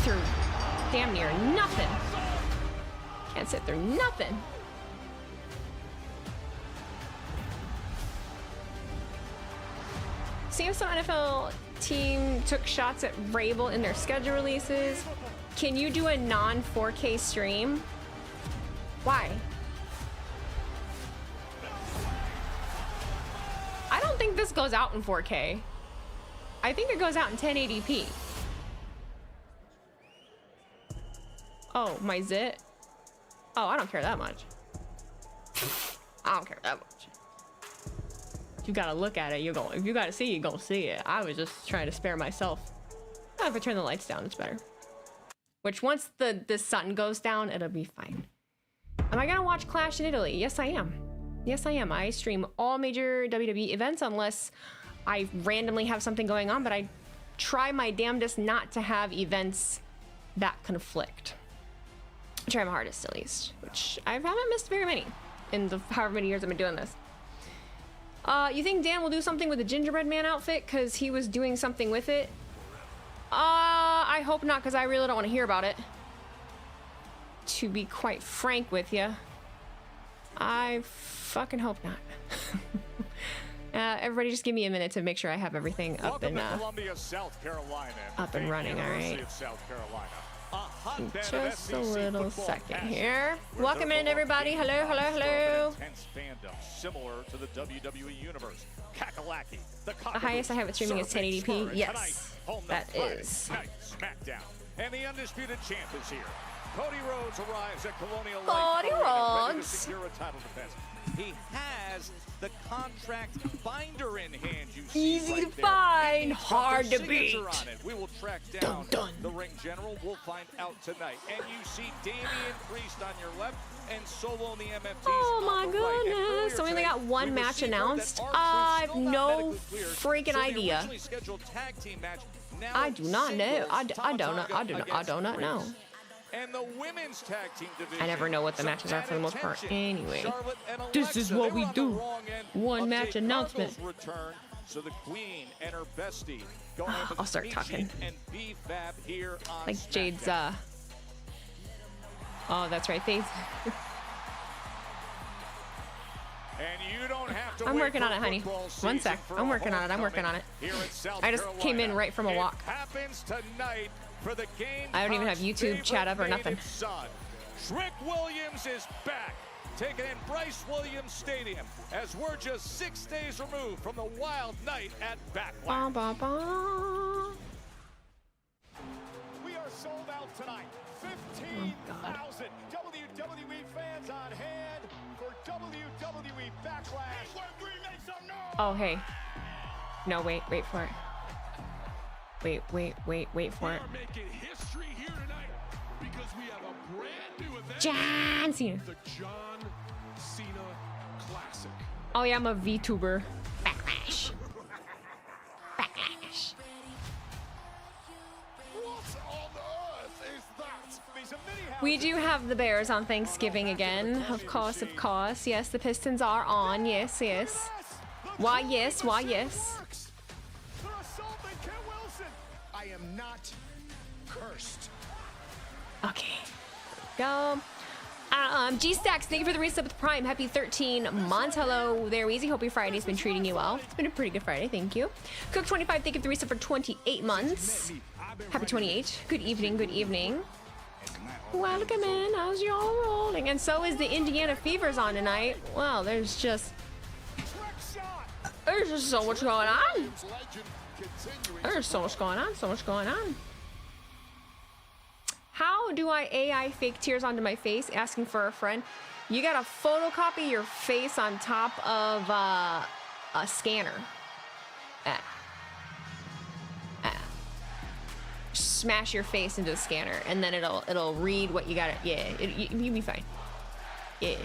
through damn near nothing. Can't sit through nothing. Seems some NFL team took shots at Rabel in their schedule releases. Can you do a non-4K stream? Why? I don't think this goes out in 4K. I think it goes out in 1080p. Oh, my zit? Oh, I don't care that much. I don't care that much. You gotta look at it. You're going. If you gotta see, you're gonna see it. I was just trying to spare myself. Oh, if I turn the lights down, it's better. Which once the sun goes down, it'll be fine. Am I gonna watch Clash in Italy? Yes, I am. Yes, I am. I stream all major WWE events unless I randomly have something going on, but I try my damnedest not to have events that conflict. I try my hardest, at least, which I haven't missed very many in the however many years I've been doing this. You think Dan will do something with the gingerbread man outfit because he was doing something with it? I hope not, because I really don't want to hear about it. To be quite frank with you, I fucking hope not. Everybody just give me a minute to make sure I have everything up and Columbia, South Carolina. Up and running. All right. Just a little second here. Welcome in, everybody. Hello, hello, hello. Similar to the WWE universe. Kakalaki, the highest I have it streaming is 1080p. Yes, that is. Smackdown, and the Undisputed Champ is here. Cody Rhodes arrives at Colonial Cody Rhodes. ready to secure a title defense. He has the contract binder in hand. You see easy right to find, hard to beat. We will track down the ring general. We'll find out tonight. And you see Damian Priest on your left and Solo in the MFTs. Oh my goodness! So we only got one match announced. I have no freaking idea. I do not know. I do not know. And the women's tag team division. I never know what the matches are for the most part. Anyway, this is what we do. One match announcement. So the Queen and her bestie. I'll start talking. Like Jade's. Oh, that's right. They. And you don't have to I'm working on it, honey. One sec. I'm working on it. I'm working on it. I just came in right from a walk. Happens tonight. The game I don't even have YouTube chat up or nothing. Trick Williams is back, taking in Bryce Williams Stadium as we're just 6 days removed from the wild night at Backlash. Ba, ba, ba. We are sold out tonight. 15,000 WWE fans on hand for WWE Backlash. Oh, hey. No, wait for it. Wait for it. John Cena. The John Cena Classic. Oh yeah, I'm a VTuber. Backlash. Backlash. We do have the Bears on Thanksgiving again. Of course. Yes, the Pistons are on. Yes. Why yes. I am not cursed. Okay. Go. G-Stacks, thank you for the resub with Prime. Happy 13 months. Hello there, Weezy. Hope your Friday's been treating you well. It's been a pretty good Friday, thank you. Cook25, thank you for the resub for 28 months. Happy 28. Good evening. Welcome in. How's y'all rolling? And so is the Indiana Fever's on tonight. Wow, there's just so much going on. There's so much going on. How do I AI fake tears onto my face? Asking for a friend. You gotta photocopy your face on top of a scanner. Smash your face into the scanner, and then it'll read what you got. Yeah, you'll be fine. Yeah.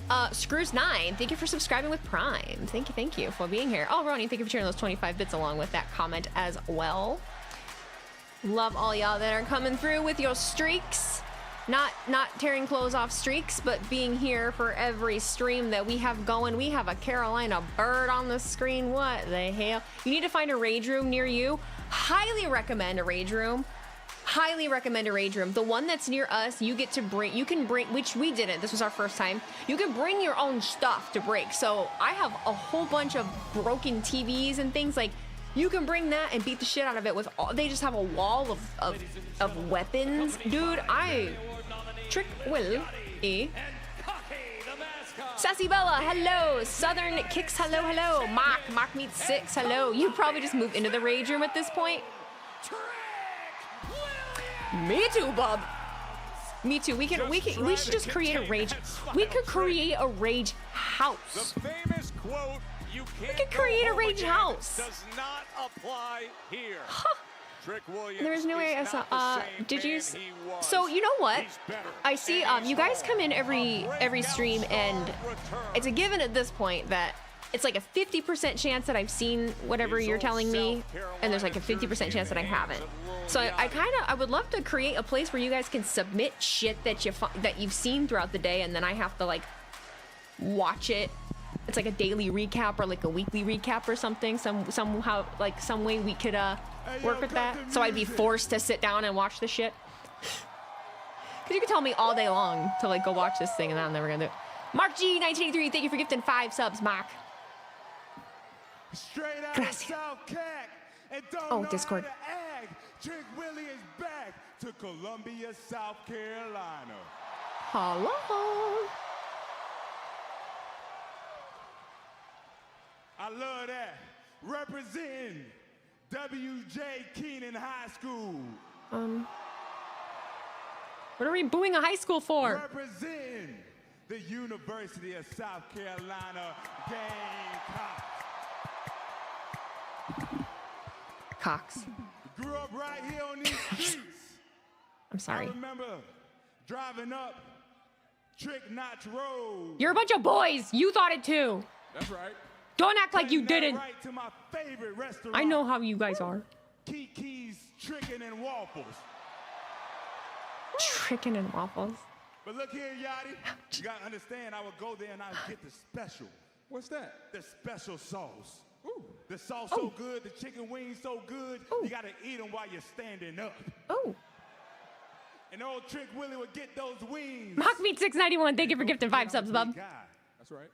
Screws9, thank you for subscribing with Prime. Thank you for being here. Oh, Ronnie, thank you for sharing those 25 bits along with that comment as well. Love all y'all that are coming through with your streaks. Not tearing clothes off streaks, but being here for every stream that we have going. We have a Carolina bird on the screen. What the hell? You need to find a rage room near you. Highly recommend a rage room. highly recommend a rage room. The one that's near us, you can bring, which we didn't. This was our first time. You can bring your own stuff to break. So I have a whole bunch of broken TVs and things. Like, you can bring that and beat the shit out of it with all, they just have a wall of weapons. Dude, Trick Will E. Sassy Bella, hello. Southern Kicks, hello, hello. Mock meets 6, hello. You probably just moved into the rage room at this point. Me too, bub. Me too. We should just create a rage. We could create a rage house. The famous quote, "You can't could create a rage again," house. does not apply here. Trick Williams. There was no way I is saw. not the same Did you? man he was. So you know what? He's better, I see. and he's You guys hard. come in A every breakout stream, and star return. it's a given at this point that it's like a 50% chance that I've seen whatever you're telling me, and there's like a 50% chance that I haven't. So I would love to create a place where you guys can submit shit that you've seen throughout the day, and then I have to like watch it. It's like a daily recap or like a weekly recap or something. Somehow like some way we could work with that. So I'd be forced to sit down and watch the shit. Cause you can tell me all day long to like go watch this thing, and I'm never gonna do it. Mark G 1983, thank you for gifting 5 subs, Mark. Straight out Gracias. of South Cac, and don't Oh, know Discord. how to act. Trick Willie is back to Columbia, South Carolina. Hello. I love that. Representing W.J. Keenan High School. What are we booing a high school for? Representing the University of South Carolina Gamecocks. Cox. Grew up right here on these streets. I'm I sorry. remember driving up Trick Notch Road. You're a bunch of boys. You thought it too. That's right. Don't act like you Taking that didn't. Right to my favorite restaurant. I know how you guys are. Kiki's Chicken and Waffles. Chicken and waffles. But look here, Yachty. You gotta understand, I would go there and I would get the special. What's that? The special sauce. Ooh. The sauce so good, the chicken wings so good, Ooh. you gotta eat them while you're standing up. Oh. And old Trick Willie would get those wings. Mockmeat 691, thank you for gifting 5 subs, bub. That's right.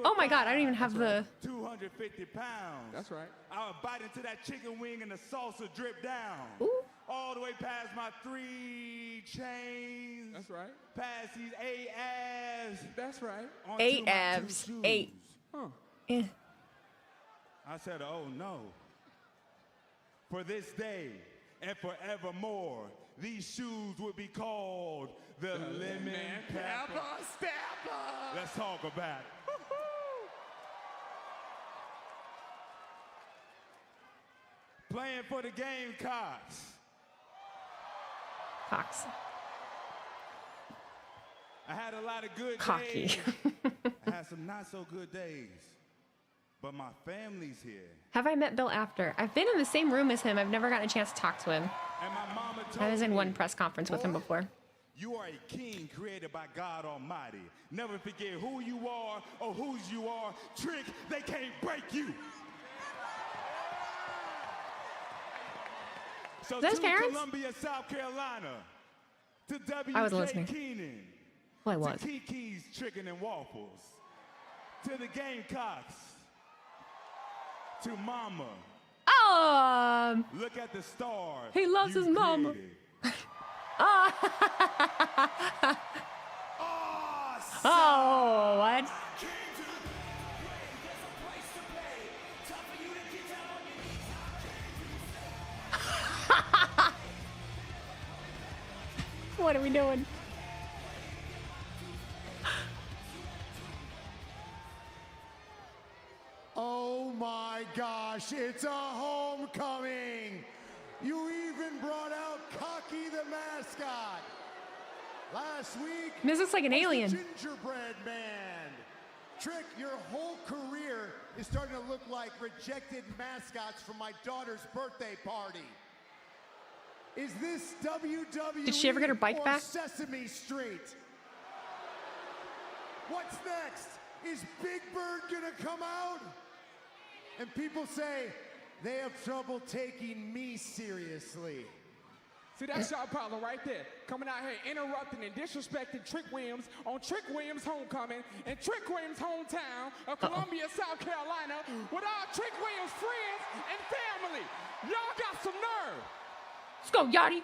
Oh my god, I don't even have the... 250 pounds. That's right. I would bite into that chicken wing and the sauce would drip down. Ooh. All the way past my 3 chains. That's right. Past these 8 abs. That's right. onto 8 my 2 abs. shoes. 8. Huh. Eh. I said, oh no. For this day and forevermore, these shoes would be called the Lemon Pepper Stepper. Let's talk about it. Playing for the Gamecocks. Cox. I had a lot of good Cocky. days. I had some not so good days. But my family's here. Have I met Bill after? I've been in the same room as him. I've never gotten a chance to talk to him. And my mama told I was in me, one press conference with him "Boy, before. You are a king created by God Almighty. Never forget who you are or whose you are. Trick, they can't break you. So Those to parents? Columbia, South Carolina, to I wasn't W.J. listening. Keenan, Well, I was. to Kiki's Chicken and Waffles, to the Gamecocks, to Mama. Look at the stars. He loves you his mama. created. Oh, what? What are we doing? Oh my gosh, it's a homecoming! You even brought out Cocky the mascot. Last week, This looks like an was the alien. Gingerbread Man. Trick, your whole career is starting to look like rejected mascots from my daughter's birthday party. Is this WWE Did she ever get her bike or back? Sesame Street? What's next? Is Big Bird gonna come out? And people say they have trouble taking me seriously. See, that's y'all problem right there. Coming out here interrupting and disrespecting Trick Williams on Trick Williams' homecoming in Trick Williams' hometown of Columbia, South Carolina, with all Trick Williams' friends and family. Y'all got some nerve. Let's go, Yachty.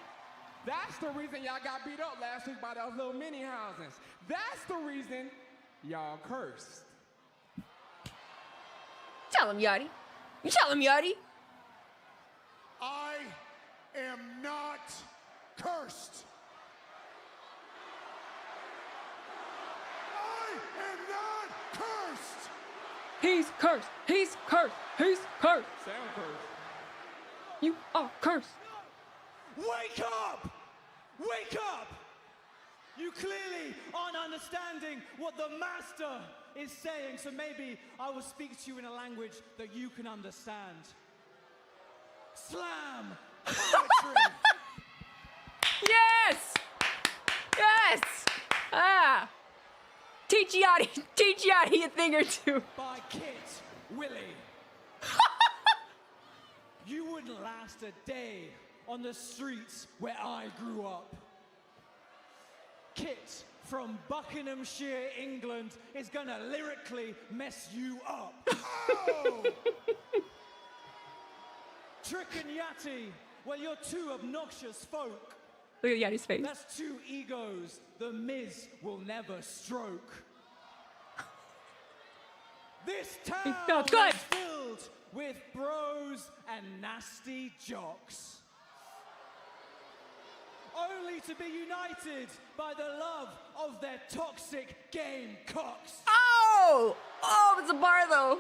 That's the reason y'all got beat up last week by those little mini houses. That's the reason y'all cursed. Tell him, Yachty. You tell him, Yachty. I am not cursed. I am not cursed. He's cursed. He's cursed. He's cursed. Sound cursed. You are cursed. Wake up! Wake up! You clearly aren't understanding what the master is saying, so maybe I will speak to you in a language that you can understand. Slam poetry. Yes! Yes! Ah! Teach Yachty a thing or two. By Kit Willie. You wouldn't last a day on the streets where I grew up. Kit from Buckinghamshire, England, is gonna lyrically mess you up. Oh! Trick and Yachty, well, you're two obnoxious folk. Look at Yachty's face. That's two egos the Miz will never stroke. This town felt good. is filled with bros and nasty jocks. Only to be united by the love of their toxic game cocks. Oh! Oh, it's a bar though.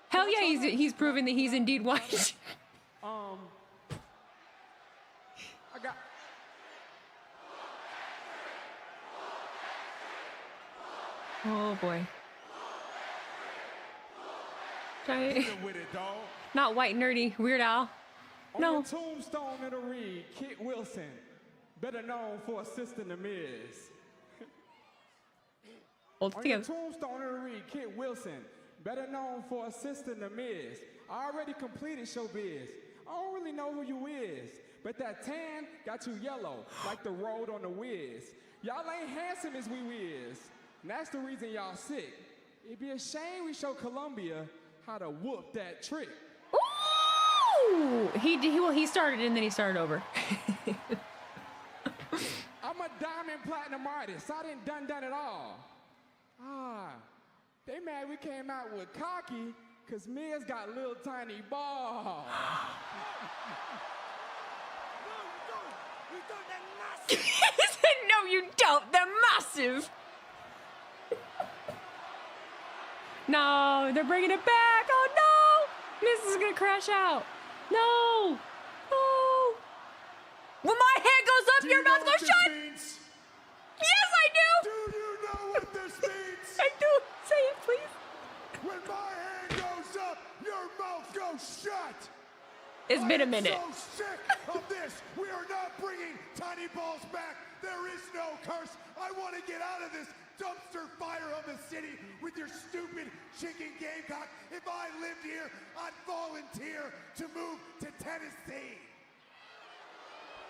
Hell yeah, he's proven that he's indeed white. I got. Oh boy. With it, dog. Not white nerdy, Weird Al. On No. the tombstone it'll read, Kit Wilson, better known for assisting the Miz. Hold it On your together. tombstone it'll read, Kit Wilson, better known for assisting the Miz. I already completed showbiz. I don't really know who you is, but that tan got you yellow, like the road on the whiz. Y'all ain't handsome as we is, and that's the reason y'all sick. It'd be a shame we show Columbia how to whoop that trick. Ooh! He started and then he started over. I'm a diamond platinum artist. I didn't done it all. They mad we came out with cocky because Miz got little tiny balls. He said, no, you don't. They're massive. No, they're bringing it back. Oh, no. Miz is going to crash out. No. No. When my hand goes up, your mouth goes shut. Means? Yes, I do. Do you know what this means? I do. Say it, please. When my hand goes up, your mouth goes shut. It's been a minute. I'm so sick of this. We are not bringing tiny balls back. There is no curse. I want to get out of this dumpster fire of the city with your stupid chicken gamecock. If I lived here, I'd volunteer to move to Tennessee.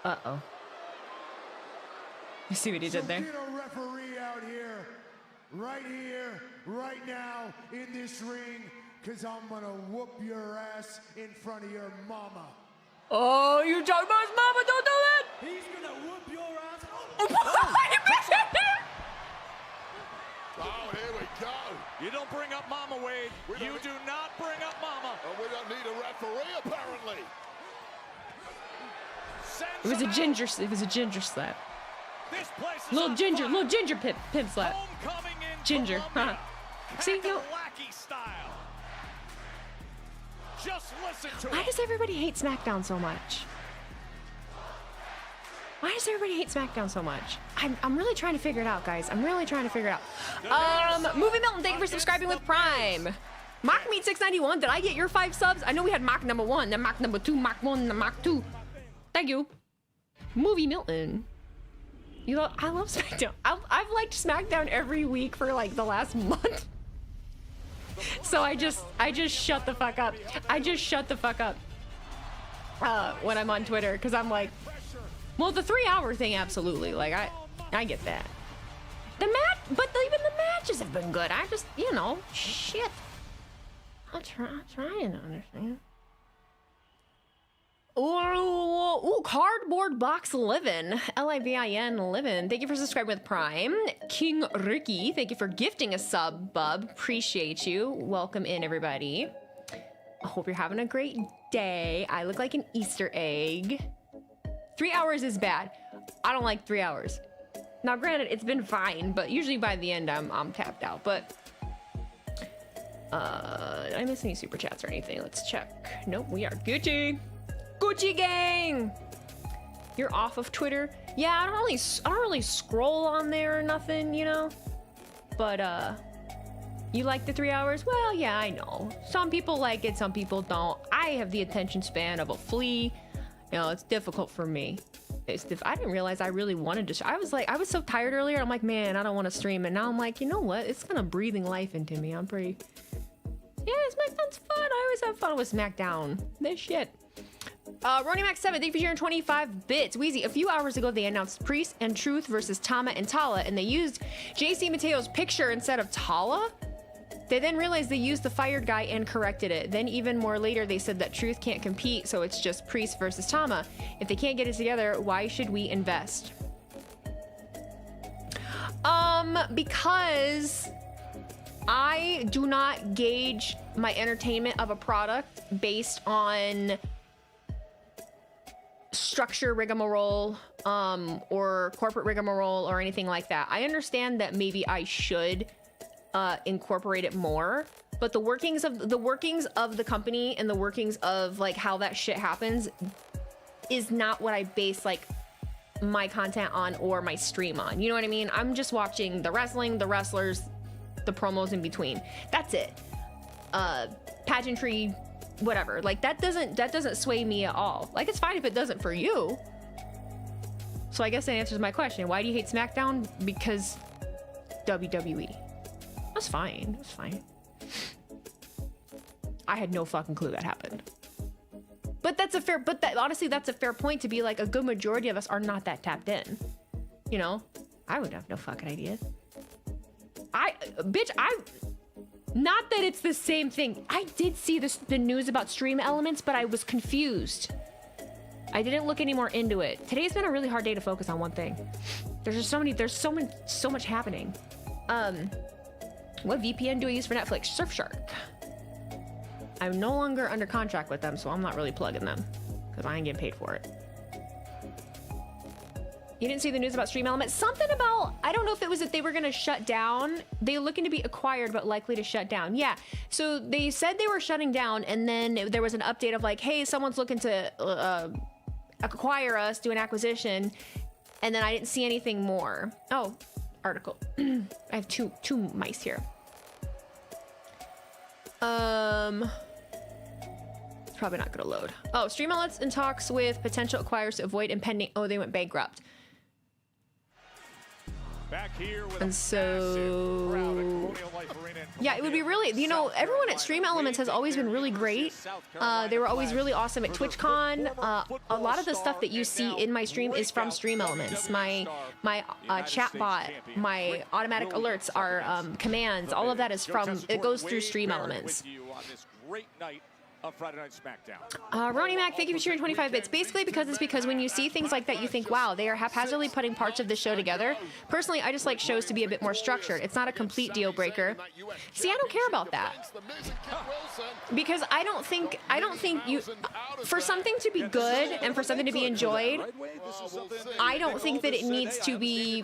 Uh-oh. You see what he did there? Get a referee out here, right now, in this ring, because I'm going to whoop your ass in front of your mama. Oh, you talking about his mama? Don't do that! He's gonna whoop your ass. Oh, here we go. You don't bring up Mama, Wade. You do not bring up Mama. Oh, we don't need a referee, apparently. It was a ginger slap. This place is Little on ginger fire. pimp slap. Homecoming in Ginger, Columbia. See, yo. Hacky style. Just listen to Why it. does everybody hate SmackDown so much? Why does everybody hate SmackDown so much? I'm really trying to figure it out, guys. I'm really trying to figure it out. Movie Milton, thank you for subscribing with Prime. Mock Meat 691, did I get your 5 subs? I know we had Mock number 1, then Mock number 2, Mock 1, then Mock 2. Thank you. Movie Milton. I love SmackDown. I've liked SmackDown every week for like the last month. So I just shut the fuck up. I just shut the fuck up when I'm on Twitter, because I'm like, well, the 3-hour thing, absolutely. Like, I get that. The match, but even the matches have been good. I just, you know, shit. I'm trying to understand. Ooh, Cardboard Box Livin, Livin Livin. Thank you for subscribing with Prime. King Ricky, thank you for gifting a sub, bub. Appreciate you. Welcome in, everybody. I hope you're having a great day. I look like an Easter egg. 3 hours is bad. I don't like 3 hours. Now, granted, it's been fine, but usually by the end, I'm tapped out. But did I miss any super chats or anything? Let's check. Nope, we are Gucci. Gucci gang. You're off of Twitter? Yeah, I don't really scroll on there or nothing, you know. But you like the 3 hours? Well, yeah, I know. Some people like it, some people don't. I have the attention span of a flea. You know, it's difficult for me. I didn't realize I really wanted to. I was so tired earlier. I'm like, man, I don't want to stream. And now I'm like, you know what? It's kind of breathing life into me. I'm pretty. Yeah, SmackDown's fun. I always have fun with SmackDown. This shit. Ronnie Max 7, thank you for sharing 25 bits. Wheezy, a few hours ago they announced Priest and Truth versus Tama and Tala, and they used JC Mateo's picture instead of Tala. They then realized they used the fired guy and corrected it. Then even more later they said that Truth can't compete, so it's just Priest versus Tama. If they can't get it together, why should we invest? Because I do not gauge my entertainment of a product based on structure rigmarole or corporate rigmarole or anything like that. I understand that maybe I should incorporate it more, but the workings of the company and the workings of like how that shit happens is not what I base like my content on or my stream on. You know what I mean? I'm just watching the wrestling, the wrestlers, the promos in between. That's it. Pageantry, whatever. Like that doesn't sway me at all. Like it's fine if it doesn't for you. So I guess that answers my question. Why do you hate SmackDown? Because WWE. That's fine. That's fine. I had no fucking clue that happened. But honestly, that's a fair point to be like, a good majority of us are not that tapped in. You know? I would have no fucking idea. Not that it's the same thing. I did see the news about Stream Elements, but I was confused. I didn't look any more into it. Today's been a really hard day to focus on one thing. There's so much happening. What VPN do I use for Netflix? Surfshark. I'm no longer under contract with them, so I'm not really plugging them because I ain't getting paid for it. You didn't see the news about Stream Elements? Something about, I don't know if it was that they were going to shut down. They were looking to be acquired, but likely to shut down. Yeah. So they said they were shutting down, and then there was an update of like, hey, someone's looking to acquire us, do an acquisition. And then I didn't see anything more. Oh, article. I have two mice here. It's probably not gonna load. Oh, Stream Elements in talks with potential acquirers to avoid impending. Oh, they went bankrupt. Back here with and so yeah, it would be really, you know, everyone at Stream Elements has always been really great. They were always really awesome at TwitchCon. A lot of the stuff that you see in my stream is from Stream Elements. My chat bot, my automatic alerts, our commands, all of that is from, it goes through Stream Elements. Friday Night SmackDown. Ronnie Mac, thank you for sharing 25 bits. Basically, because when you see things like that, you think, wow, they are haphazardly putting parts of the show together. Personally, I just like shows to be a bit more structured. It's not a complete deal breaker. See, I don't care about that. Because I don't think you, for something to be good and for something to be enjoyed, I don't think that it needs to be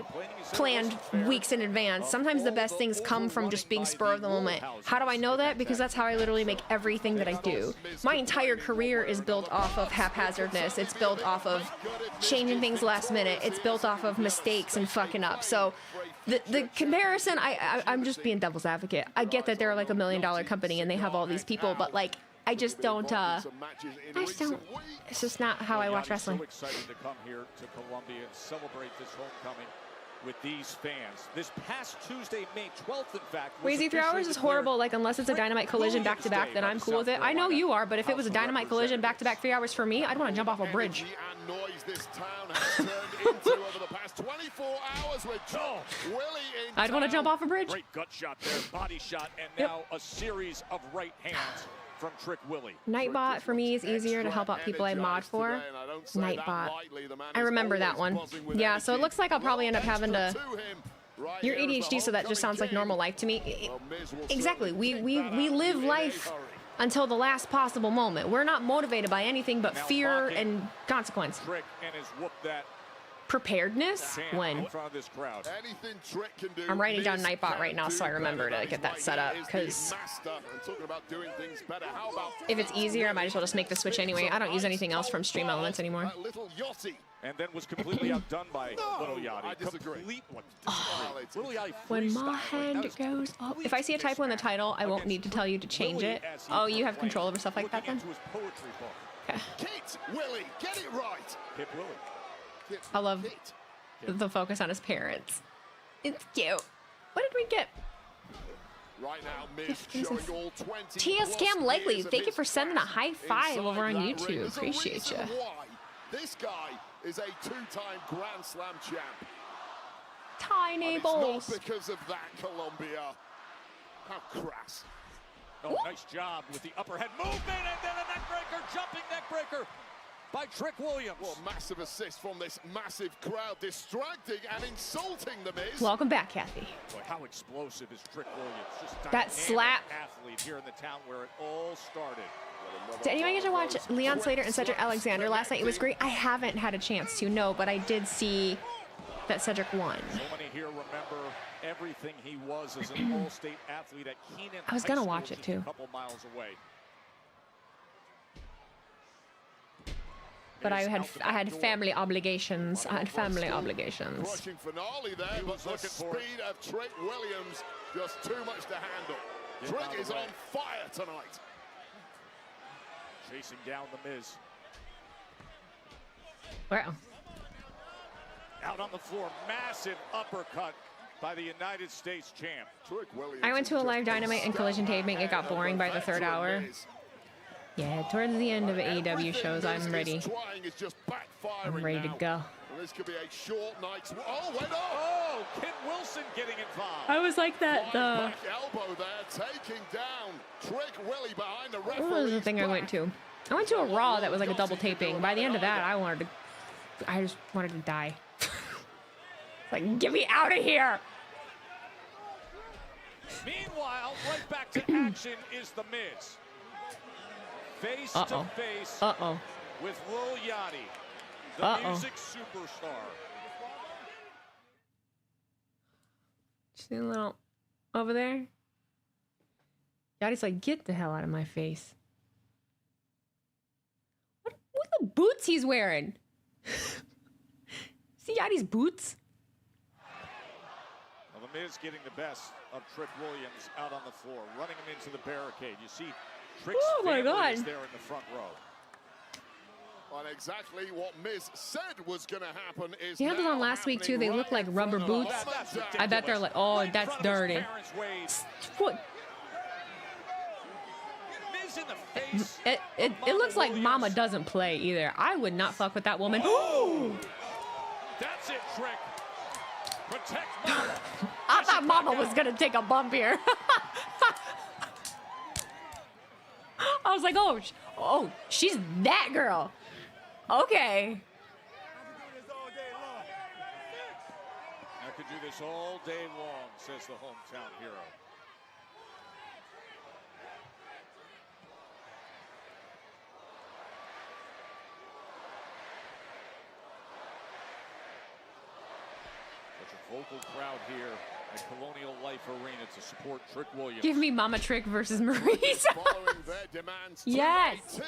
planned weeks in advance. Sometimes the best things come from just being spur of the moment. How do I know that? Because that's how I literally make everything that I do. My entire career is built off of haphazardness. It's built off of changing things last minute. It's built off of mistakes and fucking up. So the comparison, I'm just being devil's advocate. I get that they're like $1 million company and they have all these people, but like, I just don't, it's just not how I watch wrestling. So excited to come here to Columbia and celebrate this homecoming with these fans. This past Tuesday, May 12th, in fact, was Crazy 3 hours is officially horrible. was Crazy 3 hours is officially horrible. Like, unless it's a Dynamite Collision Williams back-to-back, Day then by I'm the cool with South it. I know Carolina you are, but if it was a House of Dynamite Collision back-to-back 3 hours for me, I'd want to jump off a bridge. Energy and noise this town has turned into over the past 24 hours with Willie in I'd want to jump town. off a bridge. Great gut shot there, body shot, and Yep. now a series of right hands from Trick Willie. Nightbot for me is easier to help out people I mod for. Nightbot. I remember that one. Yeah, so it looks like I'll probably end up having to... You're ADHD, so that just sounds like normal life to me. Exactly. We live life until the last possible moment. We're not motivated by anything but fear and consequence. Trick and his whoop that Preparedness? When? in front of this crowd. Anything Trick can do, I'm writing down Miz Nightbot right can now do so I remember better. to get that He's set up, like, he is the because master. And talking about doing things better, how about if it's easier, I might as well just make the switch anyway. I don't use anything else from Stream Elements anymore. that little Yachty? And then was completely outdone by Little Yachty. I disagree. Little Yachty When my freestyle. hand goes up. If I see a typo in the title, I won't need to tell you to change it. Oh, you have control over stuff like that then? Okay. Kit Willie, get it right. Kit Willie. Kit, I love Kit. the focus on his parents. It's cute. What did we get? Right now, Miz showing all 20 TS Cam plus Likely, years of thank you his for sending a past high five inside over on that ring. YouTube. There's a Appreciate reason you. why this guy is a two-time Grand Slam champ. Tiny And balls. it's not because of that, Colombia. How crass. Oh, nice job with the upper head movement, and then a neckbreaker, jumping neckbreaker by Trick Williams. What a massive assist from this massive crowd, distracting and insulting the Miz. Welcome back, Kathy. Boy, how explosive is Trick Williams? Just That dynamic slap. athlete here in the town where it all started. Did anyone get to watch Leon Slater and Cedric Alexander last night? It was great. I haven't had a chance to, no, but I did see that Cedric won. So many here remember everything he was as an all-state athlete at Keenan. I was High gonna School, watch it, just too. A couple miles away. But I Miz had out the I had back door. family obligations. I had family obligations. Crushing finale there, He but was the looking for it. speed of Trick Williams just too much to handle. Get out of Trick the is way. on fire tonight. Chasing down the Miz. Wow. Out on the floor, massive uppercut by the United States champ. Trick Williams I went to a is live just Dynamite and Collision taping. It got boring by the third veteran hour. Miz. Yeah, towards the end of AEW Everything shows, Miz I'm is ready. trying is just backfiring I'm ready to now. go. And this could be a short night's. Oh, went off. Oh, Kit Wilson getting involved. I was like that. Back elbow there, taking down Trick Willie behind the referee. What was the thing I went to? I went to a Raw that was like a double taping. By the end of that, I just wanted to die. Like, get me out of here! Meanwhile, right back to action is the Miz. Face to face Uh-oh. with Lil Yachty, the music superstar. See a little over there? Yachty's like, get the hell out of my face. What are the boots he's wearing? See Yachty's boots? Well, the Miz getting the best of Trick Williams out on the floor, running him into the barricade. You see Trick's Oh my family God. is there in the front row. And exactly what Miz said was going to happen is He had those now on last week too. They happening look like right rubber in front of boots. us. That's ridiculous. I bet they're like, oh, Right in that's front of his dirty. parents' ways. What? Miz in the face. It looks like Mama doesn't play either. I would not fuck with that woman. That's it, Trick. Protect Mama. I thought Mama was gonna take a bump here. I was like, oh, she's that girl. Okay. I could do this all day long, says the hometown hero. Such a vocal crowd here at Colonial Life Arena to support Trick Williams. Give me Mama Trick versus Maurice. Following their demands to Yes. AT.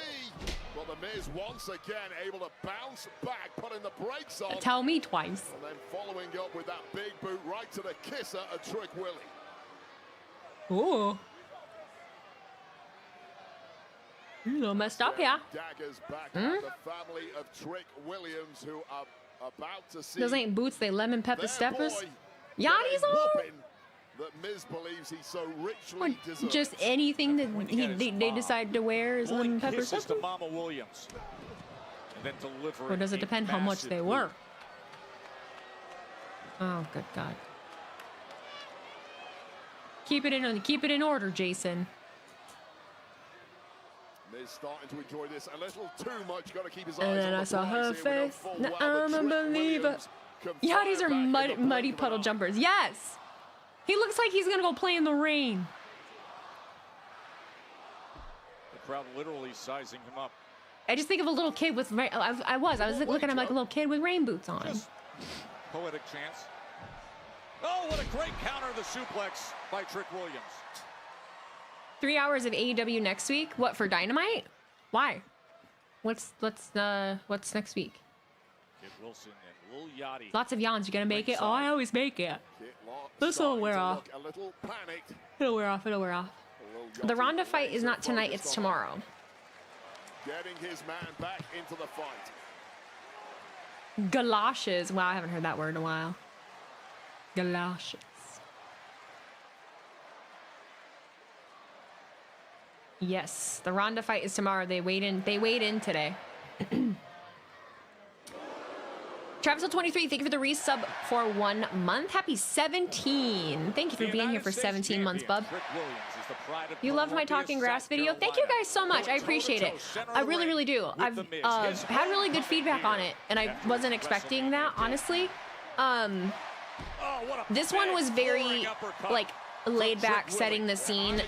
Well, the Miz once again able to bounce back, putting the brakes on. Tell me twice. And then following up with that big boot right to the kisser of Trick Willie. Ooh. You're a little messed up here. Daggers back at the family of Trick Williams, who are about to see Those ain't boots, they lemon pepper their steppers. boy Yachty's get a on? whooping that Miz believes he so richly Or deserves. just anything that they decide to wear is lemon pepper Kisses to steppers? Mama Williams. And then deliver Or does it a depend how much massive they boot. were? Oh, good God. Keep it in order, Jason. Miz starting to enjoy this a little too much. Got to keep his eyes And on then the I saw prize her here. We know face. full Now well that I'm a Trick believer. Williams can Yachty's fire are back in the muddy blink of an puddle eye. jumpers. Yes! He looks like he's gonna go play in the rain. The crowd literally sizing him up. I just think of a little kid with rain. I was looking at him like a little kid with rain boots on. Just poetic chance. Oh, what a great counter, the suplex by Trick Williams. 3 hours of AEW next week. What, for Dynamite? Why? What's next week? Kid Wilson and Lil Yachty. Lots of yawns. You gonna make it? Oh, I always make it. Kit Lock This will starting wear to off. look a little panicked. It'll wear off. It'll wear off. Lil The Yachty Ronda fight is not laser tonight. focused It's on tomorrow. Getting his man back into the fight. Galoshes. Wow, I haven't heard that word in a while. Galoshes. Yes, the Ronda fight is tomorrow. They weighed in today. Travisel23, thank you for the resub for 1 month. Happy 17. Thank you for being here for 17 months, bub. You loved my talking grass video. Thank you guys so much. I appreciate it. I really, really do. I've had really good feedback on it, and I wasn't expecting that, honestly. This one was very, like, laid back, setting the scene.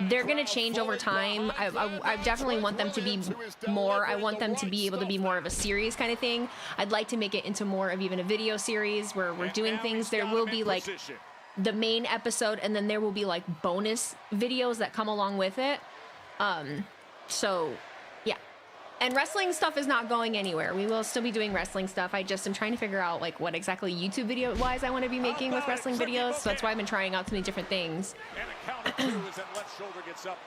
They're gonna change over time. I definitely want them to be more. I want them to be able to be more of a series kind of thing. I'd like to make it into more of even a video series where we're doing things. There will be like the main episode, and then there will be like bonus videos that come along with it. So yeah. And wrestling stuff is not going anywhere. We will still be doing wrestling stuff. I just am trying to figure out like what exactly YouTube video wise I want to be making with wrestling videos. So that's why I've been trying out so many different things. And a counter two as that left shoulder gets up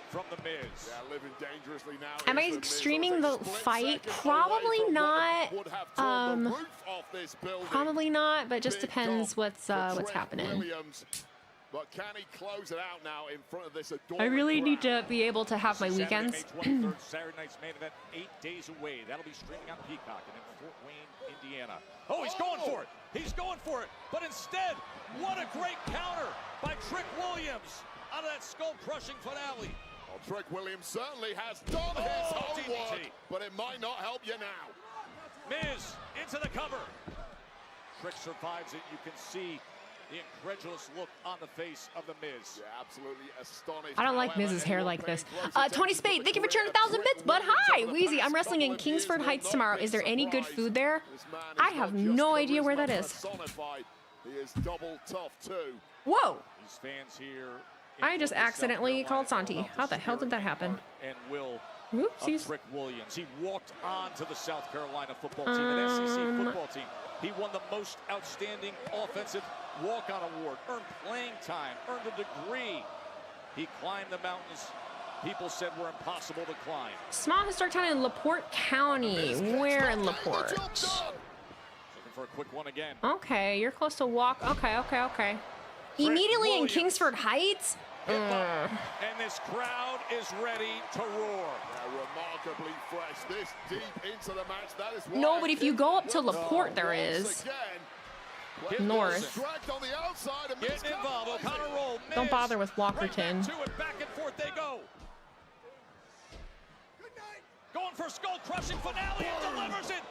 from the Miz. Yeah, living dangerously now. Am I streaming the fight? Probably not. Probably not, but it just depends what's happening. But can he close it out now in front of this I really adoring need crowd? to be able to have my Saturday, weekends. May 23rd, Saturday night's main event, 8 days away. That'll be streaming on Peacock and in Fort Wayne, Indiana. Oh, he's going for it. He's going for it. But instead, what a great counter by Trick Williams out of that skull-crushing finale. Well, Trick Williams certainly has done his homework, but it might not help you now. Miz into the cover. Trick survives it. You can see the incredulous look on the face of the Miz. Yeah, absolutely astonished. I don't like Miz's hair like this. Tony Spade, thank you for turning 1,000 bits, bud. Hi, Wheezy. I'm wrestling in Kingsford Heights tomorrow. Is there any good food there? I have no idea where that is. He is double tough too. Whoa. These fans here. I just accidentally called Santi. How the hell did that happen? And will Whoopsies. Trick Williams. He walked on to the South Carolina football team, an SEC football team. He won the most outstanding offensive walk-on award, earned playing time, earned a degree. He climbed the mountains people said were impossible to climb. Small Historic Town in LaPorte County. Where in LaPorte? Looking for a quick one again. Okay, you're close to walk. Okay. Immediately in Kingsford Heights? And this crowd is ready to roar. Remarkably fresh, this deep into the match. That is why No, but if you go up to LaPorte, there is. North. On the outside and Getting involved. O'Connor roll. Miz. Don't bother with Walkerton. Right back to it. Back and forth they go. Going for skull-crushing finale and delivers it.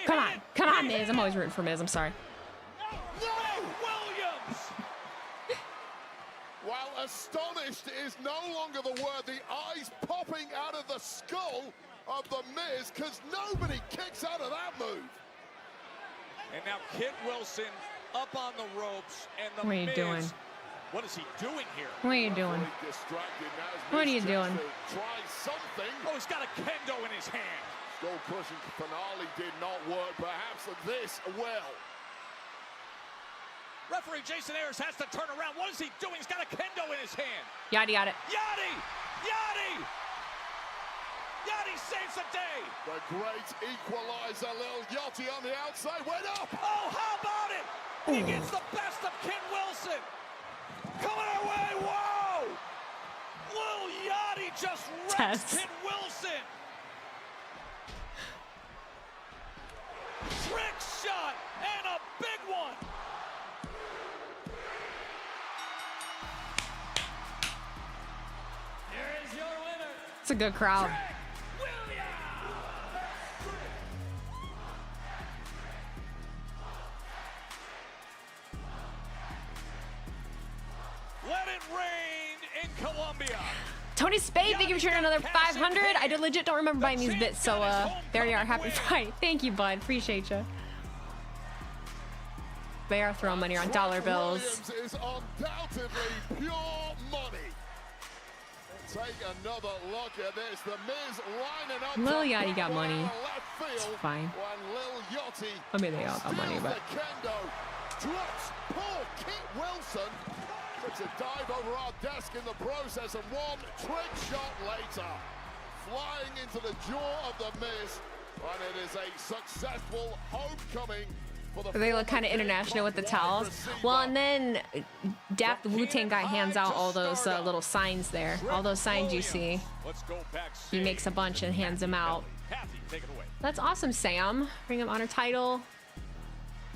Come on, Miz. I'm always rooting for Miz. I'm sorry. Williams. While astonished is no longer the word, the eyes popping out of the skull of the Miz, because nobody kicks out of that move. And now Kit Wilson up on the ropes, and the What are you Miz, doing? What is he doing here? What are you doing? What are you doing? Try something. Oh, he's got a kendo in his hand. Skull-crushing finale did not work. Perhaps this will. Referee Jason Ayers has to turn around. What is he doing? He's got a kendo in his hand. Yada. Yachty! Yachty saves the day. The great equalizer, Lil Yachty on the outside, went up. Oh, how about it? He gets the best of Ken Wilson. Coming our way, whoa! Lil Yachty just wrecks Ken Wilson. Trick shot and a big one. Here is your winner. It's a good crowd. Let it rain in Colombia. Tony Spade, thank you for sharing another 500. I legit don't remember buying these bits, so there you are. Happy Friday. Thank you, bud. Appreciate you. They are throwing money on dollar bills. Williams is undoubtedly pure money. Take another look at this. The Miz lining up. Lil Yachty got money. It's fine. When Lil Yachty I mean, they all got money, but. Drops poor Kit Wilson. Takes a dive over our desk in the process, and one trick shot later. Flying into the jaw of the Miz. And it is a successful homecoming. They look kind of international with the towels. Well, and then Daft the Wu-Tang guy hands out all those little signs there. All those signs you see. He makes a bunch and hands them out. That's awesome, Sam. Bring him honor title.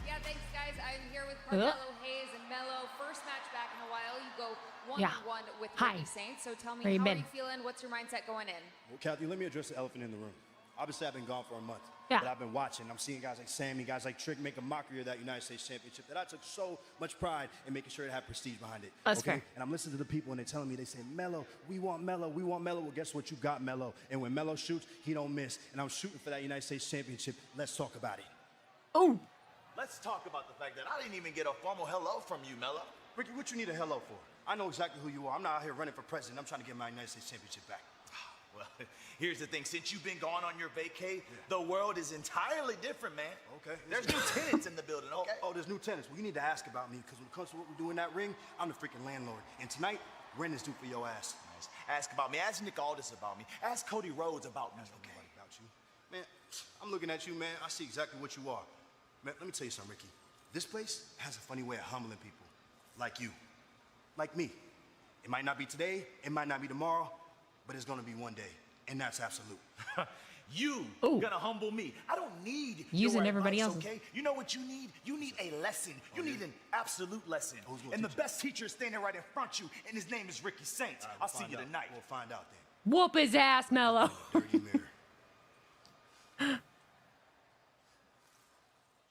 Yeah, thanks, guys. I'm here with Carmelo Hayes and Mello. First match back in a while. You go 1-1 with Ricky Saints. So tell me, how are you feeling? What's your mindset going in? Well, Kathy, let me address the elephant in the room. Obviously, I've been gone for a month. Yeah. But I've been watching. I'm seeing guys like Sammy, guys like Trick make a mockery of that United States Championship that I took so much pride in making sure it had prestige behind it. That's fair. And I'm listening to the people and they're telling me, they say, Mello, we want Mello, we want Mello. Well, guess what? You got Mello. And when Mello shoots, he don't miss. And I'm shooting for that United States Championship. Let's talk about it. Oh. Let's talk about the fact that I didn't even get a formal hello from you, Mello. Ricky, what you need a hello for? I know exactly who you are. I'm not out here running for president. I'm trying to get my United States Championship back. Well, here's the thing. Since you've been gone on your vacay, the world is entirely different, man. Okay. There's new tenants in the building, okay? Oh, there's new tenants. Well, you need to ask about me, because when it comes to what we do in that ring, I'm the freaking landlord. And tonight, rent is due for your ass. Nice. Ask about me. Ask Nick Aldis about me. Ask Cody Rhodes about me, okay? About you. Man, I'm looking at you, man. I see exactly what you are. Man, let me tell you something, Ricky. This place has a funny way of humbling people. Like you. Like me. It might not be today, it might not be tomorrow, but it's gonna be one day. And that's absolute. You gonna humble me. I don't need using your everybody advice, else. Okay? You know what you need? You need a lesson. You need an absolute lesson. And the best teacher is standing right in front of you, and his name is Ricky Saints. I'll see you tonight. We'll find out then. Whoop his ass, Mello. Dirty mirror.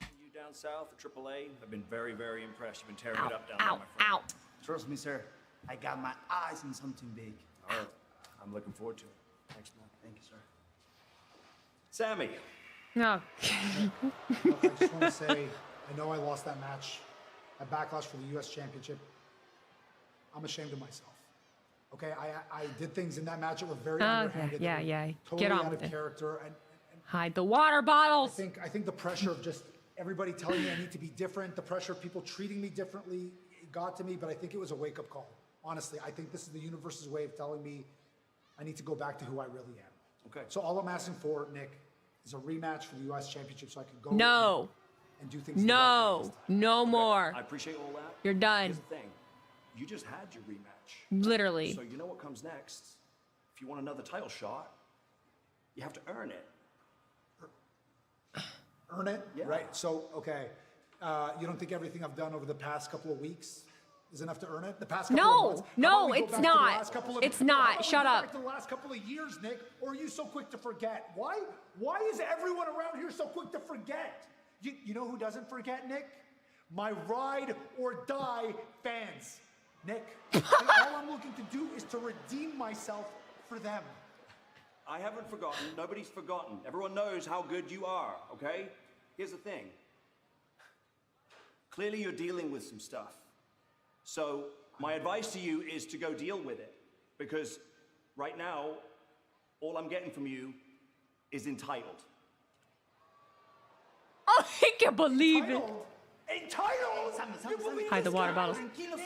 You down south at AAA have been very, very impressed. You've been tearing it up down there, Ow, my friend. ow. Trust me, sir. I got my eyes on something big. All right. I'm looking forward to it. Thanks, man. Thank you, sir. Sammy. No. Look, I just want to say, I know I lost that match at Backlash for the US Championship. I'm ashamed of myself. Okay, I did things in that match that were very underhanded. Yeah. Totally Get on out with of it. character. And Hide the water bottles. I think the pressure of just everybody telling me I need to be different, the pressure of people treating me differently, it got to me, but I think it was a wake-up call. Honestly, I think this is the universe's way of telling me I need to go back to who I really am. Okay. So all I'm asking for, Nick, is a rematch for the US Championship so I can go and do things. No more. I appreciate all that. You're done. Here's the thing. You just had your rematch. Literally. So you know what comes next? If you want another title shot, you have to earn it. Earn it? Yeah. Right. So, okay. You don't think everything I've done over the past couple of weeks is enough to earn it? The past couple of months? No, it's not. It's not. Shut up. Back to the last couple of years, Nick, or are you so quick to forget? Why is everyone around here so quick to forget? You know who doesn't forget, Nick? My ride or die fans. Nick, all I'm looking to do is to redeem myself for them. I haven't forgotten. Nobody's forgotten. Everyone knows how good you are, okay? Here's the thing. Clearly you're dealing with some stuff. So my advice to you is to go deal with it. Because right now, all I'm getting from you is entitled. Oh, I can't believe it. Entitled? Hide the water bottles. Entitled?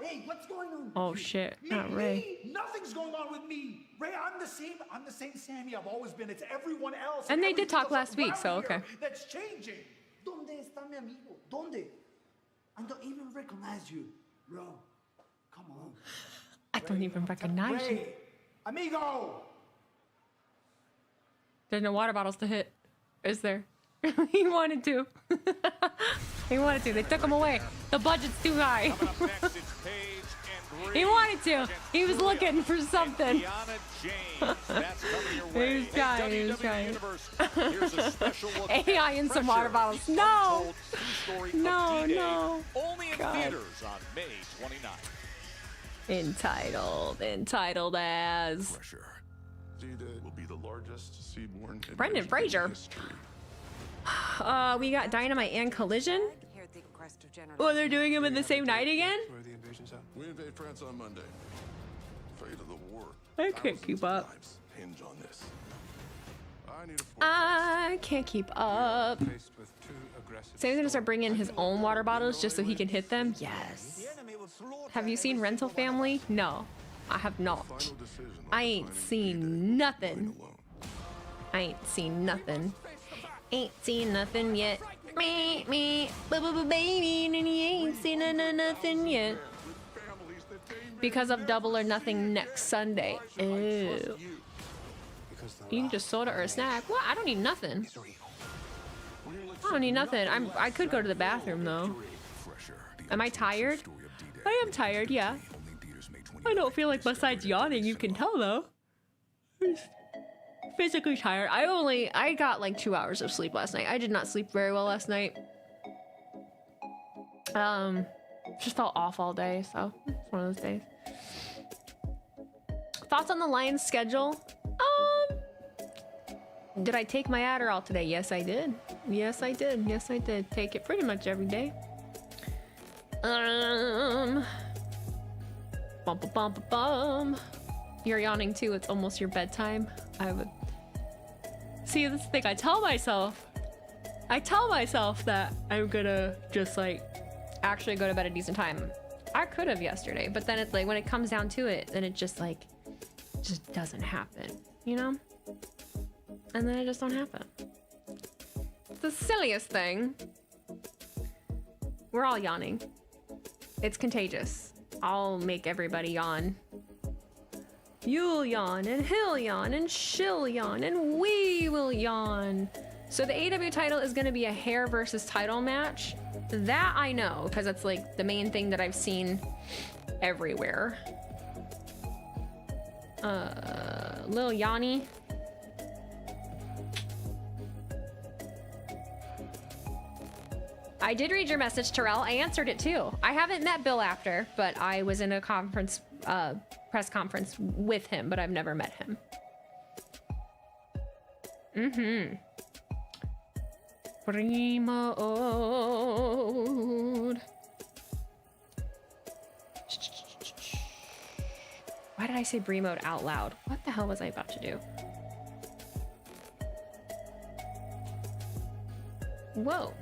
Hey, what's going on? Oh shit, not Ray. Nothing's going on with me. Ray, I'm the same Sammy I've always been. It's everyone else. And they did talk last week, so okay. That's changing. ¿Dónde está mi amigo? ¿Dónde? I don't even recognize you. Bro, come on. I don't even recognize you. Ray, amigo. There's no water bottles to hit, is there? He wanted to. He wanted to. They took him away. The budget's too high. He wanted to. He was looking for something. He was trying. He was trying. AI and some water bottles. No. No, no. Only in theaters on May 29th. Entitled as will be the largest seaborne Brendan Fraser. We got Dynamite and Collision. Oh, they're doing them in the same night again? We invade France on Monday. Afraid of the war. I can't keep up. Hinge on this. I can't keep up. So he's gonna start bringing his own water bottles just so he can hit them? Yes. Have you seen Rental Family? No, I have not. I ain't seen nothing. I ain't seen nothing. Ain't seen nothing yet. Me, baby, and he ain't seen nothing yet. Because of Double or Nothing next Sunday. Ew. You need a soda or a snack. What? I don't need nothing. I don't need nothing. I could go to the bathroom though. Am I tired? I am tired, yeah. I don't feel like besides yawning, you can tell though. I'm physically tired. I got like 2 hours of sleep last night. I did not sleep very well last night. Just felt off all day, so it's one of those days. Thoughts on the Lions schedule? Did I take my Adderall today? Yes, I did. Yes, I did. Yes, I did. Take it pretty much every day. Bum, bum, bum, bum. You're yawning too. It's almost your bedtime. I would see this thing. I tell myself that I'm gonna just like actually go to bed at a decent time. I could have yesterday, but then it's like when it comes down to it, then it just doesn't happen, you know? And then it just don't happen. It's the silliest thing. We're all yawning. It's contagious. I'll make everybody yawn. You'll yawn, and he'll yawn, and she'll yawn, and we will yawn. So the AEW title is gonna be a hair versus title match. That I know, because it's like the main thing that I've seen everywhere. Lil Yanni. I did read your message, Terrell. I answered it too. I haven't met Bill after, but I was in a conference, press conference with him, but I've never met him. Remote. Why did I say Bremode out loud? What the hell was I about to do? Whoa.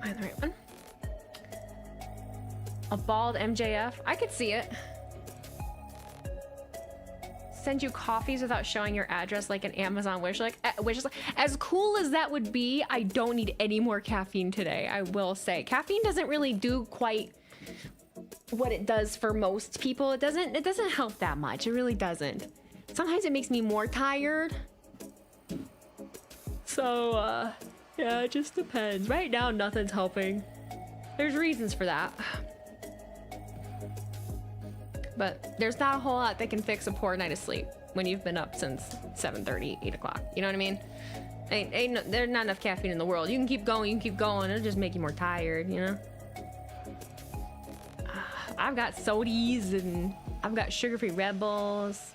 Am I the right one? A bald MJF? I could see it. Send you coffees without showing your address like an Amazon wish list. As cool as that would be, I don't need any more caffeine today, I will say. Caffeine doesn't really do quite what it does for most people. It doesn't help that much. It really doesn't. Sometimes it makes me more tired. So, yeah, it just depends. Right now, nothing's helping. There's reasons for that. But there's not a whole lot that can fix a poor night of sleep when you've been up since 7:30, 8 o'clock. You know what I mean? There's not enough caffeine in the world. You can keep going, it'll just make you more tired, you know? I've got sodies and I've got sugar-free Red Bulls.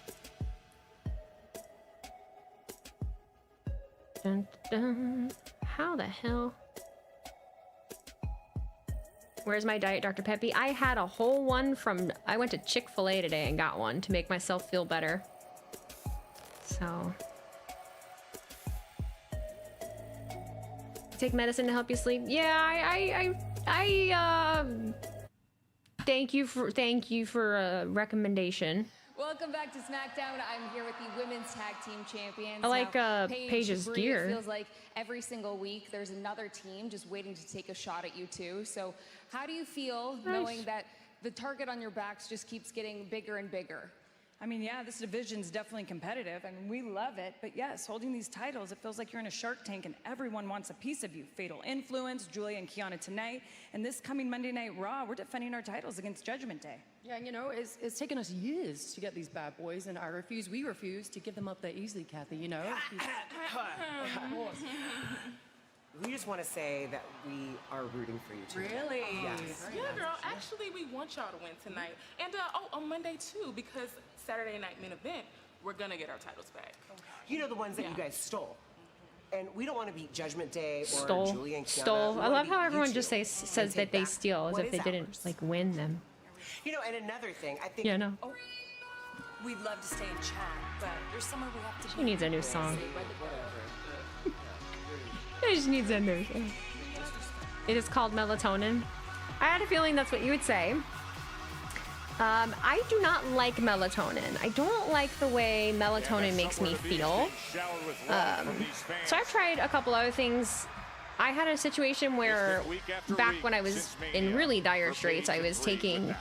Dun, dun. How the hell? Where's my Diet Dr. Peppy? I had a whole one I went to Chick-fil-A today and got one to make myself feel better. So, take medicine to help you sleep? Yeah, I thank you for a recommendation. Welcome back to SmackDown. I'm here with the women's tag team champions. I like Paige's Bree, gear. It feels like every single week there's another team just waiting to take a shot at you too. So how do you feel knowing that the target on your backs just keeps getting bigger and bigger? I mean, yeah, this division's definitely competitive. I mean, we love it. But yes, holding these titles, it feels like you're in a Shark Tank and everyone wants a piece of you. Fatal Influence, Julia and Kiana tonight. And this coming Monday Night Raw, we're defending our titles against Judgment Day. Yeah, and you know, it's taken us years to get these bad boys, and we refuse to give them up that easily, Kathy, you know? We just want to say that we are rooting for you too. Really? Yes. Yeah, girl. Actually, we want y'all to win tonight. And on Monday too, because Saturday night main event, we're gonna get our titles back. You know the ones that you guys stole. And we don't want to beat Judgment Day or Julia and Kiana. Stole. I love how everyone just says that they steal as if they didn't like win them. You know, and another thing, I think. Yeah, no. Oh, we'd love to stay and chat, but there's somewhere we have to She needs a new song. It just needs a new song. It is called Melatonin. I had a feeling that's what you would say. I do not like melatonin. I don't like the way melatonin makes me feel. So I've tried a couple other things. I had a situation where back when I was in really dire straits, I was taking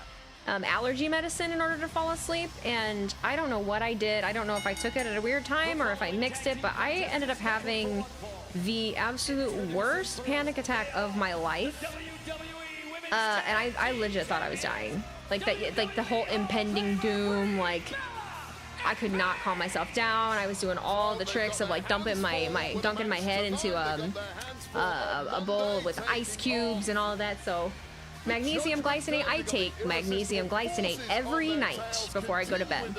allergy medicine in order to fall asleep, and I don't know what I did. I don't know if I took it at a weird time or if I mixed it, but I ended up having the absolute worst panic attack of my life. And I legit thought I was dying. Like the whole impending doom, like I could not calm myself down. I was doing all the tricks of like dunking my head into a bowl with ice cubes and all of that. So magnesium glycinate, I take magnesium glycinate every night before I go to bed.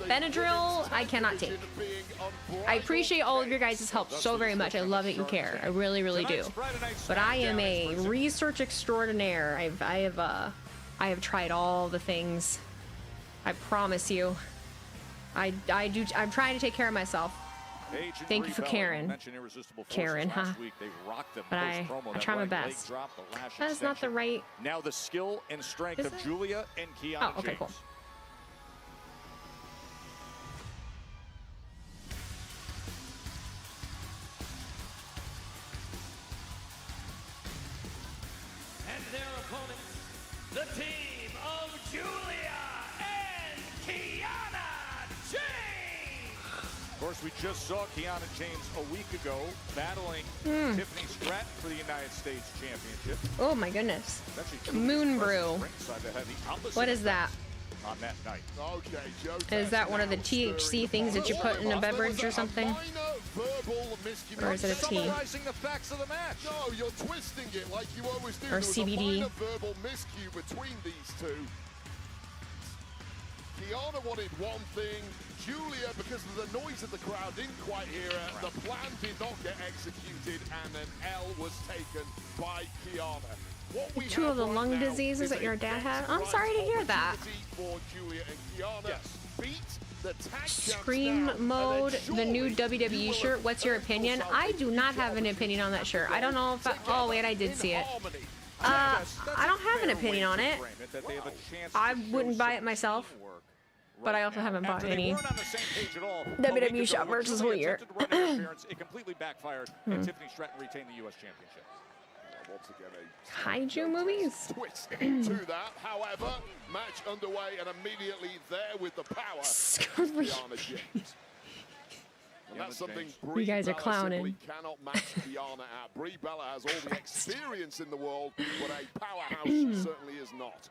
Benadryl, I cannot take. I appreciate all of your guys' help so very much. I love that you care. I really, really do. But I am a research extraordinaire. I have tried all the things. I promise you. I'm trying to take care of myself. Thank you for Karen. Karen, huh? But I try my best. That is not the right. Now the skill and strength of Julia and Kiana. Oh, okay, cool. And their opponents, the team of Julia and Kiana James. Of course, we just saw Kiana James a week ago battling Tiffany Stratton for the United States Championship. Oh my goodness. Moon Brew. What is that? On that night. Is that one of the THC things that you put in a beverage or something? Or is it a tea? The facts of the match. No, you're twisting it like you always do. Or CBD. A verbal miscue between these two. Kiana wanted one thing. Julia, because of the noise of the crowd, didn't quite hear her. The plan did not get executed, and an L was taken by Kiana. Two of the lung diseases that your dad had? I'm sorry to hear that. Scream Mode, the new WWE shirt. What's your opinion? I do not have an opinion on that shirt. I don't know if oh wait, I did see it. I don't have an opinion on it. I wouldn't buy it myself. But I also haven't bought any WWE shop merch this whole year. It completely backfired, and Tiffany Stratton retained the U.S. Championship. Kaiju movies? Twist to that, however, match underway and immediately there with the power. Kiana James. And that's something you guys are clowning. Cannot match Kiana at. Brie Bella has all the experience in the world, but a powerhouse she certainly is not.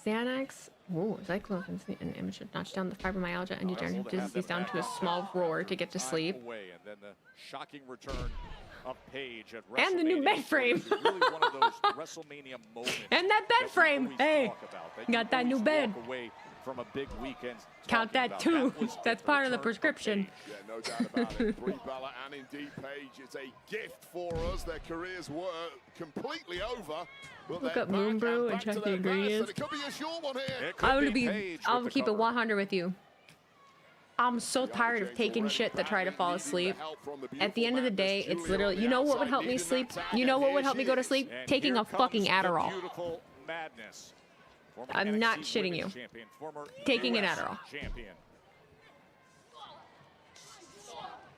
Xanax. Ooh, Zyklopin and image notch down the fibromyalgia and degenerative down to a small roar to get to sleep. And then the shocking return of Paige at and the new bed frame. really one of those WrestleMania moments. And that bed frame. Hey, got that new bed. Away from a big weekend. Count that too. That's part of the prescription. Yeah, no doubt about it. Brie Bella and indeed Paige, it's a gift for us. Their careers were completely over. Look up Moon Brew and check the ingredients. I'll keep it 100 with you. I'm so tired of taking shit to try to fall asleep. At the end of the day, it's literally, you know what would help me sleep? You know what would help me go to sleep? Taking a fucking Adderall. I'm not shitting you. Taking an Adderall.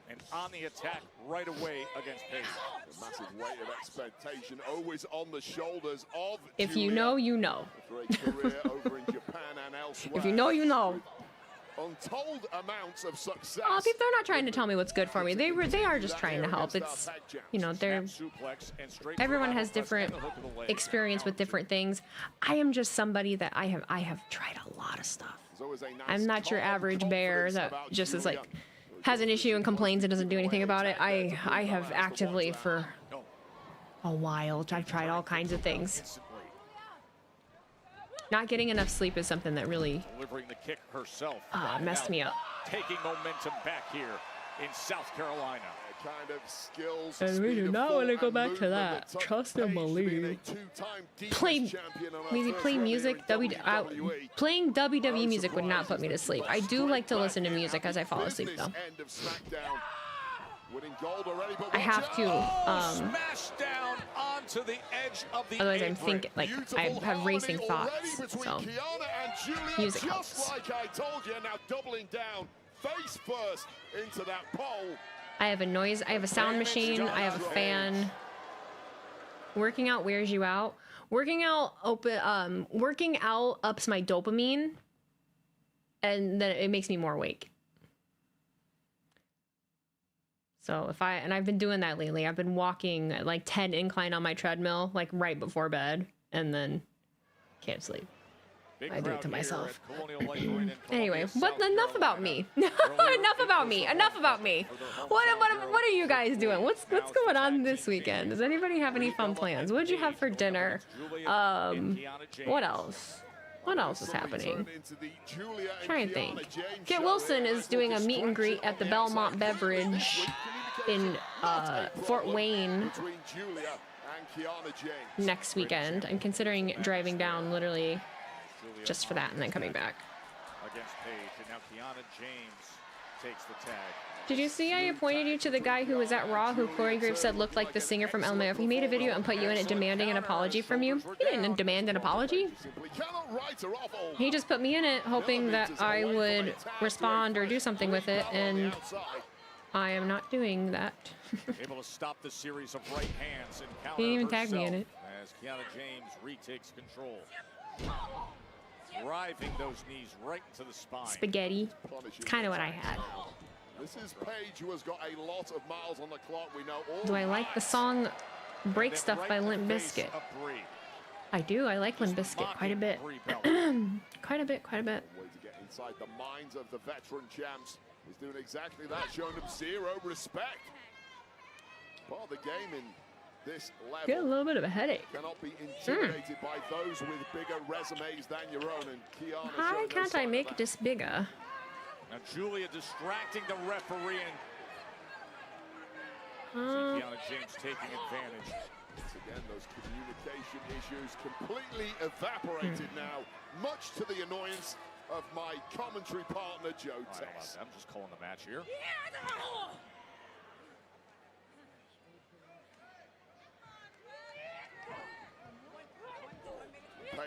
And on the attack right away against Paige. A massive weight of expectation always on the shoulders of If you know, you know. career over in Japan and elsewhere. If you know, you know. Untold amounts of success. They're not trying to tell me what's good for me. They are just trying to help. It's, you know, everyone has different experience with different things. I am just somebody that I have tried a lot of stuff. I'm not your average bear that just is like has an issue and complains and doesn't do anything about it. I have actively for a while I've tried all kinds of things. Not getting enough sleep is something that really delivering the kick herself. Messed me up. Taking momentum back here in South Carolina. Kind of skills, and we do not want to go back to that. Trust and believe. Play music. Playing WWE music would not put me to sleep. I do like to listen to music as I fall asleep, though. I have to. Otherwise, I'm thinking like I have racing thoughts. So music helps. Like I told you, now doubling down, face first into that pole. I have a noise. I have a sound machine. I have a fan. Working out wears you out. Working out ups my dopamine, and then it makes me more awake. So I've been doing that lately. I've been walking like 10 incline on my treadmill, like right before bed, and then can't sleep. I do it to myself. Anyway, but enough about me. Enough about me. Enough about me. What are you guys doing? What's going on this weekend? Does anybody have any fun plans? What did you have for dinner? What else? What else is happening? I'm trying to think. Kit Wilson is doing a meet and greet at the Belmont Beverage in Fort Wayne next weekend. I'm considering driving down literally just for that and then coming back. Against Paige, and now Kiana James takes the tag. Did you see I pointed you to the guy who was at Raw who Corey Graves said looked like the singer from LMAO? He made a video and put you in it demanding an apology from you. He didn't demand an apology. He just put me in it hoping that I would respond or do something with it, and I am not doing that. Able to stop the series of right hands and counter He didn't even tag me in it. As Kiana James retakes control. Driving those knees right into the spine. Spaghetti. Kind of what I had. This is Paige, who has got a lot of miles on the clock. We know all. Do I like the song Break Stuff by Limp Bizkit? I do. I like Limp Bizkit quite a bit. Quite a bit. Way to get inside the minds of the veteran champs. He's doing exactly that, showing them zero respect. Part of the game in this level. Get a little bit of a headache. Cannot be intimidated by those with bigger resumes than your own. And Kiana, how can't I make this bigger? Now Julia distracting the referee and Kiana James taking advantage. Once again, those communication issues completely evaporated now, much to the annoyance of my commentary partner, Joe Tess. I'm just calling the match here.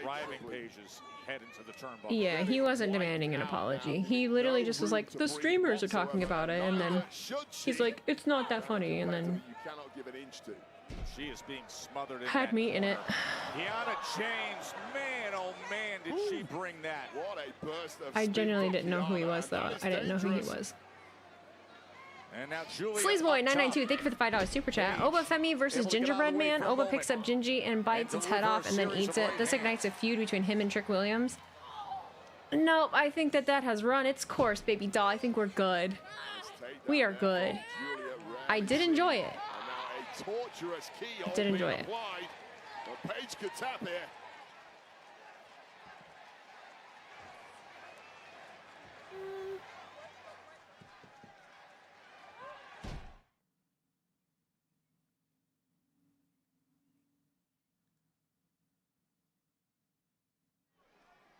Driving Paige's head into the turnbuckle. Yeah, he wasn't demanding an apology. He literally just was like, the streamers are talking about it, and then he's like, it's not that funny, and then she is being smothered in had me in it. Kiana James, man, oh man, did she bring that? What a burst of I genuinely didn't know who he was, though. I didn't know who he was. And now Julia Sleazeboy992, thank you for the $5 super chat. Oba Femi versus Gingerbread Man. Oba picks up Gingy and bites its head off and then eats it. This ignites a feud between him and Trick Williams. Nope, I think that has run its course, baby doll. I think we're good. We are good. I did enjoy it. I did enjoy it. Paige could tap here.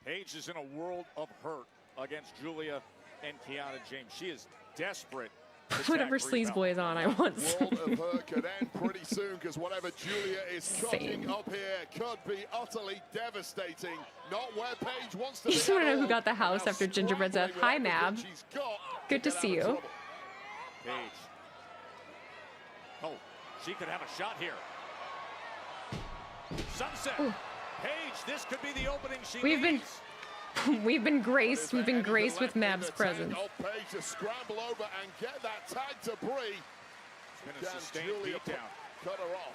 Paige is in a world of hurt against Julia and Kiana James. She is desperate. Whatever Sleaze Boy is on, I want some. World of her could end pretty soon because whatever Julia is cooking up here could be utterly devastating. Not where Paige wants to be. You just want to know who got the house after Gingerbread's death. Hi, Mab. Good to see you. Paige. Oh, she could have a shot here. Sunset. Ooh. Paige, this could be the opening she We've been needs. we've been graced with Mab's presence. Paige to scramble over and get that tag to Brie. It's been a sustained beatdown. Cut her off.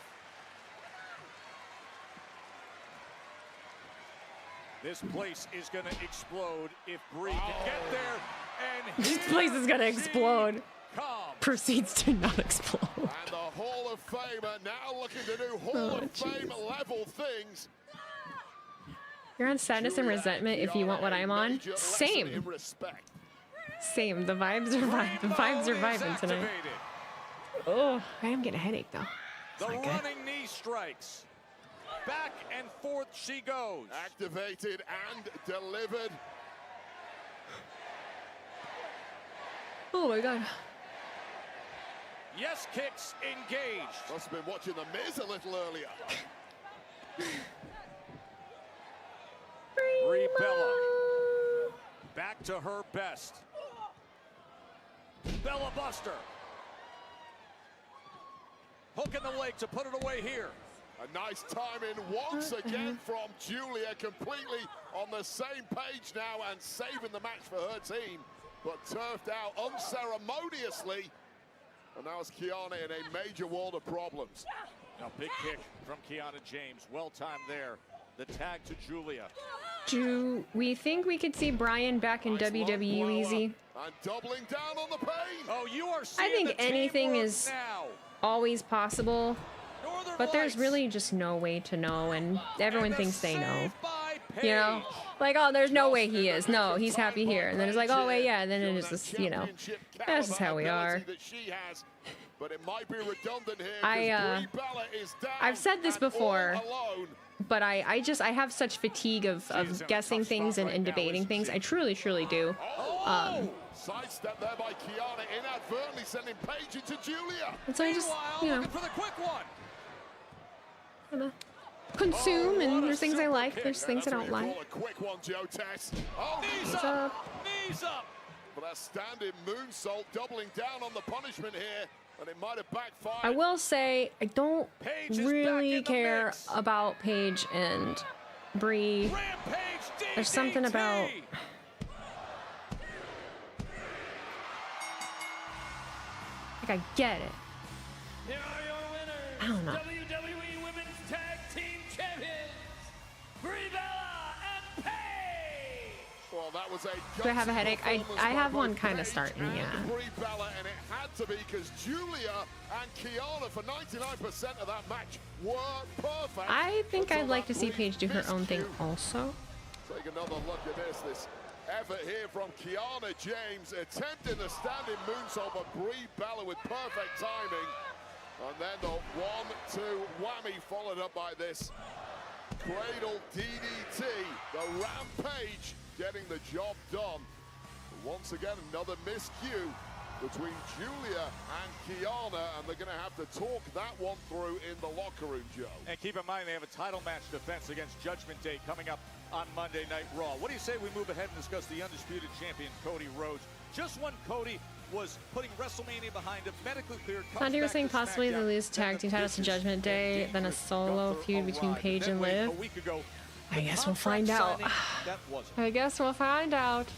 This place is going to explode if Brie can get there. And This place is gonna explode. Proceeds to not explode. And the Hall of Famer now looking to do Hall of Fame level things. You're on Sadness and Resentment if you want what I'm on. Same. Same. The vibes are vibing tonight. Oh, I am getting a headache though. The running knee strikes. Back and forth she goes. Activated and delivered. Oh my god. Yes, kicks engaged. Must have been watching The Miz a little earlier. Brie Bella. Back to her best. Bella Buster. Hook in the leg to put it away here. A nice timing once again from Julia, completely on the same page now and saving the match for her team, but turfed out unceremoniously. And now it's Kiana in a major world of problems. Now big kick from Kiana James. Well timed there. The tag to Julia. Do we think we could see Brian back in WWE easy? And doubling down on the pain. Oh, you are I think anything is now. always possible, but there's really just no way to know, and everyone thinks they know. You know? Like, oh, there's no way he is. No, he's happy here. And then it's like, oh, wait, yeah. And then it is just, you know, that's just how we are. But it might be redundant here. I've said this before, but I have such fatigue of guessing things and debating things. I truly do. Sidestep there by Kiana, inadvertently sending Paige into Julia. And so I just, you know, for the quick one. Kinda consume, and there's things I like, there's things I don't like. A quick one, Joe Tess. Oh, knees up. Knees up. But that standing moonsault, doubling down on the punishment here, and it might have backfired. I will say I don't really care about Paige and Brie. There's something about. Like, I get it. Here are your winners. I don't know. WWE Women's Tag Team Champions, Brie Bella and Paige. Well, that was a Do I have a headache? I have one kind of starting, yeah. Brie Bella, and it had to be because Julia and Kiana for 99% of that match were perfect. I think I'd like to see Paige do her own thing also. Take another look at this effort here from Kiana James, attempting the standing moonsault, but Brie Bella with perfect timing. And then the 1-2 whammy followed up by this cradle DDT. The Rampage getting the job done. Once again, another miscue between Julia and Kiana, and they're going to have to talk that one through in the locker room, Joe. And keep in mind, they have a title match defense against Judgment Day coming up on Monday Night Raw. What do you say we move ahead and discuss the Undisputed Champion, Cody Rhodes? Just when Cody was putting WrestleMania behind him, medically cleared. Sandy was saying possibly they lose tag team titles to Judgment Day, then a solo feud between Paige and Liv. I guess we'll find out. I guess we'll find out.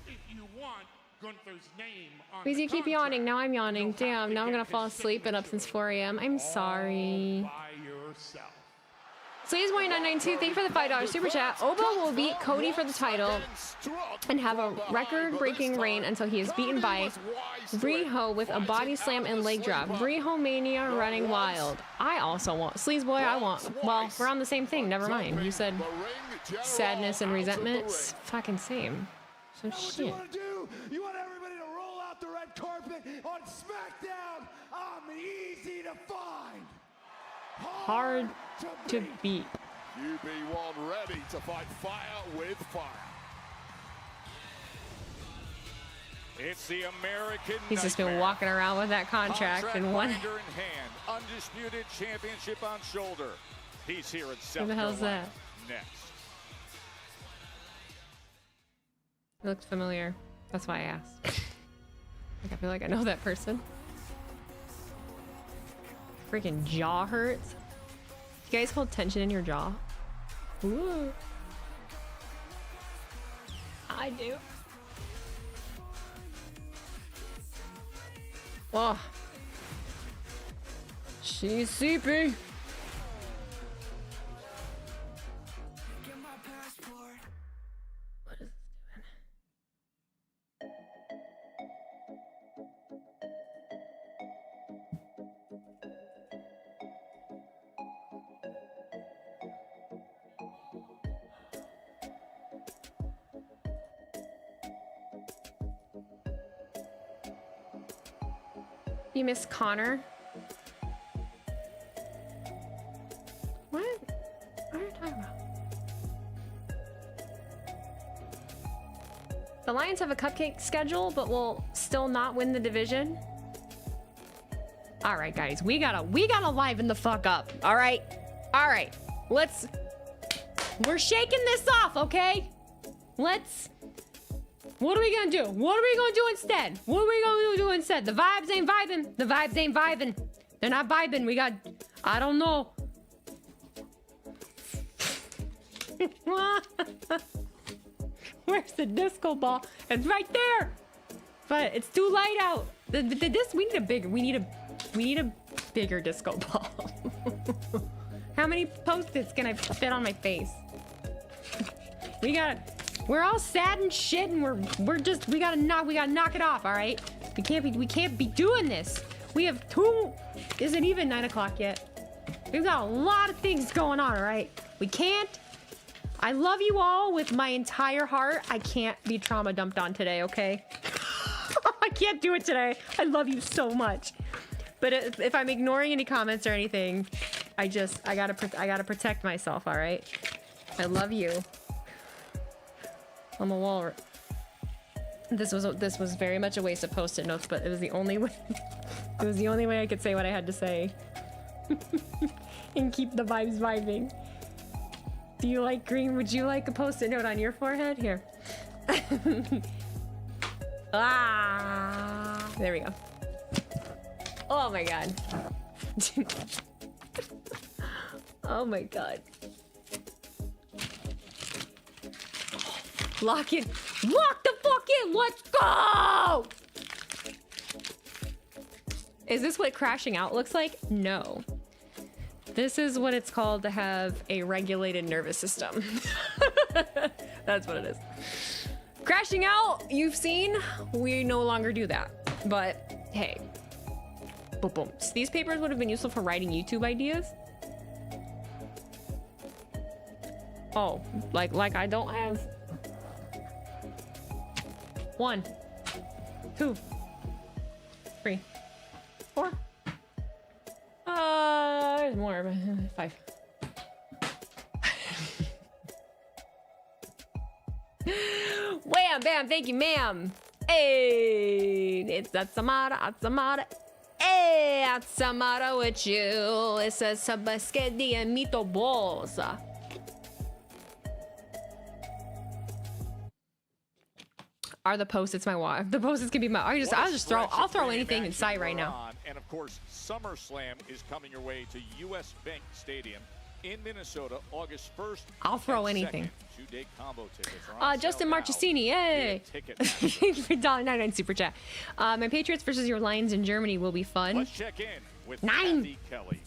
If you want Gunther's name on Please, you keep yawning. Now I'm yawning. Damn, now I'm gonna fall asleep. Been up since 4 a.m. I'm sorry. Sleazeboy992, thank you for the $5 super chat. Obo will beat Cody for the title and have a record-breaking reign until he is beaten by Riho with a body slam and leg drop. Riho Mania running wild. I also want Sleazeboy. I want. Well, we're on the same thing. Never mind. You said sadness and resentment. It's fucking same. So shit. You want to do? You want everybody to roll out the red carpet on SmackDown? I'm easy to find. Hard to beat. UB1 ready to fight fire with fire. It's the American He's just been walking around with that contract in one. Binder in hand, undisputed championship on shoulder. He's here in South Who the hell's Carolina that? next. It looks familiar. That's why I asked. Like, I feel like I know that person. Freaking jaw hurts. You guys hold tension in your jaw? Ooh. I do. Oh. She's sleepy. What is this doing? You miss Connor? What? What are you talking about? The Lions have a cupcake schedule, but will still not win the division. All right, guys, we gotta liven the fuck up. All right, we're shaking this off, okay? What are we gonna do? What are we gonna do instead? What are we gonna do instead? The vibes ain't vibing. The vibes ain't vibing. They're not vibing. I don't know. Where's the disco ball? It's right there. But it's too light out. We need a bigger disco ball. How many Post-its can I fit on my face? We're all sad and shit, and we gotta knock it off, all right? We can't be doing this. We have isn't even 9 o'clock yet. We've got a lot of things going on, all right? We can't. I love you all with my entire heart. I can't be trauma dumped on today, okay? I can't do it today. I love you so much. But if I'm ignoring any comments or anything, I gotta protect myself, all right? I love you. I'm a walrus. This was very much a waste of Post-it notes, but it was the only way. It was the only way I could say what I had to say, and keep the vibes vibing. Do you like green? Would you like a Post-it note on your forehead? Here. Ah, there we go. Oh my god. Oh my god. Lock it. Lock the fuck in. Let's go. Is this what crashing out looks like? No. This is what it's called to have a regulated nervous system. That's what it is. Crashing out, you've seen, we no longer do that. But hey, boom, boom. So these papers would have been useful for writing YouTube ideas. Oh, like I don't have 1, 2, 3, 4. There's more, but 5. Wham, bam, thank you, ma'am. Hey, it's Atsamara. Hey, Atsamara with you. It's a sabasquedi and meatballs. Are the Post-its my wife? The Post-its can be my. I'll throw anything in sight right now. And of course, SummerSlam is coming your way to US Bank Stadium in Minnesota, August 1st. I'll throw anything. 2-day combo tickets. Justin Marchesini, yay! Thank you for $1.99 super chat. My Patriots versus your Lions in Germany will be fun. Let's check in with 9. Kathy Kelly.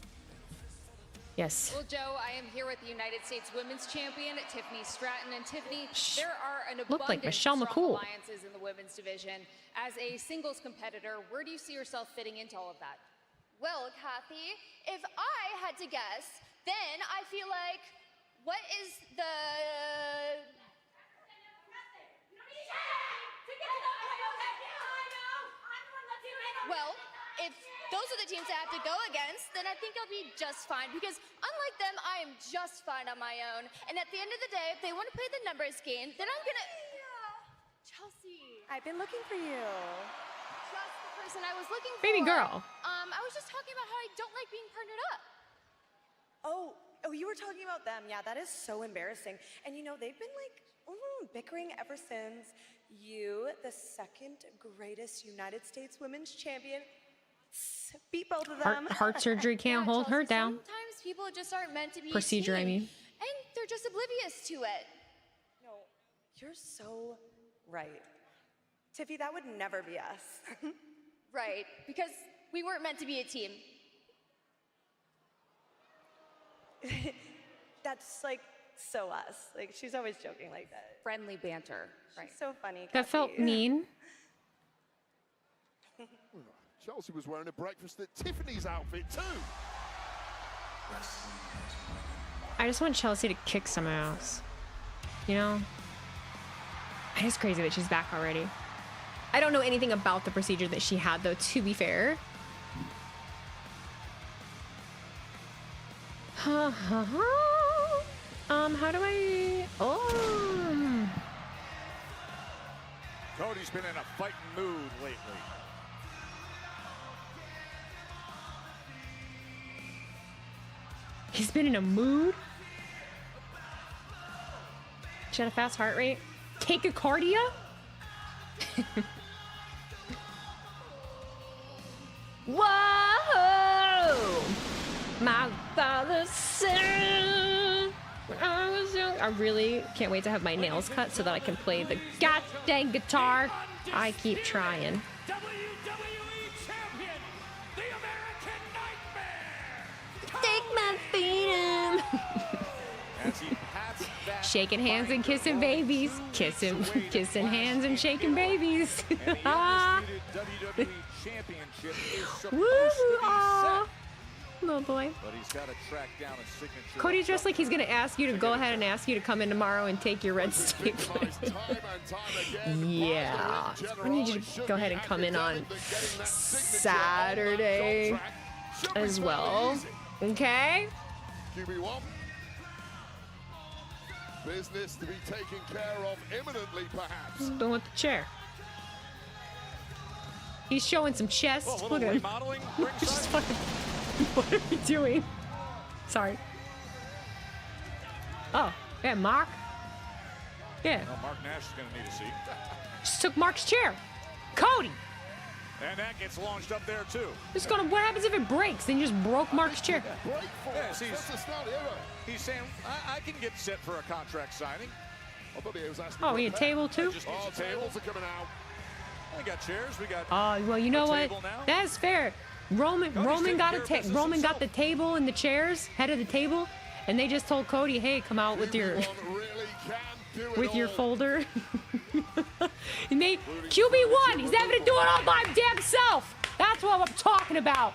Yes. Well, Joe, I am here with the United States Women's Champion, Tiffany Stratton. And Tiffany, there are an abundance of strong alliances in the women's division. As a singles competitor, where do you see yourself fitting into all of that? Well, Kathy, if I had to guess, then I feel like, what is the... Well, if those are the teams I have to go against, then I think I'll be just fine, because unlike them, I am just fine on my own. And at the end of the day, if they want to play the numbers game, then I'm gonna... Chelsea. I've been looking for you. Just the person I was looking for. Baby girl. I was just talking about how I don't like being partnered up. Oh, you were talking about them. Yeah, that is so embarrassing. And you know, they've been like bickering ever since you, the second greatest United States Women's Champion, beat both of them. Heart surgery can't hold her down. Sometimes people just aren't meant to be Procedure, a team, I mean. and they're just oblivious to it. No, you're so right. Tiffy, that would never be us. Right, because we weren't meant to be a team. That's like so us. Like, she's always joking like that. Friendly banter. Right. So funny. That felt mean. Chelsea was wearing a breakfast at Tiffany's outfit too. I just want Chelsea to kick some ass. You know? It is crazy that she's back already. I don't know anything about the procedure that she had, though, to be fair. How do I... Oh. Cody's been in a fighting mood lately. He's been in a mood? She had a fast heart rate? Tachycardia? Whoa! My father said when I was young. I really can't wait to have my nails cut so that I can play the goddamn guitar. I keep trying. WWE Champion, the American Nightmare. Take my freedom. As he pats that Shaking hands and kissing babies. Kissing hands and shaking babies. and the Undisputed WWE Championship is supposed Woo! to be Aw. set. Little boy. But he's got to track down a signature. Cody's dressed like he's gonna ask you to go ahead and ask you to come in tomorrow and take your red stapler. Yeah. I need you to go ahead and come in on Saturday as well. Okay? QB1. Business to be taken care of imminently, perhaps. Don't want the chair. He's showing some chest. Oh, Look at him. remodeling Just fucking, what are you doing? Sorry. Oh, yeah, Mark. Yeah. Well, Mark Nash is going to need a seat. Just took Mark's chair. Cody. And that gets launched up there, too. Just gonna. What happens if it breaks? Then you just broke Mark's chair. Yes, he's saying, I can get set for a contract signing. I thought he was asking Oh, we need a table too? Just needs a table. Tables are coming out. We got chairs. We got. Well, you know what? table now. That's fair. Roman got the table and the chairs, head of the table, and they just told Cody, "Hey, come out with your folder." And they QB1. He's having to do it all by damn self. That's what I'm talking about.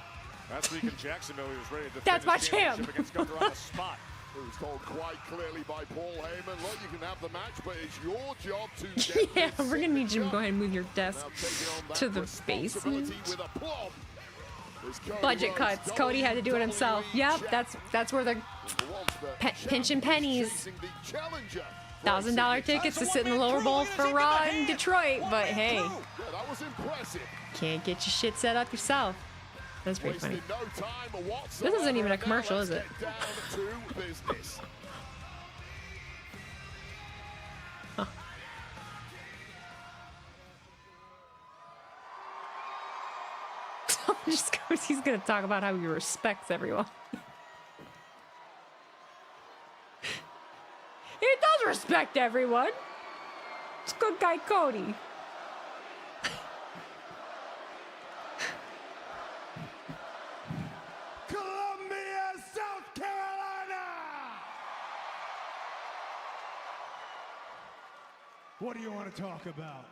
Last week in Jacksonville, he was ready to That's defend my his champ. championship against Gunther on the spot. It was told quite clearly by Paul Heyman, look, you can have the match, but it's your job to get Yeah, this we're gonna need you to go ahead and move your desk Now taking on that to the responsibility basement. with aplomb is Cody Budget Rhodes, cuts. Cody had to do it himself. Yep, that's where the pinching pennies. chasing the challenger. $1,000 tickets to sit in the lower bowl for Raw in Detroit, but hey, Yeah, that was impressive. can't get your shit set up yourself. That's pretty funny. Wasted no time whatsoever. This isn't even a Now commercial, let's is it? get down to business. Just goes, he's gonna talk about how he respects everyone. He does respect everyone. It's good guy Cody. Columbia, South Carolina! What do you want to talk about?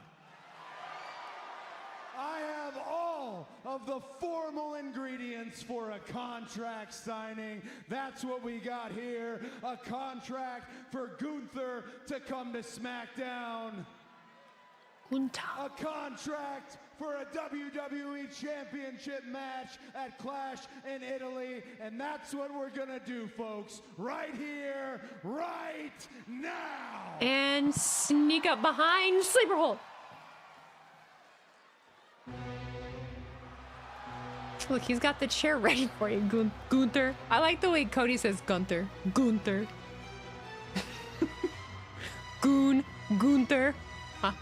I have all of the formal ingredients for a contract signing. That's what we got here. A contract for Gunther to come to SmackDown. Gunther. A contract for a WWE Championship match at Clash in Italy. And that's what we're gonna do, folks. Right here, right now. And sneak up behind sleeper hold. Look, he's got the chair ready for you, Gunther. I like the way Cody says Gunther. Gunther. Gunther. Huh.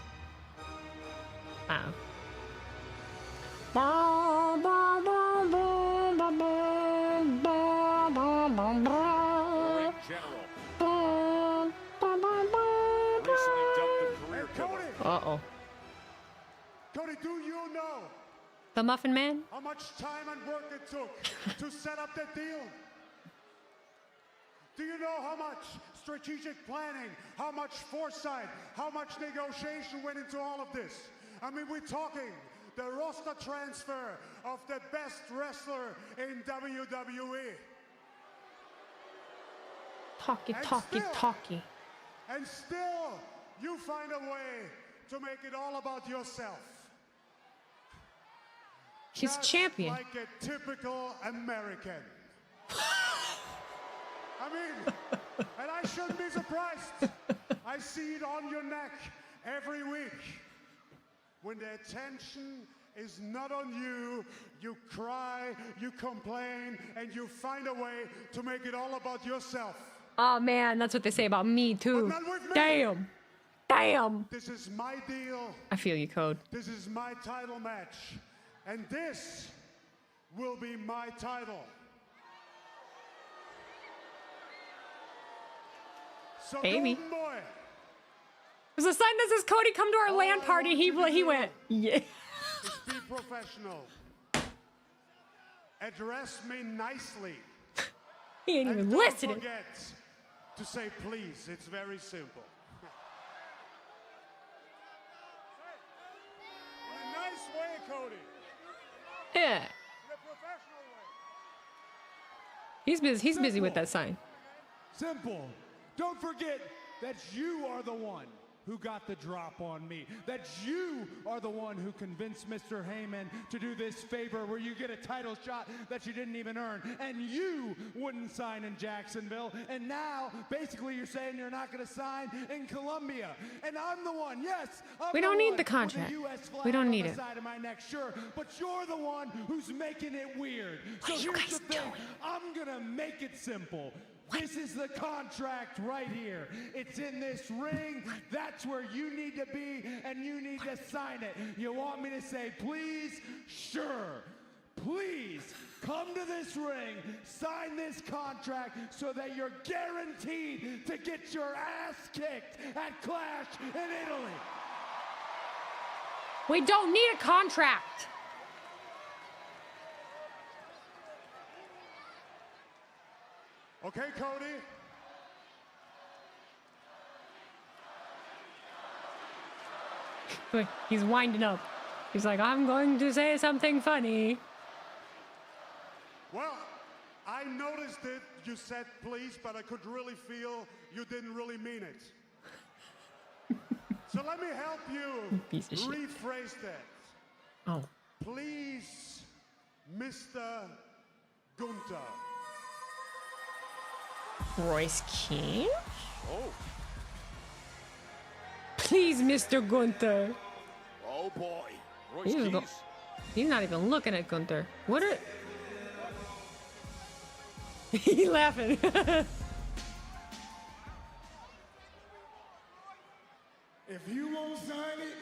Uh-oh. Cody, do you know the Muffin Man? how much time and work it took to set up that deal? Do you know how much strategic planning, how much foresight, how much negotiation went into all of this? I mean, we're talking the roster transfer of the best wrestler in WWE. Talkie. And still, you find a way to make it all about yourself. He's Just champion. like a typical American. I mean, and I shouldn't be surprised. I see it on your neck every week. When the attention is not on you, you cry, you complain, and you find a way to make it all about yourself. Oh man, that's what they say about me too. But not with me. Damn. Damn. This is my deal. I feel you, Code. This is my title match. And this will be my title. So Amy. Golden Boy, There's a sign that says Cody, come to our LAN party. He went, yeah. just be professional. Address me nicely. He ain't even Don't listening. forget to say please. It's very simple. In a nice way, Cody. Yeah. In a professional way. He's busy with that sign. Simple. Don't forget that you are the one who got the drop on me. That you are the one who convinced Mr. Heyman to do this favor where you get a title shot that you didn't even earn. And you wouldn't sign in Jacksonville. And now, basically, you're saying you're not going to sign in Columbia. And I'm the one, yes. We don't need the contract. We don't need it. Side of my neck, sure, but you're the one who's making it weird. So here's the thing. I'm going to make it simple. This is the contract right here. It's in this ring. That's where you need to be, and you need to sign it. You want me to say, please? Sure. Please come to this ring, sign this contract so that you're guaranteed to get your ass kicked at Clash in Italy. We don't need a contract. Okay, Cody. Look, he's winding up. He's like, I'm going to say something funny. Well, I noticed it. You said please, but I could really feel you didn't really mean it. So let me help you Piece of shit. rephrase that. Oh. Please, Mr. Gunther. Royce King? Oh. Please, Mr. Gunther. Oh boy. Royce He's not even looking at Gunther. What are... He's laughing. If you won't sign it,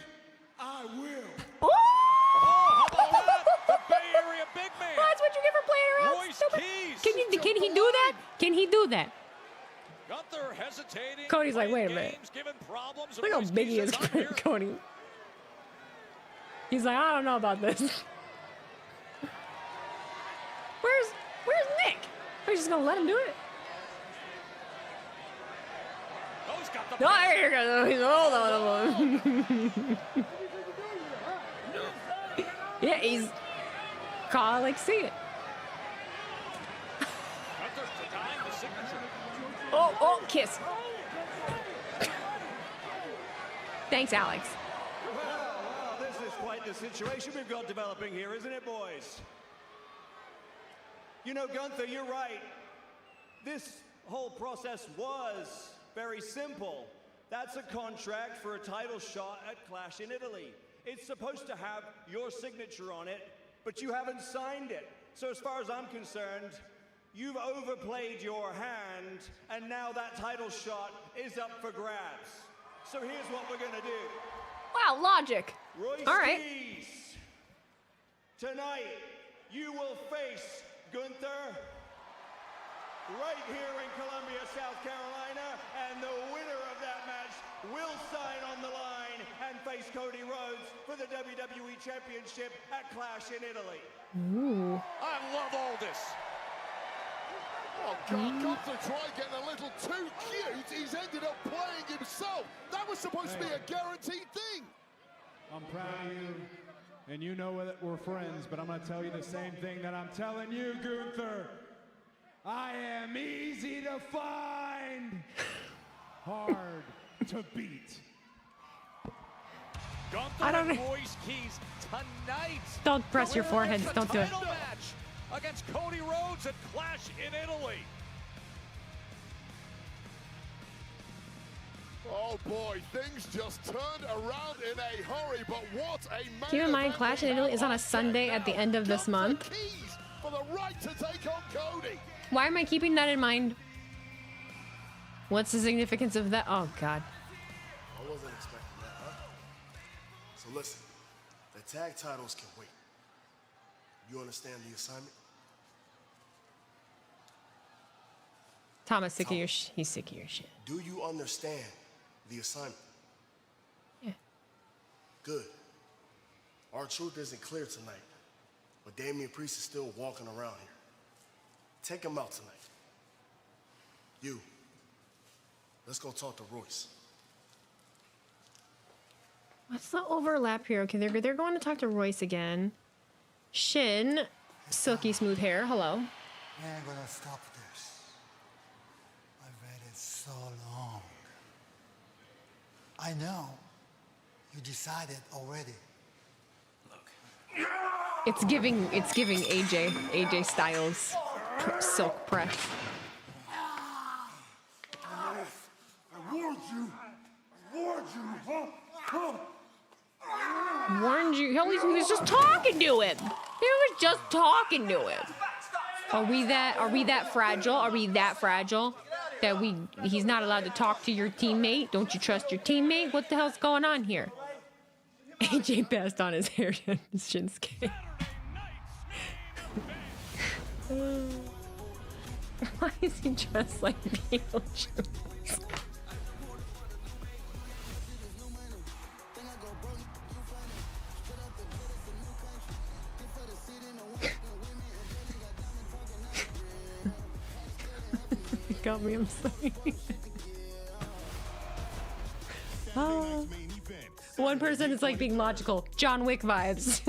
I will. Oh! How about that? The Bay Area big man. That's what you get for playing around. Royce Stupid. Keys. Can he do that? Can he do that? Gunther hesitating. Cody's like, wait a playing minute. games, giving problems. Look how Royce big he Keys is, says, "I'm here." Cody. He's like, I don't know about this. Where's Nick? Are you just gonna let him do it? Oh, he's got the No, here you go. He's hold on. Yeah, he's like see it. Gunther's denying the signature. Oh, kiss. Thanks, Alex. Well, this is quite the situation we've got developing here, isn't it, boys? You know, Gunther, you're right. This whole process was very simple. That's a contract for a title shot at Clash in Italy. It's supposed to have your signature on it, but you haven't signed it. So as far as I'm concerned, you've overplayed your hand, and now that title shot is up for grabs. So here's what we're gonna do. Wow, logic. Royce All right. Keys, tonight you will face Gunther right here in Columbia, South Carolina, and the winner of that match will sign on the line and face Cody Rhodes for the WWE Championship at Clash in Italy. Ooh. I love all this. Oh, God, Gunther tried getting a little too cute. He's ended up playing himself. That was supposed to be a guaranteed thing. I'm proud of you, and you know that we're friends, but I'm going to tell you the same thing that I'm telling you, Gunther. I am easy to find, hard to beat. Gunther I don't and know. Royce Keys tonight. Don't press your foreheads. It's a Don't do it. title match against Cody Rhodes at Clash in Italy. Oh boy, things just turned around in a hurry, but what a man. Keep in mind, Clash in Italy is on a Sunday at the end of this month. Keys for the right to take on Cody. Why am I keeping that in mind? What's the significance of that? Oh, God. I wasn't expecting that, huh? So listen, the tag titles can wait. You understand the assignment? Thomas, sick of your he's sick of your shit. Do you understand the assignment? Yeah. Good. Our truth isn't clear tonight, but Damian Priest is still walking around here. Take him out tonight. You. Let's go talk to Royce. What's the overlap here? Okay, they're going to talk to Royce again. Shin, silky smooth hair. Hello. We ain't gonna stop this. I've waited so long. I know you decided already. It's giving AJ Styles silk press. I warned you. I warned you, huh? Warned you. He was just talking to him. He was just talking to him. Are we that fragile? Are we that fragile that he's not allowed to talk to your teammate? Don't you trust your teammate? What the hell's going on here? AJ passed on his hair to Shinsuke. Why is he dressed like Beetlejuice? Got me, I'm sorry. Oh. One person is like being logical. John Wick vibes.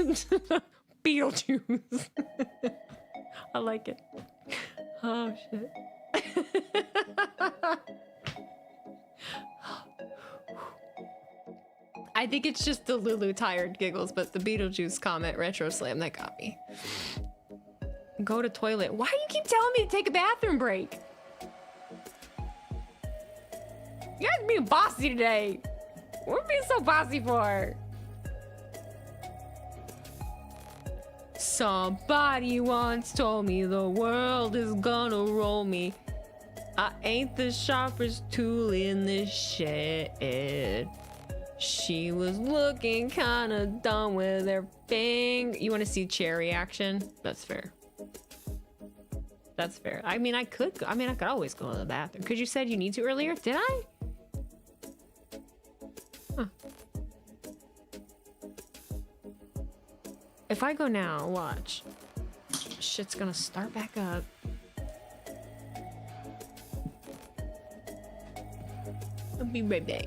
Beetlejuice. I like it. Oh shit. I think it's just the Lulu tired giggles, but the Beetlejuice comment retro slam that got me. Go to toilet. Why do you keep telling me to take a bathroom break? You guys being bossy today. What are we being so bossy for? Somebody once told me the world is gonna roll me. I ain't the sharpest tool in the shed. She was looking kinda dumb with her finger. You wanna see chair reaction? That's fair. That's fair. I mean, I could always go to the bathroom. Because you said you need to earlier. Did I? Huh. If I go now, watch. Shit's gonna start back up. I'll be right back.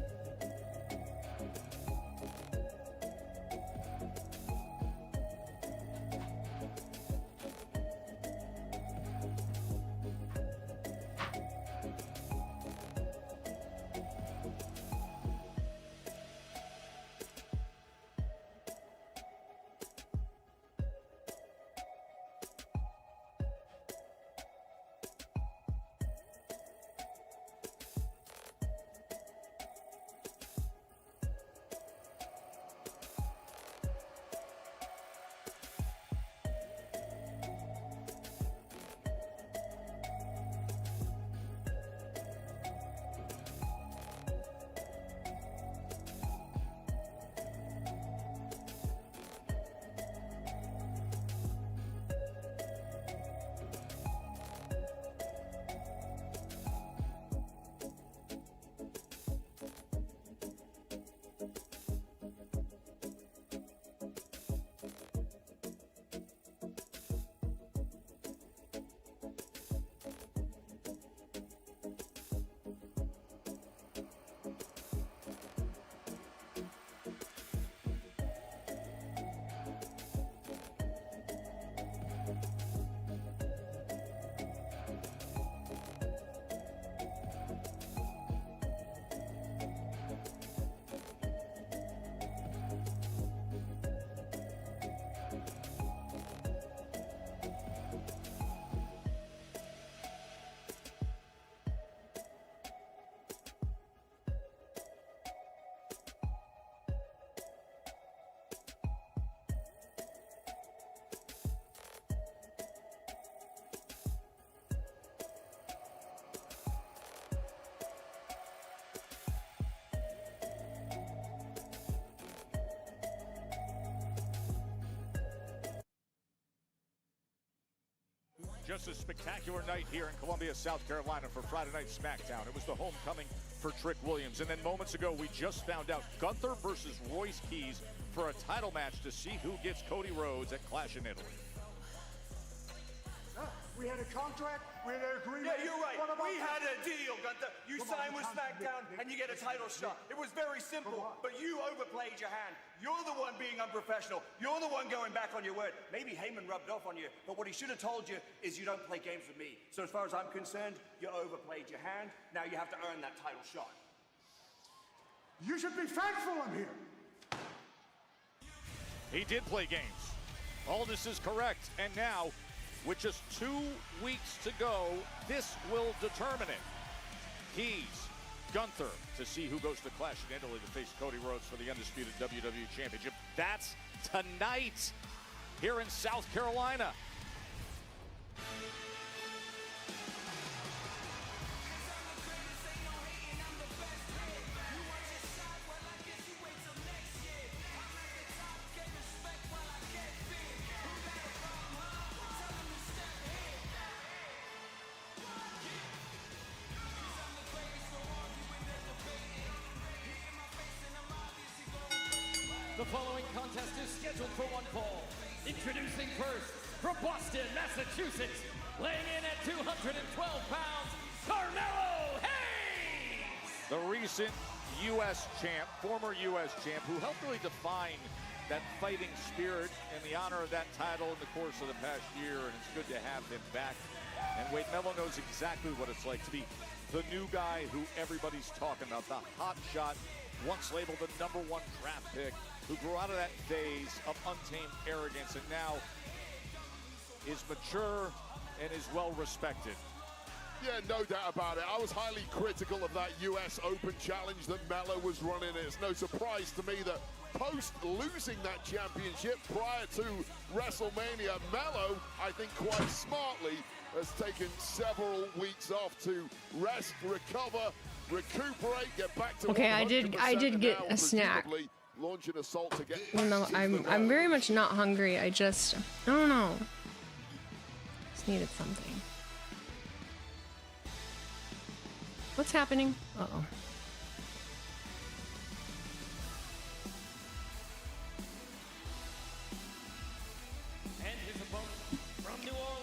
just a spectacular night here in Columbia, South Carolina for Friday Night SmackDown. It was the homecoming for Trick Williams. And then moments ago, we just found out Gunther versus Royce Keys for a title match to see who gets Cody Rhodes at Clash in Italy. We had a contract, we had an agreement. Yeah, you're right. We had a deal, Gunther. You sign with SmackDown and you get a title shot. It was very simple, but you overplayed your hand. You're the one being unprofessional. You're the one going back on your word. Maybe Heyman rubbed off on you, but what he should have told you is you don't play games with me. So as far as I'm concerned, you overplayed your hand. Now you have to earn that title shot. You should be thankful I'm here. He did play games. All this is correct. And now, with just 2 weeks to go, this will determine it. Keys, Gunther, to see who goes to Clash in Italy to face Cody Rhodes for the Undisputed WWE Championship. That's tonight here in South Carolina. The following contest is scheduled for one fall. Introducing first, from Boston, Massachusetts, weighing in at 212 pounds, Carmelo Hayes! The recent U.S. champ, former U.S. champ, who helped really define that fighting spirit and the honor of that title in the course of the past year, and it's good to have him back. And Wade Mello knows exactly what it's like to be the new guy who everybody's talking about, the hot shot, once labeled the #1 draft pick, who grew out of that phase of untamed arrogance and now is mature and is well respected. Yeah, no doubt about it. I was highly critical of that US Open challenge that Mello was running. It's no surprise to me that post losing that championship prior to WrestleMania, Mello, I think quite smartly, has taken several weeks off to rest, recover, recuperate, get back to okay, I did get a snack. Launch an assault to get no, I'm very much not hungry. I don't know. Just needed something. What's happening? Uh-oh.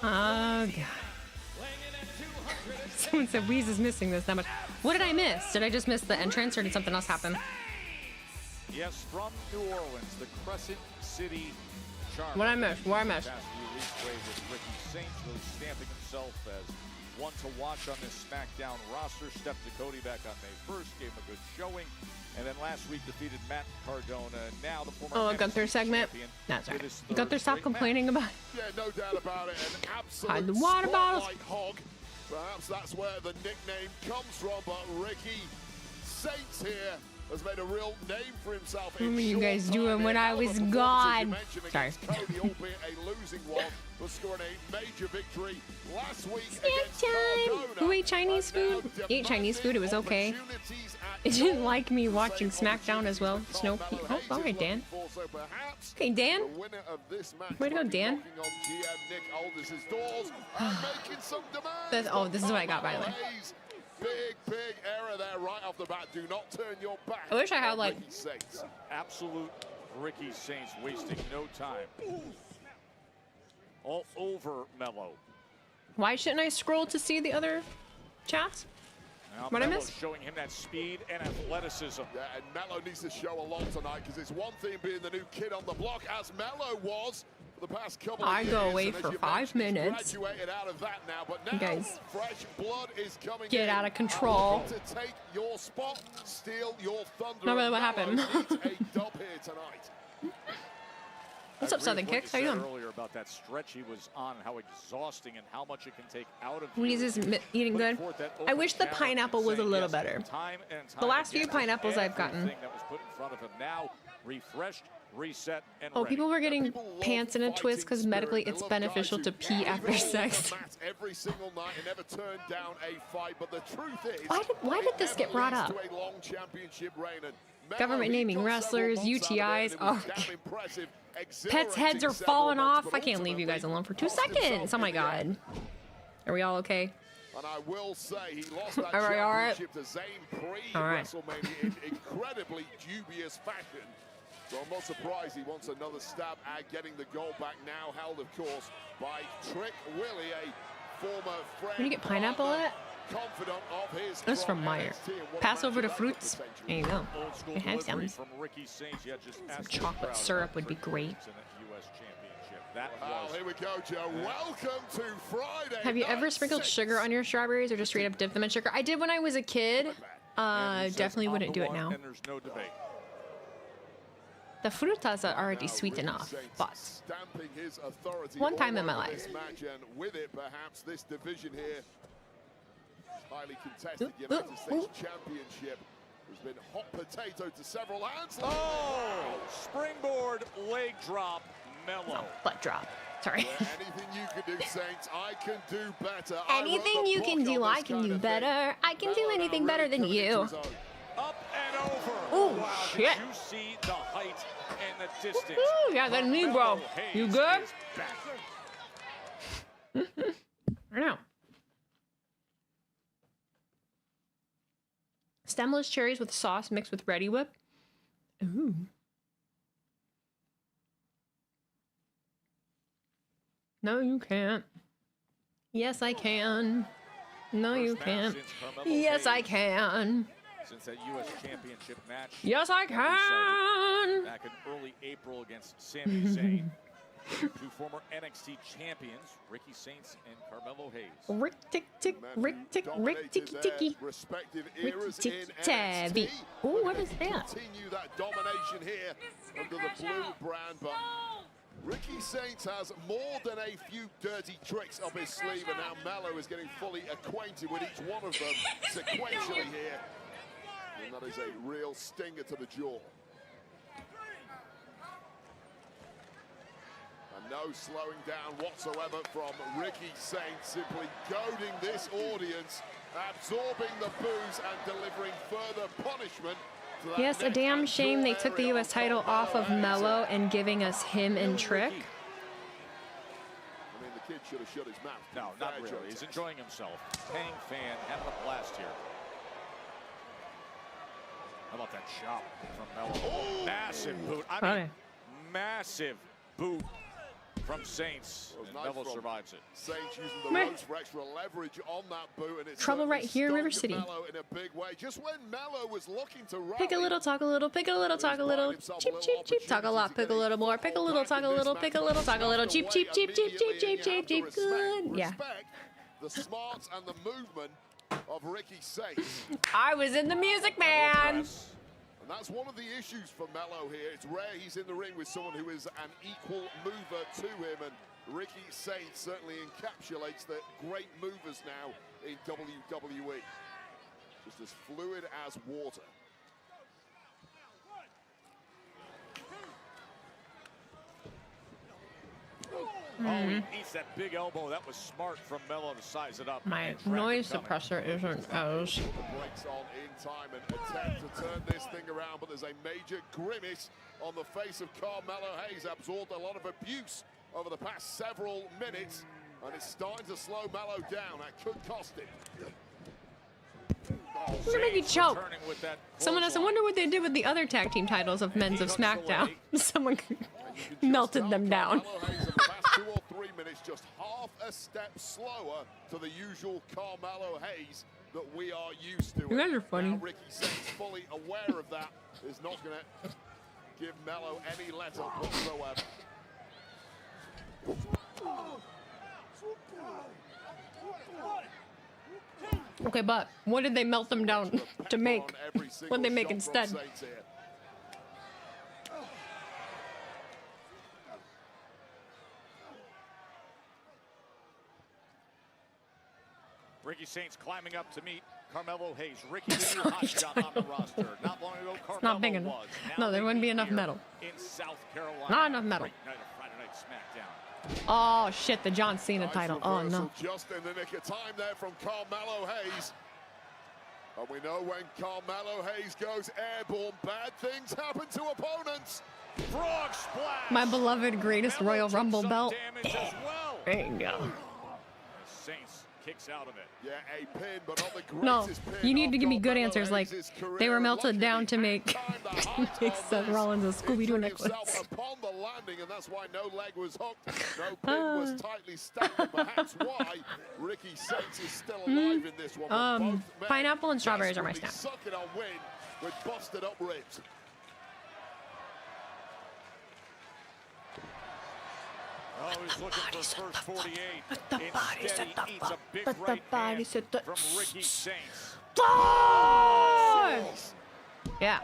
Oh, God. Someone said Weeze is missing this that much. What did I miss? Did I just miss the entrance or did something else happen? Yes, from New Orleans, the Crescent City Charm. What I missed? What I missed? With Ricky Saints really stamping himself as one to watch on this SmackDown roster. Stepped to Cody back on May 1st, gave him a good showing, and then last week defeated Matt Cardona. Now the former a Gunther segment. That's right. Gunther, stop complaining about it. Yeah, no doubt about it. An absolute hide the water bottles. Hog. Perhaps that's where the nickname comes from, but Ricky Saints here has made a real name for himself. What were you guys doing when I was gone? Sorry. Cody, albeit a losing one, was scoring a major victory last week against Cardona. Who ate Chinese food? Ate Chinese food. It was okay. It didn't like me watching SmackDown as well. Snow. Oh, all right, Dan. Okay, Dan. Way to go, Dan. Oh, this is what I got, by the way. Big error there right off the bat. Do not turn your back. I wish I had like absolute Ricky Saints wasting no time. All over Mello. Why shouldn't I scroll to see the other chats? Now what Mello I missed? Showing him that speed and athleticism. Yeah, and Mello needs to show a lot tonight because it's one thing being the new kid on the block, as Mello was for the past couple of years. I go away for 5 minutes. Graduated out of that now, but now you guys fresh blood is coming get out of control. To take your spot, steal your thunder. Not really what happened. A dub here tonight. What's up, Southern Kicks? How you doing? Earlier about that stretch he was on, how exhausting and how much it can take out of you. Weeze is eating good. I wish the pineapple was a little better. The last few pineapples I've gotten. That was put in front of him now, refreshed, reset, and ready. People were getting pants in a twist because medically it's beneficial to pee after sex. Every single night and never turned down a fight, but the truth is, why did this get brought up? Government naming wrestlers, UTIs. Oh, pets' heads are falling off. I can't leave you guys alone for 2 seconds. Oh my God. Are we all okay? And I will say he lost that Are we all right? championship to Zayn All right. pre-WrestleMania in incredibly dubious fashion. So I'm not surprised he wants another stab at getting the gold back, now held, of course, by Trick Willie, a former friend. Can you get pineapple in it? Confident of his. That's from Meyer. Pass over to fruits. There you go. Old school It has delivery some. from Ricky Saints. Yeah, just Some chocolate syrup would be great. Well, here we go, Joe. Welcome to Friday. Have you ever sprinkled sugar on your strawberries or just straight up dipped them in sugar? I did when I was a kid. Definitely wouldn't do it now. And there's no debate. The frutas are already sweet enough, but one time in my life. And with it, perhaps this division here, highly contested United States Championship, has been hot potato to several hands. Oh, springboard leg drop, Mello. Butt drop. Sorry. Anything you can do, Saints, I can do better. Anything you can do, I can do better. I can do anything better than you. Up and over. Oh, wow, shit. Did you see the height and the distance? Ooh, yeah, that knee, bro. You good? I know. Stemless cherries with sauce mixed with Ready Whip. Ooh. No, you can't. Yes, I can. No, you can't. Yes, I can. Since that U.S. Championship match. Yes, I can. Back in early April against Sami Zayn. Two former NXT champions, Ricky Saints and Carmelo Hayes. Rick tick tick, Rick tick, Rick ticky ticky. Respective Rick eras ticky in tabby. NXT. Ooh, what is that? Continue that domination here under the blue brand, but Ricky Saints has more than a few dirty tricks up his sleeve, and now Mello is getting fully acquainted with each one of them sequentially here. And that is a real stinger to the jaw. And no slowing down whatsoever from Ricky Saints, simply goading this audience, absorbing the boos and delivering further punishment. Yes, a damn shame they took the U.S. title off of Mello and giving us him and Trick. I mean, the kid should have shut his mouth. No, not really. He's enjoying himself. Paying fan, having a blast here. How about that chop from Mello? Oh, massive boot. I mean, massive boot from Saints. And Mello survives it. Saints using the ropes for extra leverage on that boot, and it's trouble right here, River City. Mello in a big way. Just when Mello was looking to rally, Pick a little, talk a little, pick a little, talk a little, cheep, cheep, cheep, talk a lot, pick a little more, pick a little, talk a little, pick a little, talk a little, cheep, cheep, cheep, cheep, cheep, cheep, cheep, cheep, good. Yeah. The smarts and the movement of Ricky Saints. I was in the music, man. And that's one of the issues for Mello here. It's rare he's in the ring with someone who is an equal mover to him, and Ricky Saints certainly encapsulates the great movers now in WWE. Just as fluid as water. Oh, he eats that big elbow. That was smart from Mello to size it up. My noise suppressor isn't as. The brakes on in time and attempt to turn this thing around, but there's a major grimace on the face of Carmelo Hayes. Absorbed a lot of abuse over the past several minutes, and it's starting to slow Mello down. That could cost him. We're gonna make you choke. Someone else, I wonder what they did with the other tag team titles of Men's of SmackDown. Someone melted them down. 2 or 3 minutes, just half a step slower to the usual Carmelo Hayes that we are used to. You guys are funny. Now Ricky Saints, fully aware of that, is not going to give Mello any let up whatsoever. Okay, but what did they melt them down to make? What did they make instead? Ricky Saints climbing up to meet Carmelo Hayes. Ricky, the new hot shot on the roster. Not long ago, Carmelo It's not big enough. was. No, there wouldn't be enough metal. In South Carolina. Not enough metal. Great night of Friday Night SmackDown. Oh shit, the John Cena title. Oh no. Just in the nick of time there from Carmelo Hayes. And we know when Carmelo Hayes goes airborne, bad things happen to opponents. Frog splash. My beloved greatest Royal Rumble belt. Damage as well. There you go. Saints kicks out of it. Yeah, a pin, but not the No, greatest pin you need to of give me good Carmelo answers. Like Hayes' career. they were melted Luckily, down to make Seth Rollins a Scooby-Doo necklace. himself upon the landing, and that's why no leg was hooked, no pin was tightly stacked, and perhaps why Ricky Saints is still alive in this one. But both men Pineapple and strawberries are my desperately snack. sucking on win with busted up ribs. Oh, he's looking for first 48. the body, Instead, set he the eats a big right hand from Ricky Saints. Yeah.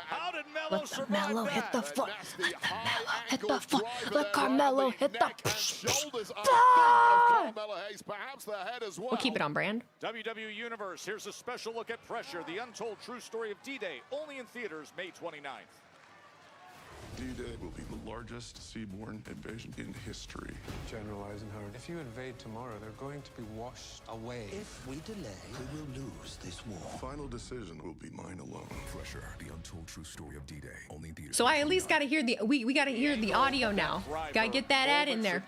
How did Melo Let survive Carmelo that? hit the foot. Let Carmelo hit the foot. Let Carmelo hit the shoulders of Carmelo Hayes, perhaps the head as well. We'll keep it on brand. WWE Universe, here's a special look at Pressure, the untold true story of D-Day, only in theaters May 29th. D-Day will be the largest seaborne invasion in history. General Eisenhower, if you invade tomorrow, they're going to be washed away. If we delay, we will lose this war. Final decision will be mine alone. Pressure, the untold true story of D-Day, only in theaters. So I at least gotta hear the we gotta hear the audio now. Gotta get that ad in there.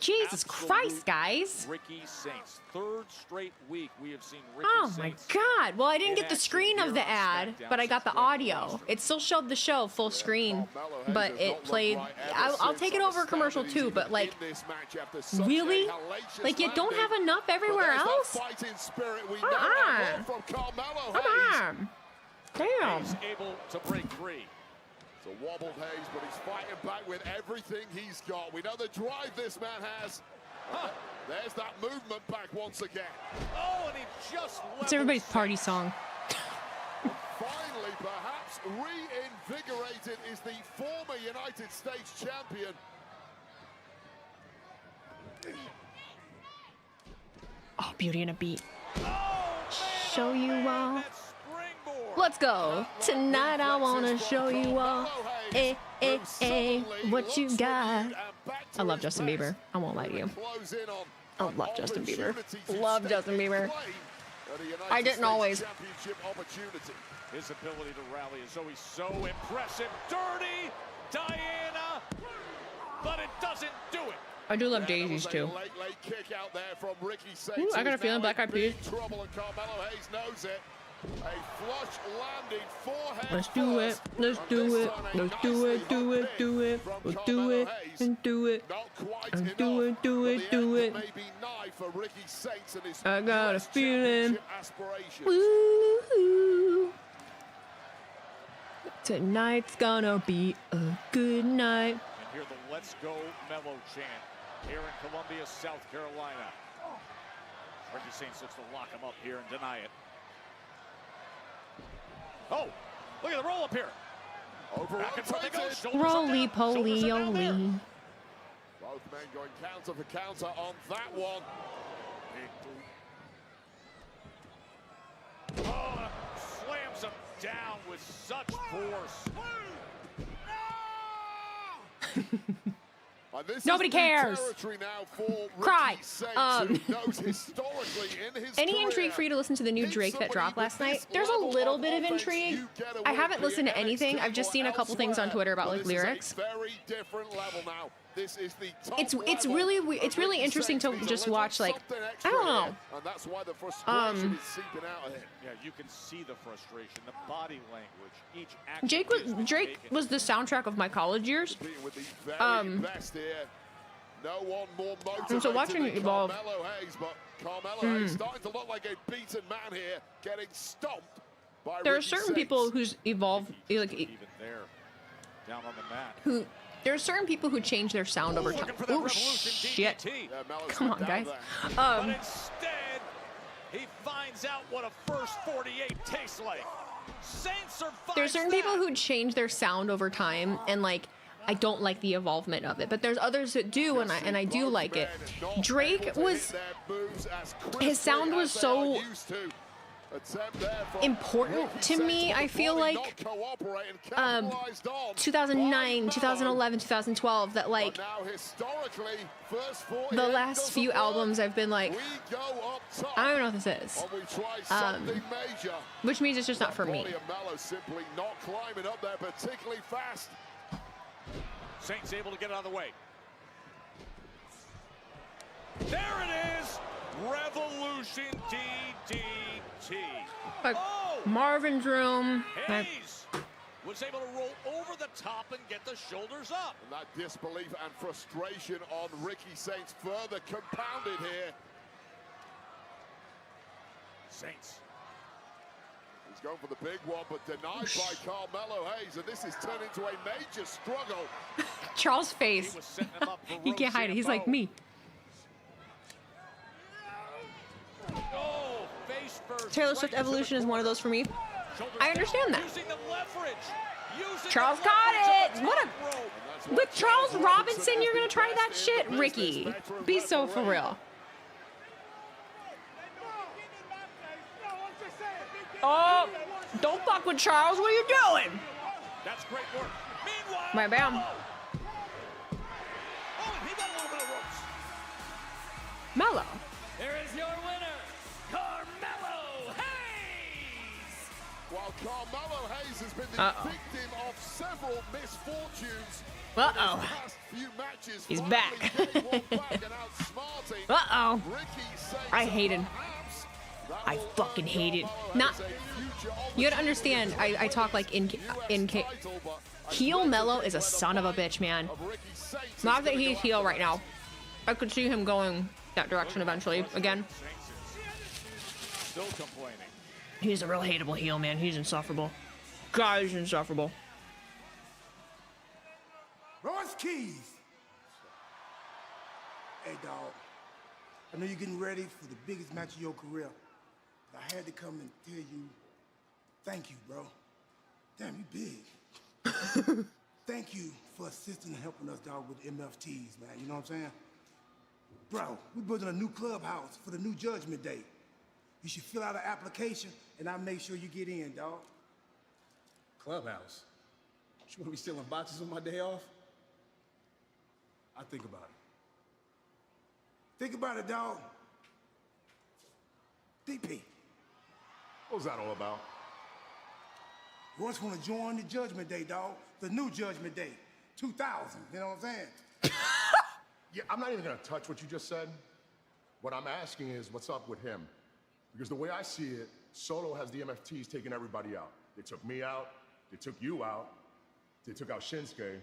Jesus Christ, guys! Ricky Saints, third straight week we have seen Ricky Oh my Saints. God! Well, I didn't get the screen of the ad, but I got the audio. It still showed the show full screen, but it played. I'll take it over a commercial too, but like, really? Like you don't have enough everywhere else? Come on! Come on! Damn! He's able to break free. It's a wobbled Hayes, but he's fighting back with everything he's got. We know the drive this man has. There's that movement back once again. Oh, and he just It's everybody's party song. Finally, perhaps reinvigorated is the former United States champion. Oh, Beauty and a Beat. Show you all. Let's go. Tonight I wanna show you all. What you got. I love Justin Bieber. I won't lie to you. I love Justin Bieber. Love Justin Bieber. I didn't always. His ability to rally is always so impressive. Dirty Diana, but it doesn't do it. I do love daisies too. Late kick out there from Ricky Saints. Ooh, I got a feeling Black Eyed Peas. Trouble, and Carmelo Hayes knows it. A flush landing forehand. Let's do it. Let's do it. Let's do it. Do it. Do it. We'll do it and do it. And do it. Do it. Do it. I got a feeling. Woo. Tonight's gonna be a good night. And hear the Let's Go Melo chant here in Columbia, South Carolina. Ricky Saints looks to lock him up here and deny it. Oh, look at the roll up here. Back and forth they go. Shoulders Roly up down. poly Shoulders up down there. oly. Both men going counter for counter on that one. Oh, slams him down with such force. Nobody cares. Cry. Any intrigue for you to listen to the new Drake that dropped last night? There's a little bit of intrigue. I haven't listened to anything. I've just seen a couple things on Twitter about like lyrics. It's really interesting to just watch. Like, I don't know. And that's why the frustration is seeping out of him. Yeah, you can see the frustration, the body language, each action. Drake was the soundtrack of my college years. No one more motivated and so watching it evolve. Carmelo Hayes, but Carmelo Hayes starting to look like a beaten man here, getting stomped by There are Ricky certain Saints. people who's evolved, like Even there, down on the mat. who. There are certain people who change their sound over time. Oh shit! Come on, guys. But instead, he finds out what a first 48 tastes like. Saints survives. There's certain people who change their sound over time, and like I don't like the evolvement of it. But there's others that do, and I do like it. Drake was, his sound was so important to me. I feel like 2009, 2011, 2012, that like the last few albums I've been like, I don't know what this is, which means it's just not for me. Simply not climbing up there particularly fast. Saints able to get out of the way. There it is. Revolution DDT. Like Marvin's room. Hayes was able to roll over the top and get the shoulders up. And that disbelief and frustration on Ricky Saints further compounded here. Saints. He's going for the big one, but denied by Carmelo Hayes, and this is turned into a major struggle. Charles' face. He can't hide it. He's like me. Oh, face first. Taylor Swift Evolution is one of those for me. I understand that. Charles got it. What a... With Charles Robinson, you're going to try that shit? Ricky, be so for real. Oh, don't fuck with Charles. What are you doing? That's great work. Meanwhile, My bam. Oh, he got a little bit of ropes. Mellow. There is your winner, Carmelo Hayes. While Carmelo Hayes has been the victim of several misfortunes. Uh-oh. He's back. Uh-oh. I hate it. I fucking hate it. Not. You gotta understand. I talk like in heel. Mello is a son of a bitch, man. Not that he's heel right now. I could see him going that direction eventually again. Still complaining. He's a real hateable heel, man. He's insufferable. God, he's insufferable. Royce Keys. Hey, dog. I know you're getting ready for the biggest match of your career. But I had to come and tell you, thank you, bro. Damn, you big. Thank you for assisting and helping us, dog, with MFTs, man. You know what I'm saying? Bro, we're building a new clubhouse for the new Judgment Day. You should fill out an application, and I'll make sure you get in, dog. Clubhouse? You want to be stealing boxes on my day off? I'll think about it. Think about it, dog. DP. What was that all about? Royce want to join the Judgment Day, dog. The new Judgment Day. 2000, you know what I'm saying? Yeah, I'm not even gonna touch what you just said. What I'm asking is, what's up with him? Because the way I see it, Solo has the MFTs taking everybody out. They took me out, they took you out, they took out Shinsuke.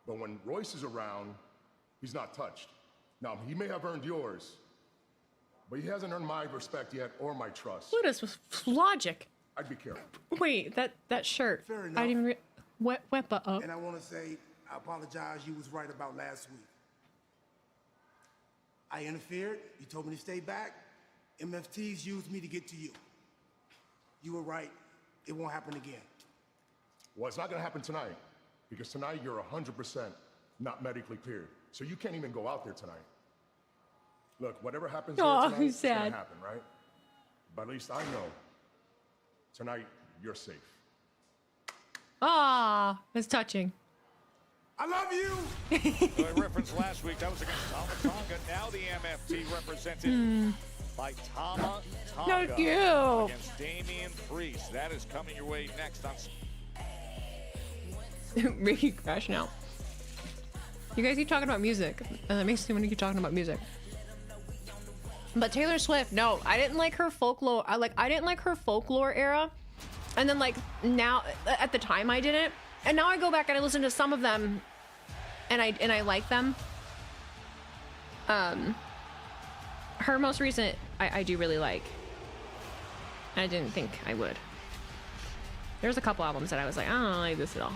But when Royce is around, he's not touched. Now, he may have earned yours, but he hasn't earned my respect yet or my trust. Plutus was logic. I'd be careful. Wait, that shirt. Fair enough. I didn't Wepa up. And I want to say, I apologize. You was right about last week. I interfered. You told me to stay back. MFTs used me to get to you. You were right. It won't happen again. Well, it's not gonna happen tonight, because tonight you're 100% not medically cleared. So you can't even go out there tonight. Look, whatever happens here tonight, he's it's gonna sad. happen, right? But at least I know tonight you're safe. Ah, it's touching. I love you. So I referenced last week, that was against Tama Tonga. Now the MFT represented by Tama Tonga Not you. against Damian Priest. That is coming your way next on... Ricky crashing out. You guys keep talking about music, and that makes me want to keep talking about music. But Taylor Swift, no, I didn't like her folklore. I didn't like her folklore era, and then like now, at the time I didn't, and now I go back and I listen to some of them, and I like them. Her most recent, I do really like. I didn't think I would. There's a couple albums that I was like, I don't like this at all.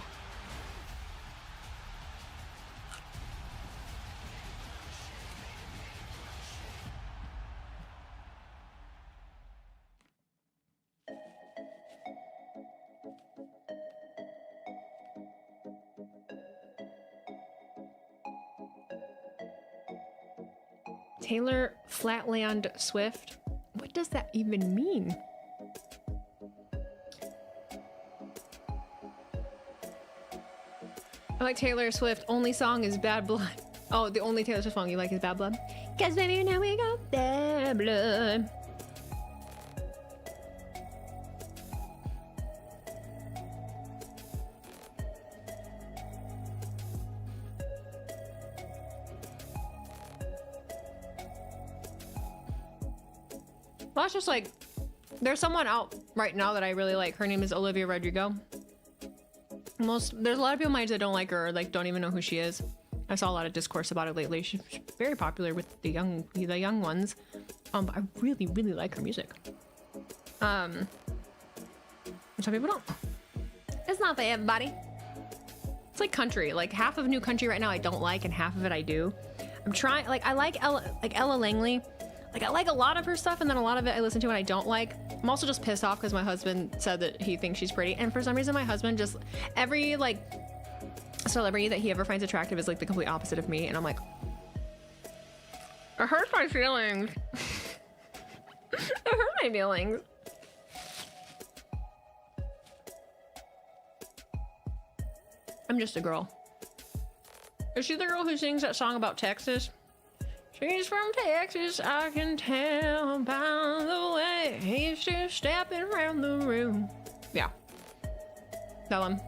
Taylor Flatland Swift. What does that even mean? I like Taylor Swift. Only song is Bad Blood. Oh, the only Taylor Swift song you like is Bad Blood? Cause baby, you know we got bad blood. Well, it's just like, there's someone out right now that I really like. Her name is Olivia Rodrigo. There's a lot of people my age that don't like her, or like don't even know who she is. I saw a lot of discourse about it lately. She's very popular with the young ones. But I really, really like her music. Some people don't. It's not for everybody. It's like country. Like half of new country right now I don't like, and half of it I do. I'm trying. Like I like Ella Langley. Like I like a lot of her stuff, and then a lot of it I listen to and I don't like. I'm also just pissed off because my husband said that he thinks she's pretty, and for some reason my husband just every like celebrity that he ever finds attractive is like the complete opposite of me, and I'm like, it hurts my feelings. It hurt my feelings. I'm just a girl. Is she the girl who sings that song about Texas? She's from Texas, I can tell by the way he's just stepping around the room. Yeah. That one.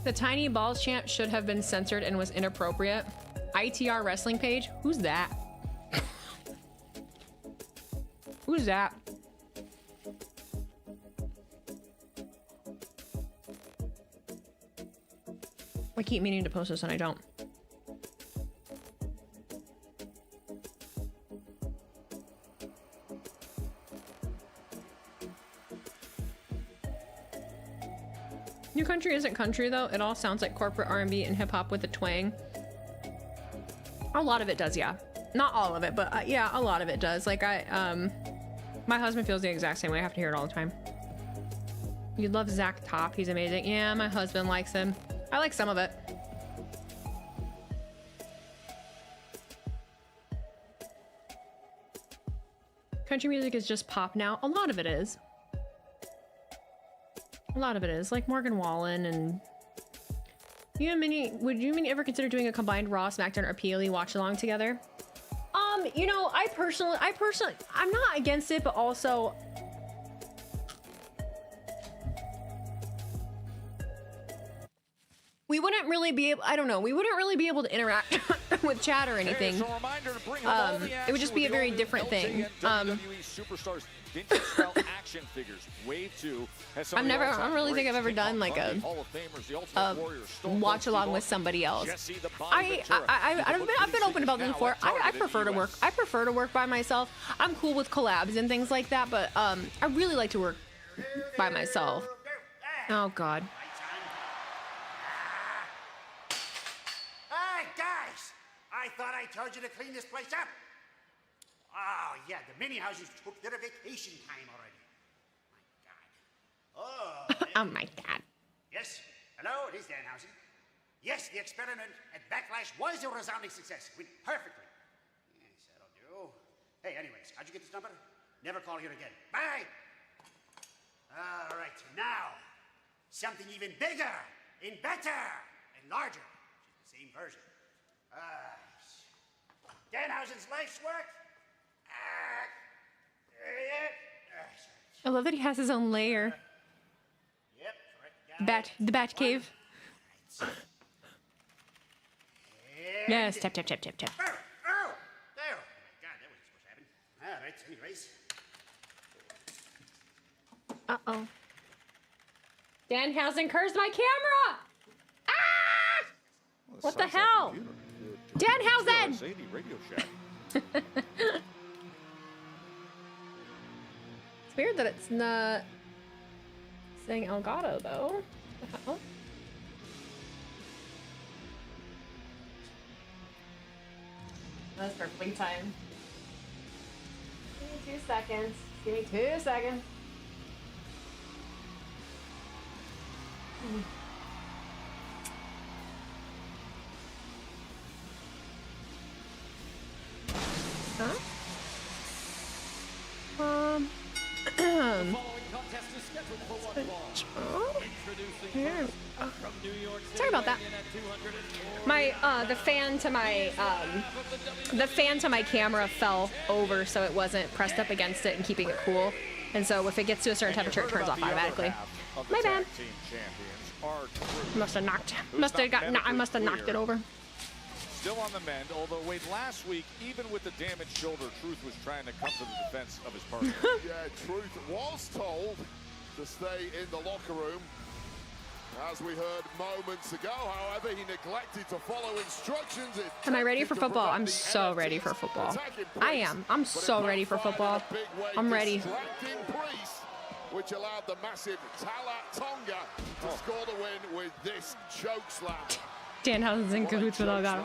The Tiny Balls chant should have been censored and was inappropriate. ITR wrestling page? Who's that? Who's that? I keep meaning to post this and I don't. New country isn't country though. It all sounds like corporate R&B and hip hop with a twang. A lot of it does, yeah. Not all of it, but yeah, a lot of it does. Like my husband feels the exact same way. I have to hear it all the time. You love Zach Top. He's amazing. Yeah, my husband likes him. I like some of it. Country music is just pop now. A lot of it is. A lot of it is. Like Morgan Wallen and... You and Minnie, would you and Minnie ever consider doing a combined Raw, SmackDown, or PLE watch-along together? You know, I personally, I'm not against it, but also... We wouldn't really be able, I don't know, we wouldn't really be able to interact with chat or anything. It would just be a very different thing. WWE superstars vintage style action figures. Wave 2 has some I don't really think I've ever done like a watch along with somebody else. I've been open about this before. I prefer to work by myself. I'm cool with collabs and things like that, but I really like to work by myself. Oh God. I thought I told you to clean this place up. Oh, yeah, the mini houses took their vacation time already. My God. Oh. Oh, my God. Yes. Hello, it is Danhausen. Yes, the experiment at Backlash was a resounding success. Went perfectly. Yes, that'll do. Hey, anyways, how'd you get this number? Never call here again. Bye. All right, now, something even bigger and better and larger. The same version. Danhausen's life's work. I love that he has his own lair. Yep, the bat cave. Yes, tap, tap, tap, tap, tap. Oh, there. Oh, my God, that wasn't supposed to happen. All right, anyways. Uh-oh. Danhausen cursed my camera! Ah! Well, what the hell? Danhausen! It's weird that it's not saying Elgato, though. What the hell? That's perfectly timed. Give me 2 seconds. Give me 2 seconds. The following contest is scheduled for one fall. Introducing Here. first from New York City. Sorry about that. My the fan to my camera fell over, so it wasn't pressed up against it and keeping it cool. And so if it gets to a certain temperature, it turns off automatically. My bad. Must have knocked. I must have knocked it over. Still on the mend, although Wade, last week, even with the damaged shoulder, Truth was trying to come to the defense of his partner. Yeah, Truth was told to stay in the locker room. As we heard moments ago, however, he neglected to follow instructions. Am I ready for football? I'm so ready for football. I am. I'm so ready for football. I'm ready. Which allowed the massive Tala Tonga to score the win with this choke slam. Danhausen's in cahoots with Elgato.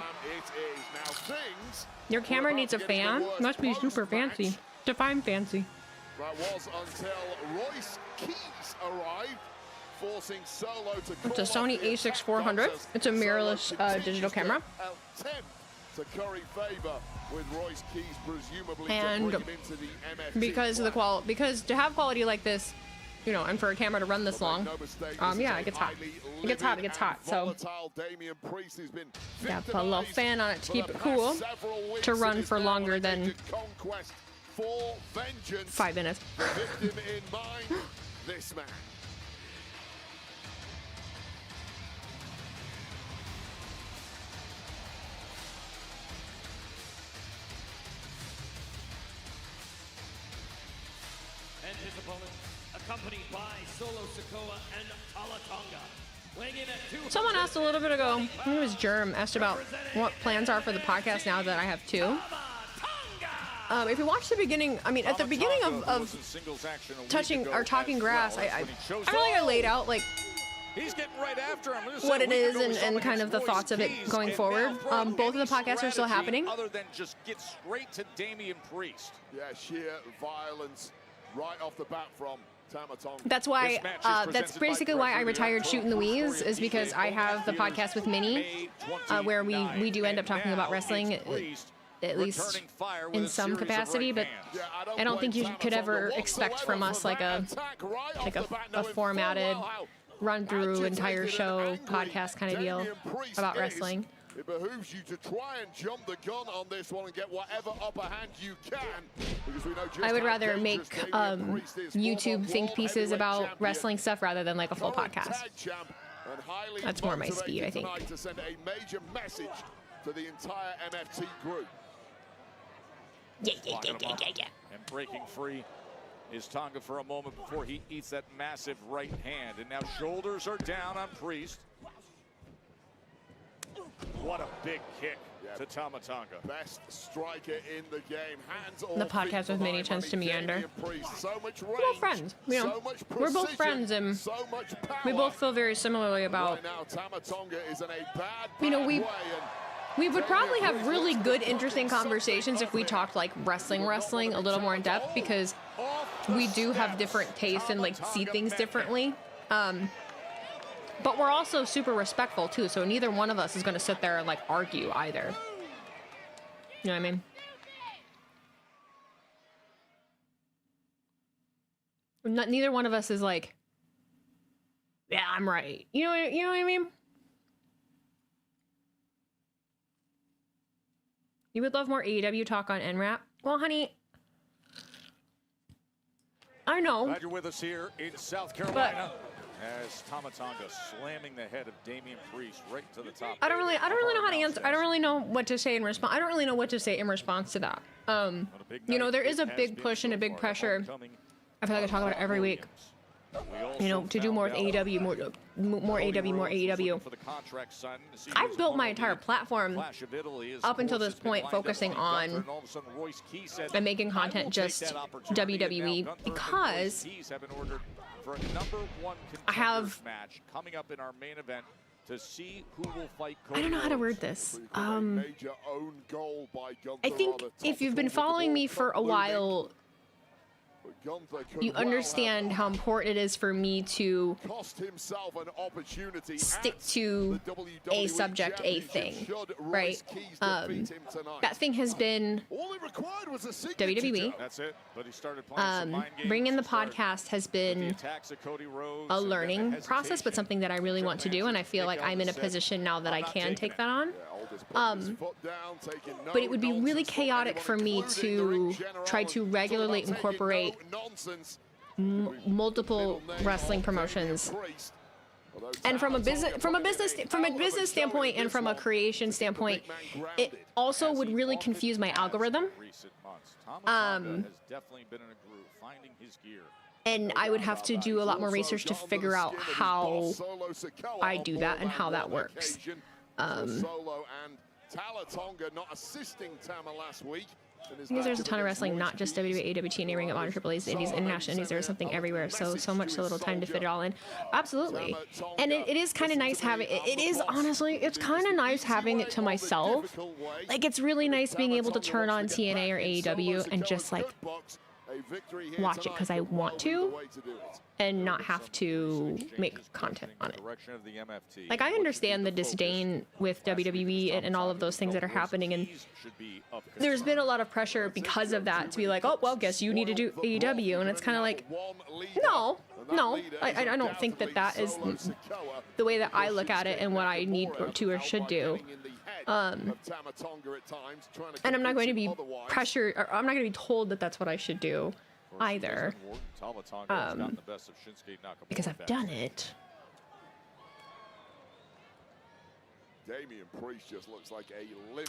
Your camera needs a fan? Must be super fancy. Define fancy. That was until Royce Keys arrived, forcing Solo to It's a Sony A6400. It's a mirrorless digital camera. To curry favor with Royce Keys, presumably And to bring him into the MFT because of the quality, because to have quality like this, you know, and for a camera to run this long, yeah, it gets hot. It gets hot. It gets hot. So yeah, put a little fan on it to keep it cool, to run for longer than 5 minutes. This man. And his opponent, accompanied by Solo Sikoa and Tala Tonga. Weighing in at 200. Someone asked a little bit ago, I think it was Germ, asked about what plans are for the podcast now that I have 2. If you watch the beginning, I mean, at the beginning of touching or talking grass, I really laid out like He's getting right after him. what it is and kind of the thoughts of it going forward. Both of the podcasts are still happening. Other than just get straight to Damian Priest. Yeah, sheer violence right off the bat from Tama Tonga. That's why, that's basically why I retired Shootin' the Wheeze, is because I have the podcast with Minnie, where we do end up talking about wrestling, at least in some capacity, but I don't think you could ever expect from us like a formatted run through entire show podcast kind of deal about wrestling. It behooves you to try and jump the gun on this one and get whatever upper hand you can. Because we know just I would how rather make dangerous Damian Priest is. YouTube think pieces about Heavyweight wrestling stuff rather than like a full current podcast. tag champ, and highly That's more my motivated speed, I think. tonight to send a major message to the entire MFT group. Yeah. And breaking free is Tonga for a moment before he eats that massive right hand. And now shoulders are down on Priest. What a big kick to Tama Tonga. Best striker in the game. Hands The podcast with Minnie tends to meander. So much range, We're both friends. You know, we're both friends, and we both feel very similarly about. Right now, Tama Tonga is in a bad You know, way, we would probably have really good, interesting conversations if we talked like wrestling a little more in depth, because we do have different tastes and like see things differently. But we're also super respectful too, so neither one of us is going to sit there and like argue either. You know what I mean? Neither one of us is like, yeah, I'm right. You know what I mean? You would love more AEW talk on NRAP? Well, honey, I know. Glad you're with us here in South Carolina. As Tama Tonga slamming the head of Damian Priest right to the top. I don't really know how to answer. I don't really know what to say in response. I don't really know what to say in response to that. You know, there is a big push and a big pressure. I feel like I talk about it every week. You know, to do more with AEW, more AEW. I've built my entire platform up until this point focusing on and making content just WWE, because for a #1 I have match coming up in our main event to see who will fight Cody I don't know how to Rhodes. word this. I think if you've been following me for a while, you understand how important it is for me to stick to a subject, a thing, right? That thing has been WWE. That's it. But he started playing some mind games. Bringing the podcast has been a learning process, but something that I really want to do, and I feel like I'm in a position now that I can take that on. But it would be really chaotic for me to try to regularly incorporate multiple wrestling promotions. And from a business standpoint and from a creation standpoint, it also would really confuse my algorithm. And I would have to do a lot more research to figure out how I do that and how that works. Because there's a ton of wrestling, not just WWE, AWT, and Ring of Honor, Triple A's, Indies, International Indies. There's something everywhere. So much, so little time to fit it all in. Absolutely. And it is kind of nice having it. Is honestly, it's kind of nice having it to myself. Like, it's really nice being able to turn on TNA or AEW and just like watch it because I want to, and not have to make content on it. Like, I understand the disdain with WWE and all of those things that are happening, and there's been a lot of pressure because of that to be like, oh, well, guess you need to do AEW, and it's kind of like, no, I don't think that that is the way that I look at it and what I need to or should do. And I'm not going to be pressured, or I'm not going to be told that that's what I should do either, because I've done it.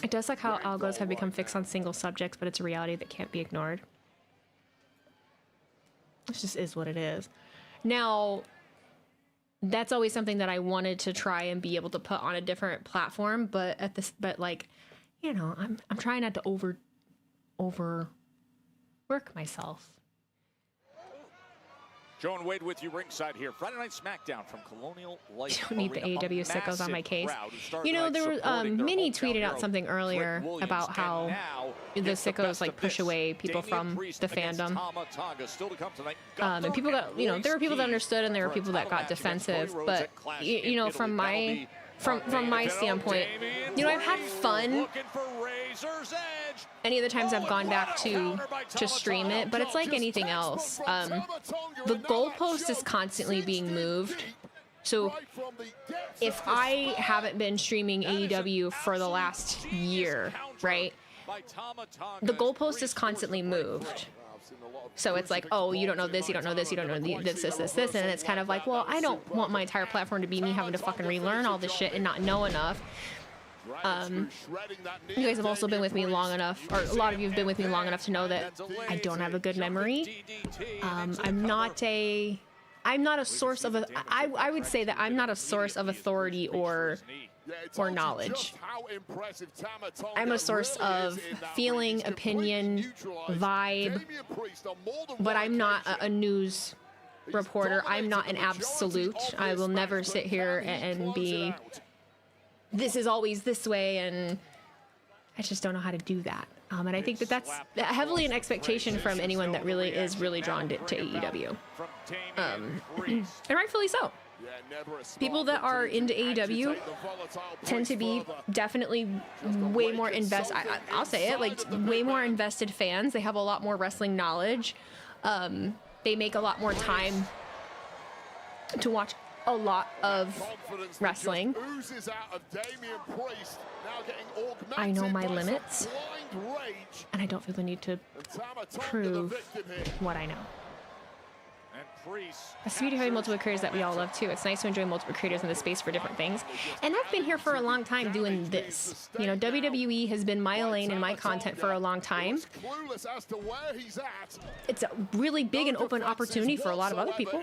It does like how algos have become fixed on single subjects, but it's a reality that can't be ignored. It just is what it is. Now, that's always something that I wanted to try and be able to put on a different platform, but like, you know, I'm trying not to overwork myself. Joe and Wade with you ringside here. Friday Night SmackDown from Colonial Life. Don't need the AEW sickos on my case. You know, there was Minnie tweeted out something earlier about how the sickos like push away people from the fandom. And people got, you know, there were people that understood and there were people that got defensive. But you know, from my standpoint, you know, I've had fun any of the times I've gone back to stream it, but it's like anything else. The goalpost is constantly being moved. So if I haven't been streaming AEW for the last year, right, the goalpost is constantly moved. So it's like, oh, you don't know this, you don't know this, you don't know this, and it's kind of like, well, I don't want my entire platform to be me having to fucking relearn all this shit and not know enough. You guys have also been with me long enough, or a lot of you have been with me long enough to know that I don't have a good memory. I'm not a source of I would say that I'm not a source of authority or knowledge. I'm a source of feeling, opinion, vibe, but I'm not a news reporter. I'm not an absolute. I will never sit here and be, this is always this way, and I just don't know how to do that. And I think that that's heavily an expectation from anyone that really is drawn to AEW. And rightfully so. People that are into AEW tend to be definitely way more I'll say it, like way more invested fans. They have a lot more wrestling knowledge. They make a lot more time to watch a lot of wrestling. I know my limits, and I don't feel the need to prove what I know. It's the beauty of having multiple creators that we all love too. It's nice to enjoy multiple creators in the space for different things. And I've been here for a long time doing this. You know, WWE has been my lane and my content for a long time. It's a really big and open opportunity for a lot of other people.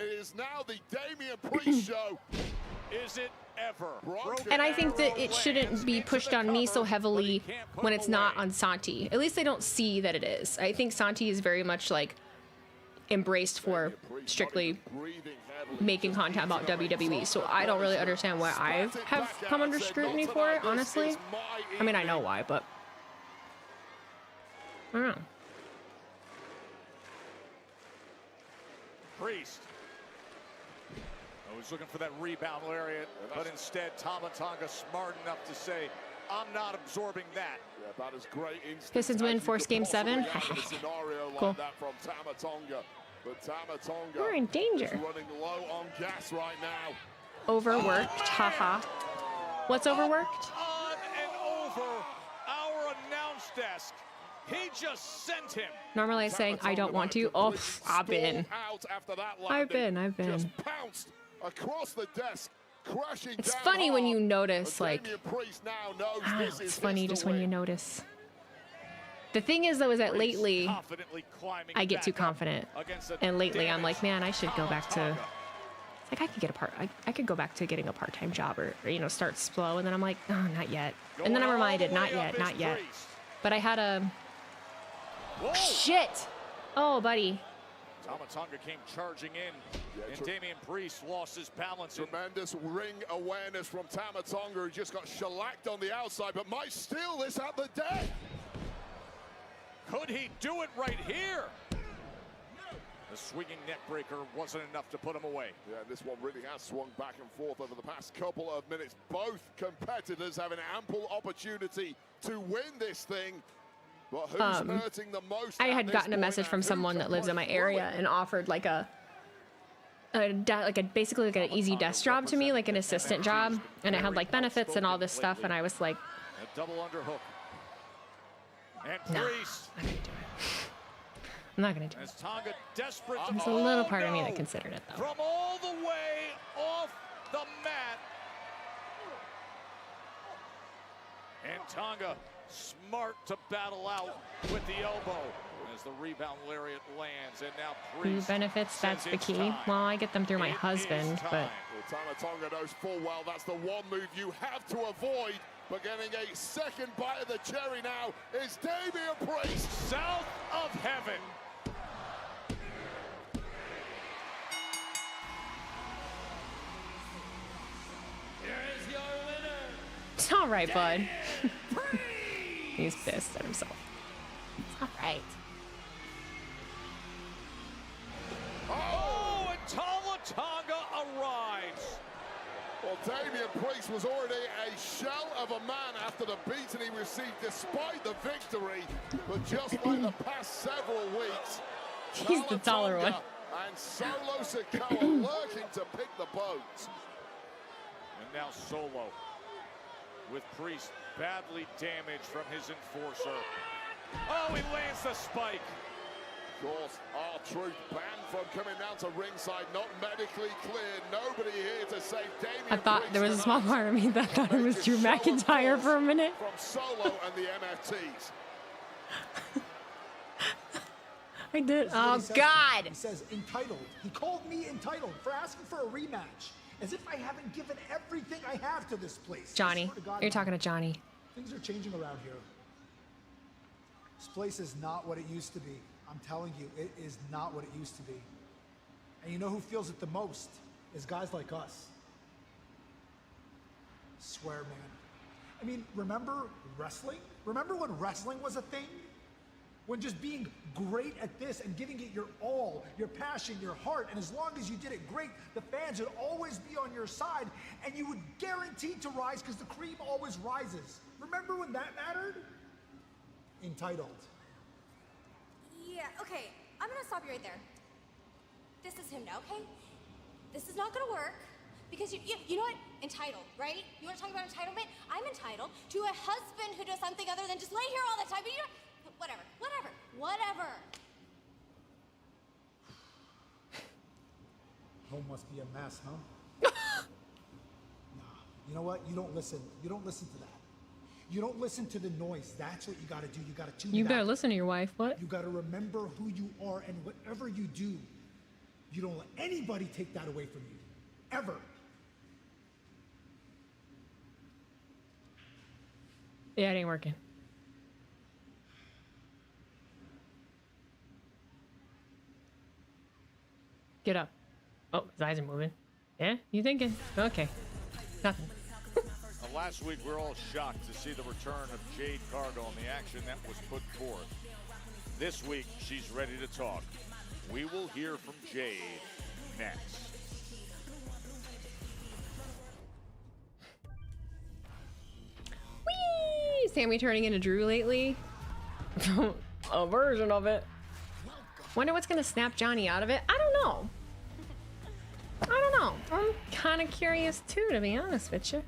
And I think that it shouldn't be pushed on me so heavily when it's not on Santi. At least they don't see that it is. I think Santi is very much like embraced for strictly making content about WWE, so I don't really understand why I have come under scrutiny for it, honestly. I mean, I know why, but I don't know. Priest. I was looking for that rebound lariat, but instead Tama Tonga smart enough to say, I'm not absorbing that. Yeah, that is great instinct. Pistons win, force game 7. Cool. That from Tama Tonga. But Tama Tonga We're in danger. is running low on gas right now. Overworked, haha. What's overworked? On and over our announce desk. He just sent him. Normally I'm saying I don't want to. Oh, I've been. I've been. Just pounced across the desk, crashing It's down funny when hard. you notice, like, Damian Priest now knows I don't know, this it's is funny his just to when win. you notice. The thing is, though, is that lately Confidently climbing I get back too up confident, against a and lately I'm like, damaged man, I should go back to. Tonga. It's like I could get I could go back to getting a part-time job, or you know, start slow, and then I'm like, oh, not yet. And then I'm reminded, not yet, not yet. But I had a. Shit! Oh, buddy. Tama Tonga came charging in, and Damian Priest lost his balance. Tremendous ring awareness from Tama Tonga, who just got shellacked on the outside, but might steal this at the deck. Could he do it right here? The swinging neck breaker wasn't enough to put him away. Yeah, this one really has swung back and forth over the past couple of minutes. Both competitors having ample opportunity to win this thing. But who's hurting the most? I had gotten a message from someone that lives in my area and offered like basically like an easy desk job to me, like an assistant job, and it had like benefits and all this stuff, and I was like, A double underhook. And No. Priest. I'm not gonna do it. As Tonga desperate. There's a little part of me that considered it though. From all the way off the mat. And Tonga smart to battle out with the elbow as the rebound lariat lands, and now Who Priest benefits? That's says the it's key. time. Well, I get them through my It husband, is but time. Well, Tama Tonga knows full well that's the one move you have to avoid. But getting a second bite of the cherry now is Damian Priest. South of heaven. Here is your winner. it's all right, bud. He's pissed at himself. It's all right. Oh, and Tama Tonga arrives. Well, Damian Priest was already a shell of a man after the beating he received despite the victory. But just like the past several weeks, He's the taller one. and Solo Sikoa lurking to pick the bones. And now Solo with Priest badly damaged from his enforcer. Oh, he lands the spike. Of course, R-Truth banned from coming down to ringside, not medically cleared. Nobody here to save Damian I thought Priest there was a small tonight. part of me that thought it was Drew McIntyre for a minute. From Solo and the MFTs. I did. This is what Oh he says. God! He says entitled. He called me entitled for asking for a rematch, as if I haven't given everything I have to this place. I Johnny, swear to God, you're talking to Johnny. Things are changing around here. This place is not what it used to be. I'm telling you, it is not what it used to be. And you know who feels it the most? Is guys like us. Swear, man. I mean, remember wrestling? Remember when wrestling was a thing? When just being great at this and giving it your all, your passion, your heart, and as long as you did it great, the fans would always be on your side, and you would guarantee to rise because the cream always rises. Remember when that mattered? Entitled. Yeah, okay, I'm gonna stop you right there. This is him now, okay? This is not gonna work because you know what? Entitled, right? You wanna talk about entitlement? I'm entitled to a husband who does something other than just lay here all the time, but you know, whatever. Home must be a mess, huh? Nah. You know what? You don't listen. You don't listen to that. You don't listen to the noise. That's what you gotta do. You gotta tune You it better out. listen to your wife. What? You gotta remember who you are, and whatever you do, you don't let anybody take that away from you. Ever. Yeah, it ain't working. Get up. Oh, his eyes are moving. Yeah, you thinking? Okay. Nothing. Last week, we were all shocked to see the return of Jade Cargill and the action that was put forth. This week, she's ready to talk. We will hear from Jade next. Whee! Sammy turning into Drew lately. A version of it. Wonder what's gonna snap Johnny out of it. I don't know. I don't know. I'm kind of curious too, to be honest with you.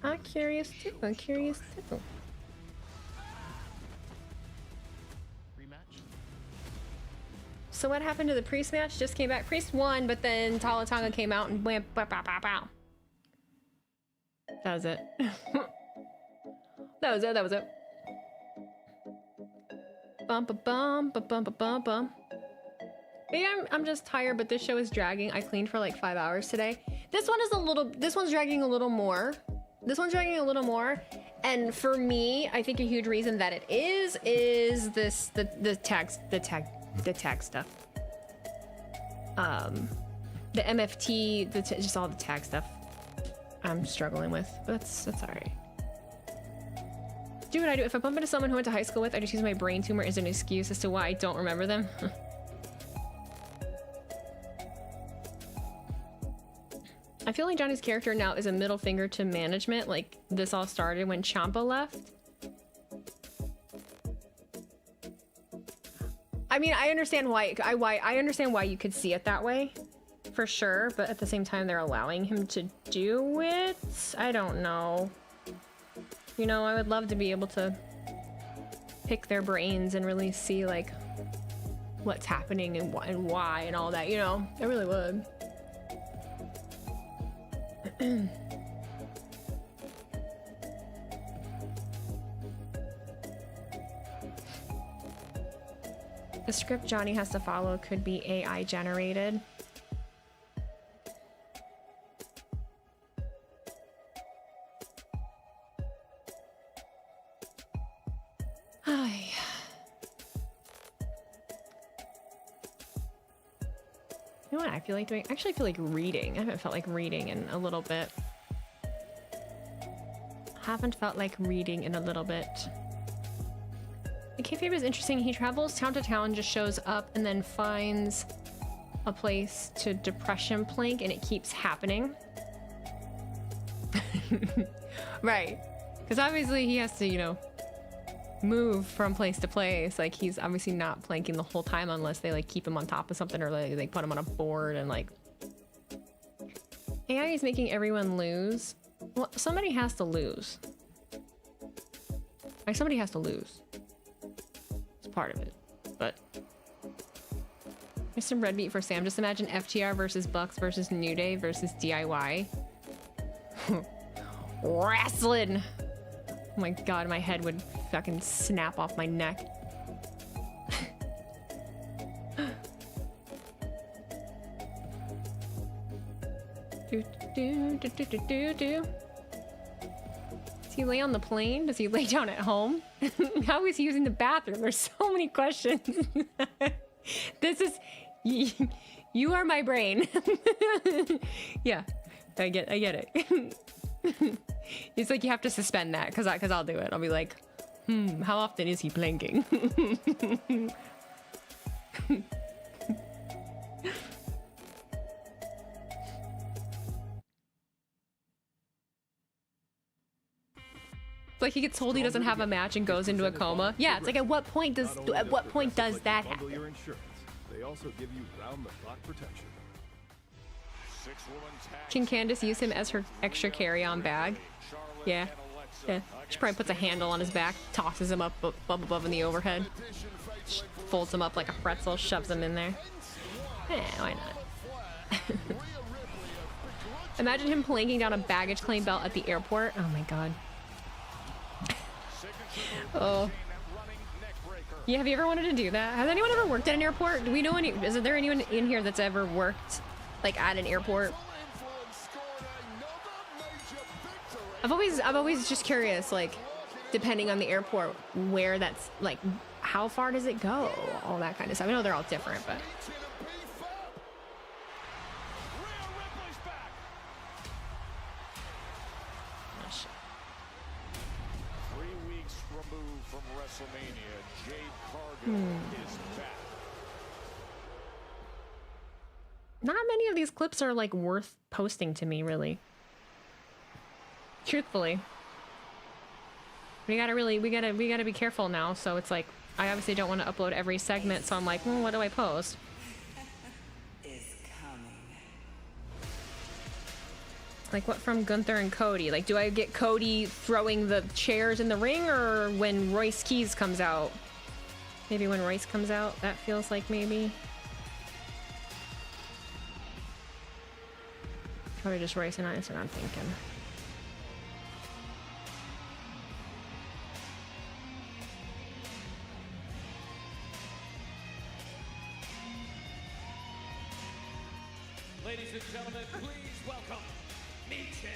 I'm curious too. I'm curious too. So what happened to the Priest match? Just came back. Priest won, but then Tala Tonga came out and went pow pow pow pow. That was it. That was it. That was it. Bum ba bum ba bum ba bum bum. Maybe I'm just tired, but this show is dragging. I cleaned for like 5 hours today. This one's dragging a little more. This one's dragging a little more. And for me, I think a huge reason that it is the tag stuff. The MFT, just all the tag stuff I'm struggling with. But that's all right. Do what I do. If I bump into someone who went to high school with, I just use my brain tumor as an excuse as to why I don't remember them. I feel like Johnny's character now is a middle finger to management. Like this all started when Ciampa left. I mean, I understand why. I understand why you could see it that way, for sure. But at the same time, they're allowing him to do it. I don't know. You know, I would love to be able to pick their brains and really see like what's happening and why and all that. You know, I really would. The script Johnny has to follow could be AI generated. You know what I feel like doing? Actually, I feel like reading. I haven't felt like reading in a little bit. Haven't felt like reading in a little bit. The kayfabe is interesting. He travels town to town, just shows up, and then finds a place to depression plank, and it keeps happening. Right. Because obviously he has to, you know, move from place to place. Like he's obviously not planking the whole time unless they like keep him on top of something or like they put him on a board and like AI is making everyone lose. Well, somebody has to lose. Like somebody has to lose. It's part of it. But there's some red meat for Sam. Just imagine FTR versus Bucks versus New Day versus DIY. Wrestling. Oh my god, my head would fucking snap off my neck. Does he lay on the plane? Does he lay down at home? How is he using the bathroom? There's so many questions. This is... You are my brain. Yeah, I get it. It's like you have to suspend that because I'll do it. I'll be like, how often is he planking? It's like he gets told he doesn't have a match and goes into a coma. Yeah, it's like at what point does that happen? They also give you round-the-clock protection. Can Candace use him as her extra carry-on bag? Yeah. She probably puts a handle on his back, tosses him up above in the overhead, folds him up like a pretzel, shoves him in there. Why not? Imagine him planking down a baggage claim belt at the airport. Oh my god. Oh. Yeah, have you ever wanted to do that? Has anyone ever worked at an airport? Do we know any? Is there anyone in here that's ever worked like at an airport? I've always just curious, like, depending on the airport, where that's like, how far does it go? All that kind of stuff. I know they're all different, but. Oh, shit. 3 weeks removed from WrestleMania, Jade Cargill is back. Not many of these clips are like worth posting to me, really. Truthfully. We gotta be careful now, so it's like I obviously don't want to upload every segment, so I'm like, what do I post? Like what from Gunther and Cody? Like, do I get Cody throwing the chairs in the ring, or when Royce Keys comes out? Maybe when Royce comes out, that feels like maybe. Probably just Royce and I, that's what I'm thinking. Ladies and gentlemen, please welcome Meechin,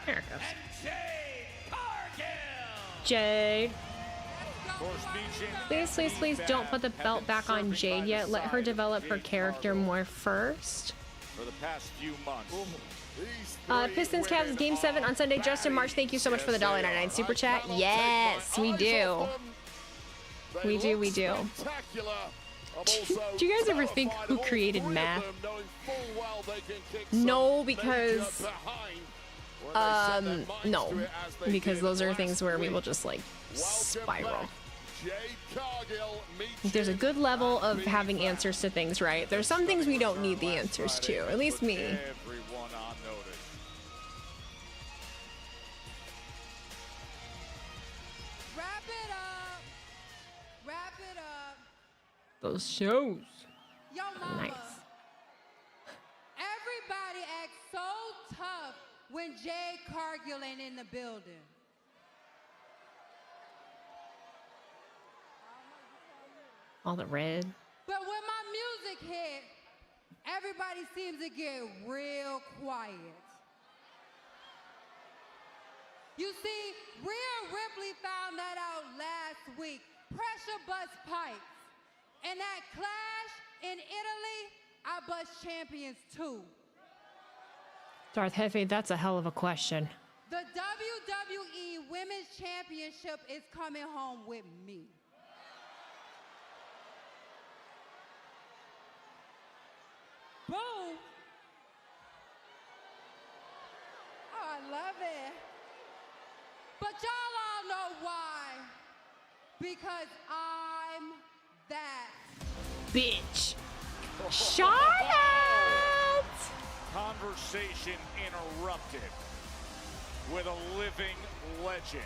There it goes. and Jade Cargill. Jade. Please don't put the belt back on Jade yet. Let her develop her character more first. For the past few months. Pistons Cavs Game 7 on Sunday. Justin March, thank you so much for the $1.99 super chat. Yes, we do. We do. Do you guys ever think who created math? No, because no, because those are things where we will just like spiral. There's a good level of having answers to things, right? There's some things we don't need the answers to, at least me. Everyone on notice. Wrap it up. Wrap it up. Those shows. Yo, mama. Nice. Everybody acts so tough when Jade Cargill ain't in the building. All the red. But when my music hit, everybody seems to get real quiet. You see, Rhea Ripley found that out last week. Pressure bust pipes. And that clash in Italy, I bust champions too. Darth Hefe, that's a hell of a question. The WWE Women's Championship is coming home with me. Boom. Oh, I love it. But y'all all know why. Because I'm that bitch. Charlotte! Conversation interrupted with a living legend.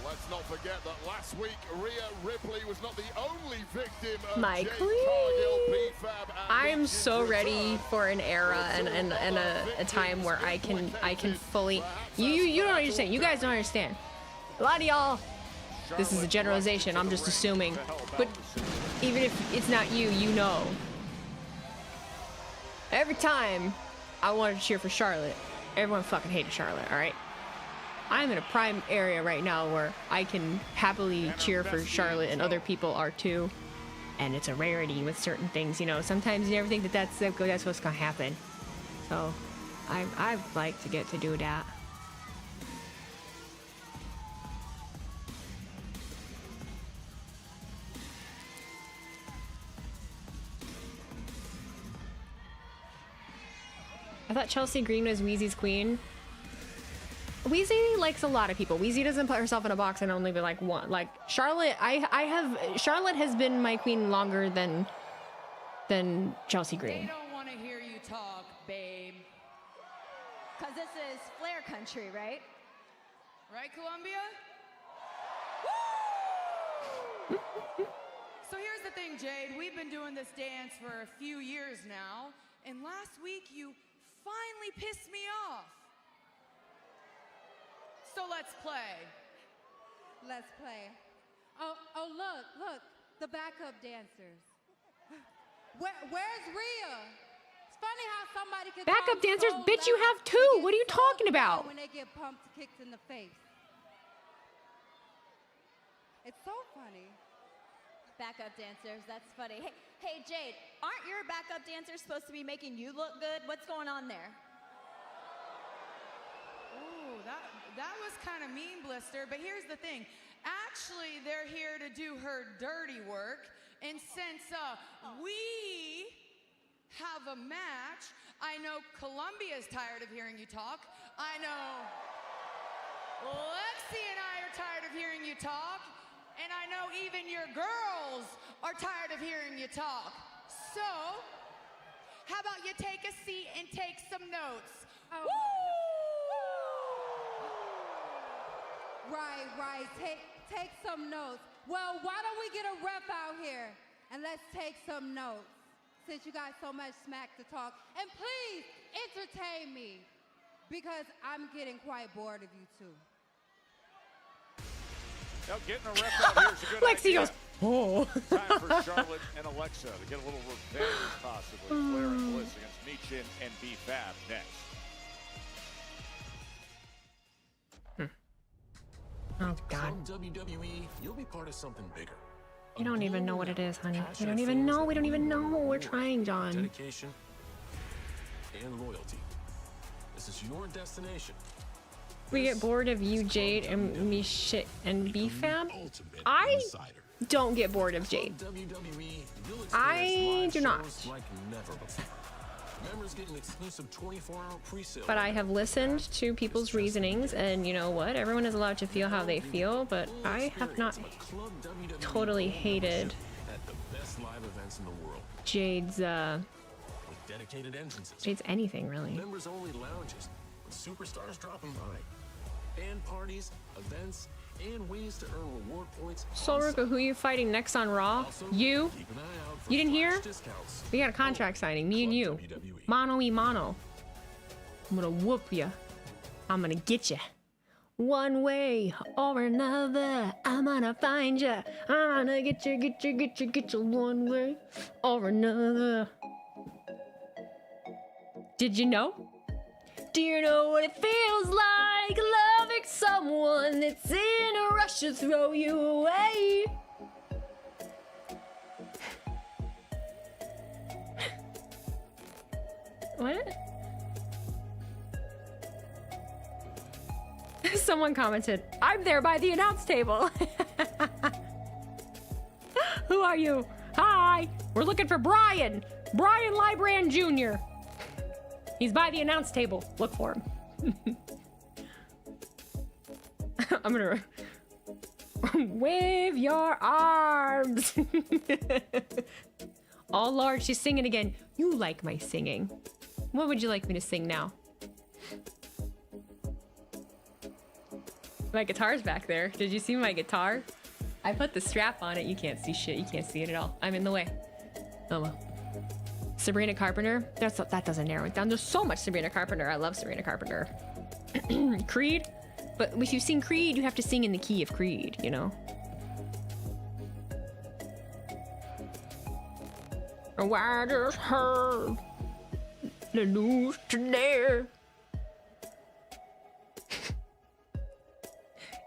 Let's not forget that last week, Rhea Ripley was not the only victim of My Jade queen. Cargill, PFAB, and I'm Meechin's so ready return. for an era and a time where I can fully. You don't understand. You guys don't understand. A lot of y'all. This is a generalization. I'm just assuming. But even if it's not you, you know. Every time I wanted to cheer for Charlotte, everyone fucking hated Charlotte. All right. I'm in a prime area right now where I can happily cheer for Charlotte, and other people are too. And it's a rarity with certain things, you know. Sometimes you never think that that's what's gonna happen. So, I'd like to get to do that. I thought Chelsea Green was Wheezy's queen. Wheezy likes a lot of people. Wheezy doesn't put herself in a box and only be like one. Like Charlotte, Charlotte has been my queen longer than Chelsea Green. They don't want to hear you talk, babe. Because this is Flair country, right? Right, Columbia? So here's the thing, Jade. We've been doing this dance for a few years now, and last week you finally pissed me off. So let's play. Let's play. Oh, look, the backup dancers. Where's Rhea? It's funny how somebody can Backup talk dancers? so Bitch, you loud have two. and What are you get so talking upset about? when they get pumped, kicked in the face. It's so funny. Backup dancers, that's funny. Hey, Jade, aren't your backup dancers supposed to be making you look good? What's going on there? Ooh, that was kind of mean, Blister, but here's the thing. Actually, they're here to do her dirty work. And since we have a match, I know Columbia's tired of hearing you talk. I know Lexi and I are tired of hearing you talk. And I know even your girls are tired of hearing you talk. So, how about you take a seat and take some notes? Oh. Woo! Right. Take some notes. Well, why don't we get a rep out here and let's take some notes since you got so much smack to talk. And please entertain me because I'm getting quite bored of you two. Now getting a rep out here is a good Lexi idea. goes, oh. Time for Charlotte and Alexa to get a little revenge, possibly. Flair and Bliss against Michin and B-Fab next. Oh, God. From WWE, you'll be part of something bigger. You don't even know what it is, honey. We don't even know. We don't even know. We're trying, John. Dedication and loyalty. This is your destination. We get bored of you, Jade, and me shit and B-Fab. I don't get bored of Jade. I do not. Like never before. Members get an exclusive 24-hour pre-sale. But I have listened to people's reasonings, and you know what? Everyone is allowed to feel how they feel, but I have not totally hated at the best live events in the world. Jade's With dedicated entrances. Jade's anything, really. Members only lounges with superstars dropping by. Band parties, events, and ways to earn reward points. Solruka, who are you fighting next on Raw? You? You didn't hear? We got a contract signing, me and you. Mano y mano. I'm gonna whoop ya. I'm gonna get ya. One way or another, I'm gonna find ya. I'm gonna get you one way or another. Did you know? Do you know what it feels like loving someone that's in a rush to throw you away? What? Someone commented, I'm there by the announce table. Who are you? Hi, we're looking for Brian. Brian Lybrand Jr. He's by the announce table. Look for him. I'm gonna wave your arms. All large, she's singing again. You like my singing. What would you like me to sing now? My guitar's back there. Did you see my guitar? I put the strap on it. You can't see shit. You can't see it at all. I'm in the way. Oh well. Sabrina Carpenter. That doesn't narrow it down. There's so much Sabrina Carpenter. I love Sabrina Carpenter. Creed. But if you've seen Creed, you have to sing in the key of Creed, you know? I just heard the news today.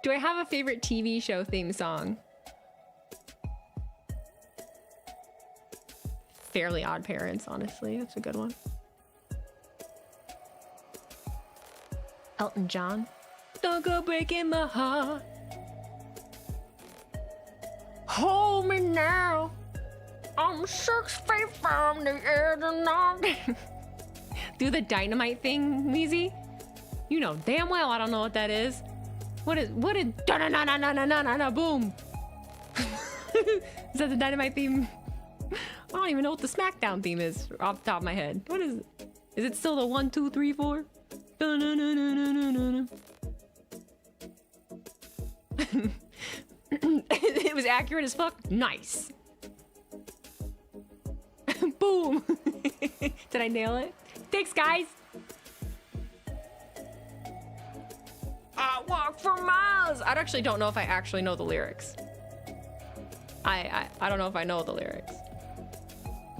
Do I have a favorite TV show theme song? Fairly Odd Parents, honestly. That's a good one. Elton John. Don't go breaking my heart. Hold me now. I'm 6 feet from the edge of night. Do the dynamite thing, Weezy. You know damn well I don't know what that is. What is da-na-na-na-na-na-na-na boom? Is that the dynamite theme? I don't even know what the SmackDown theme is off the top of my head. What is it? Is it still the 1, 2, 3, 4? It was accurate as fuck. Nice. Boom. Did I nail it? Thanks, guys. I walk for miles. I actually don't know if I actually know the lyrics. I don't know if I know the lyrics.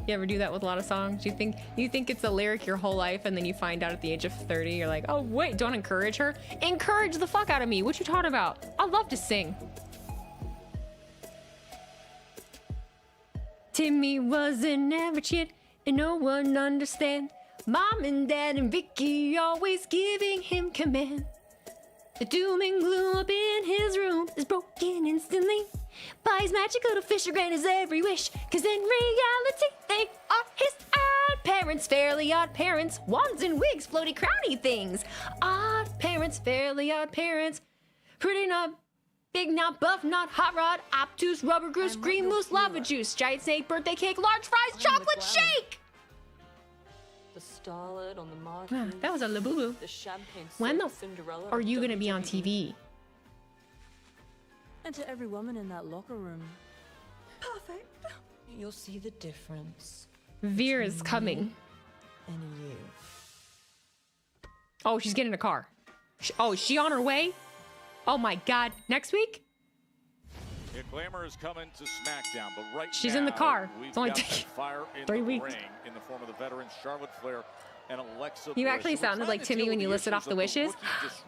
You ever do that with a lot of songs? You think it's a lyric your whole life, and then you find out at the age of 30, you're like, oh wait, don't encourage her. Encourage the fuck out of me. What you talking about? I love to sing. Timmy was an average kid, and no one understand. Mom and Dad and Vicky always giving him command. The doom and gloom up in his room is broken instantly. By his magical to Fisher grant his every wish. Cause in reality, they are his odd parents. Fairly odd parents. Wands and wigs, floaty crowny things. Odd parents, fairly odd parents. Pretty not big, not buff, not hot rod. Obtuse, rubber goose, green moose, lava juice. Giant snake, birthday cake, large fries, chocolate shake! The starlet on the marquee. That was a labubu. The champagne When the Cinderella are you of gonna be on WWE. TV? And to every woman in that locker room. Perfect. You'll see the difference. Veer is coming. And you. Oh, she's getting a car. Oh, is she on her way? Oh my God. Next week? Yeah, Glamour is coming to SmackDown, but right She's now, in the car. We've It's only got taking that fire in 3 the weeks. ring in the form of the veterans Charlotte Flair and Alexa You Bliss. actually So we're sounded trying like to Timmy deal when with you the listed off issues the of wishes.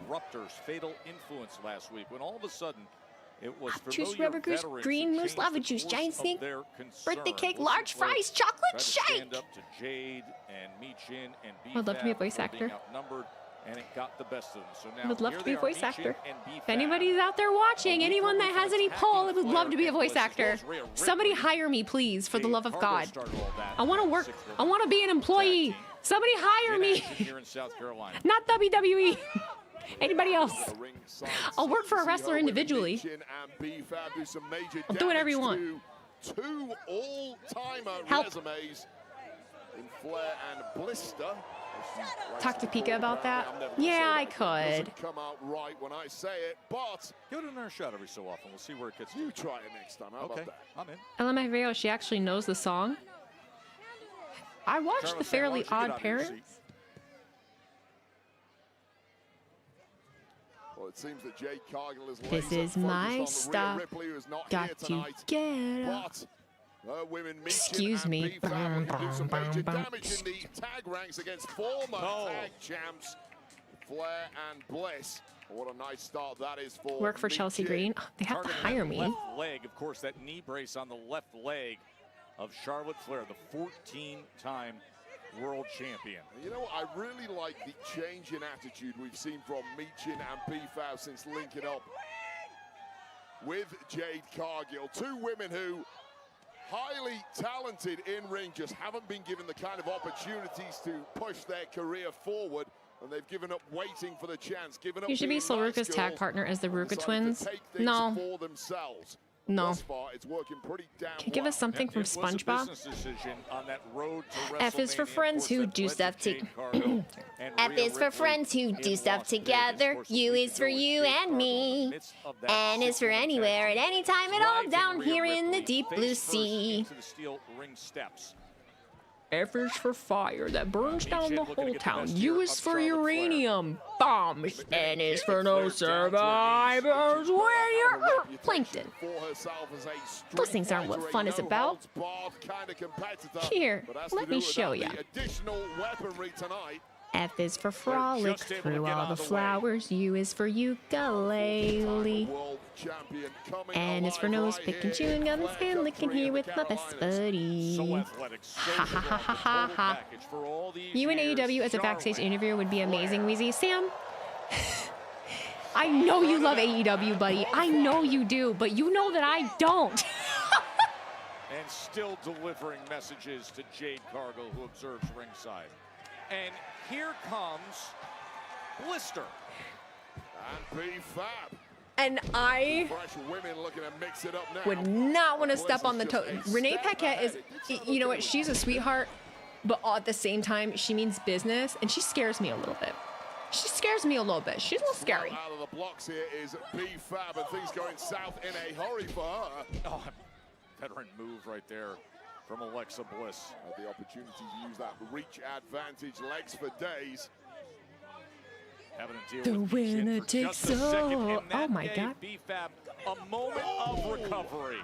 rookie disruptors, fatal influence last week, when all of a sudden it was Juice, familiar rubber goose, veterans green who moose, changed lava the juice, course giant of snake, their birthday concern. cake, Listen, large Flair fries, tried chocolate to shake. stand up to Jade and Michin and I'd love to be a B-Fab voice for being actor. outnumbered, and it got the best of them. So I now would love here to be they a are, voice Michin actor. and If B-Fab. anybody's out there watching, anyone that has any pull, I would love to be a voice actor. Somebody hire me, please, for the love of God. I want to work. I want to be an employee. Somebody hire me. Here in South Carolina. Not WWE. Anybody else? I'll work for a wrestler individually. I'll do whatever you want. Two all-timer Help. resumes in Flair and Blister. Talk to Pika about that? Yeah, I could. Come out right when I say it, but give it another shot every so often. We'll see where it gets. You try it next time. How okay, about that? I'm in. I love my video. She actually knows the song. I watched Charlotte The Flair, why Fairly don't you get Odd out of your seat? Parents. Well, it seems that Jade Cargill is This laser is my focused on Rhea stop. Ripley, who is not Got here to tonight. get up. But women Excuse me. do some major damage in the tag ranks against former tag champs Flair and Bliss. What a nice start that is for Work for Chelsea Michin. Green. Oh, they have to Targeting hire that me. Left leg, of course, that knee brace on the left leg of Charlotte Flair, the 14-time world champion. You know what? I really like the change in attitude we've seen from Michin and B-Fab since linking up with Jade Cargill. Two women who, highly talented in ring, just haven't been given the kind of opportunities to push their career forward, and they've given up waiting for the chance. Given up You should be being nice Solruka's tag girls partner as the and Ruka decided to twins. take things No. for themselves. No. Thus far, it's working pretty damn Can you give us something from It was a SpongeBob? business decision on that road to F is for WrestleMania, friends of who course, that do led to stuff Jade to Cargill and F Rhea is for Ripley friends who in do stuff Las Vegas. together. Of course, U we is for know you Jade and Cargill in the me. midst of that N is for six-woman tag anywhere team. at any time at all Driving down Rhea here in the Ripley deep face blue first sea. into the steel ring steps. F is for fire that burns down the looking to whole get the town. best U here is of for Charlotte Flair. uranium bombs. N is for no survivors where you're plankton. For herself as a street Those things aren't what fighter, fun a is about. no-holds-barred kind of competitor, Here, but has to let do me it show without ya. the additional weaponry tonight. F is for frolic just able to through get all out the of the way. flowers. U is for ukulele. World champion coming N is for alive nose right picking, here. chewing gum, and Flair sand got licking three here in with the my best Carolinas. buddy. So athletic, so Ha ha ha ha ha total ha. package for all these You and years. AEW as a backstage Charlotte interviewer would be amazing, Flair. Weezy. Sam, I know you love AEW, buddy. I know you do, but you know that I don't. And still delivering messages to Jade Cargill, who observes ringside. And here comes Blister. And B-Fab. And I Fresh women looking to mix it up now. would not want to step on the toe. Renee Paquette is, you know what, she's a sweetheart, but at the same time, she means business, and she scares me a little bit. She scares me a little bit. She's a little scary. Out of the blocks here is B-Fab, and things going south in a hurry for her. Oh, veteran move right there from Alexa Bliss. Had the opportunity to use that reach advantage, legs for days. Having to deal The with Michin winner for takes just a second, all. and that Oh my gave God. B-Fab a moment of recovery.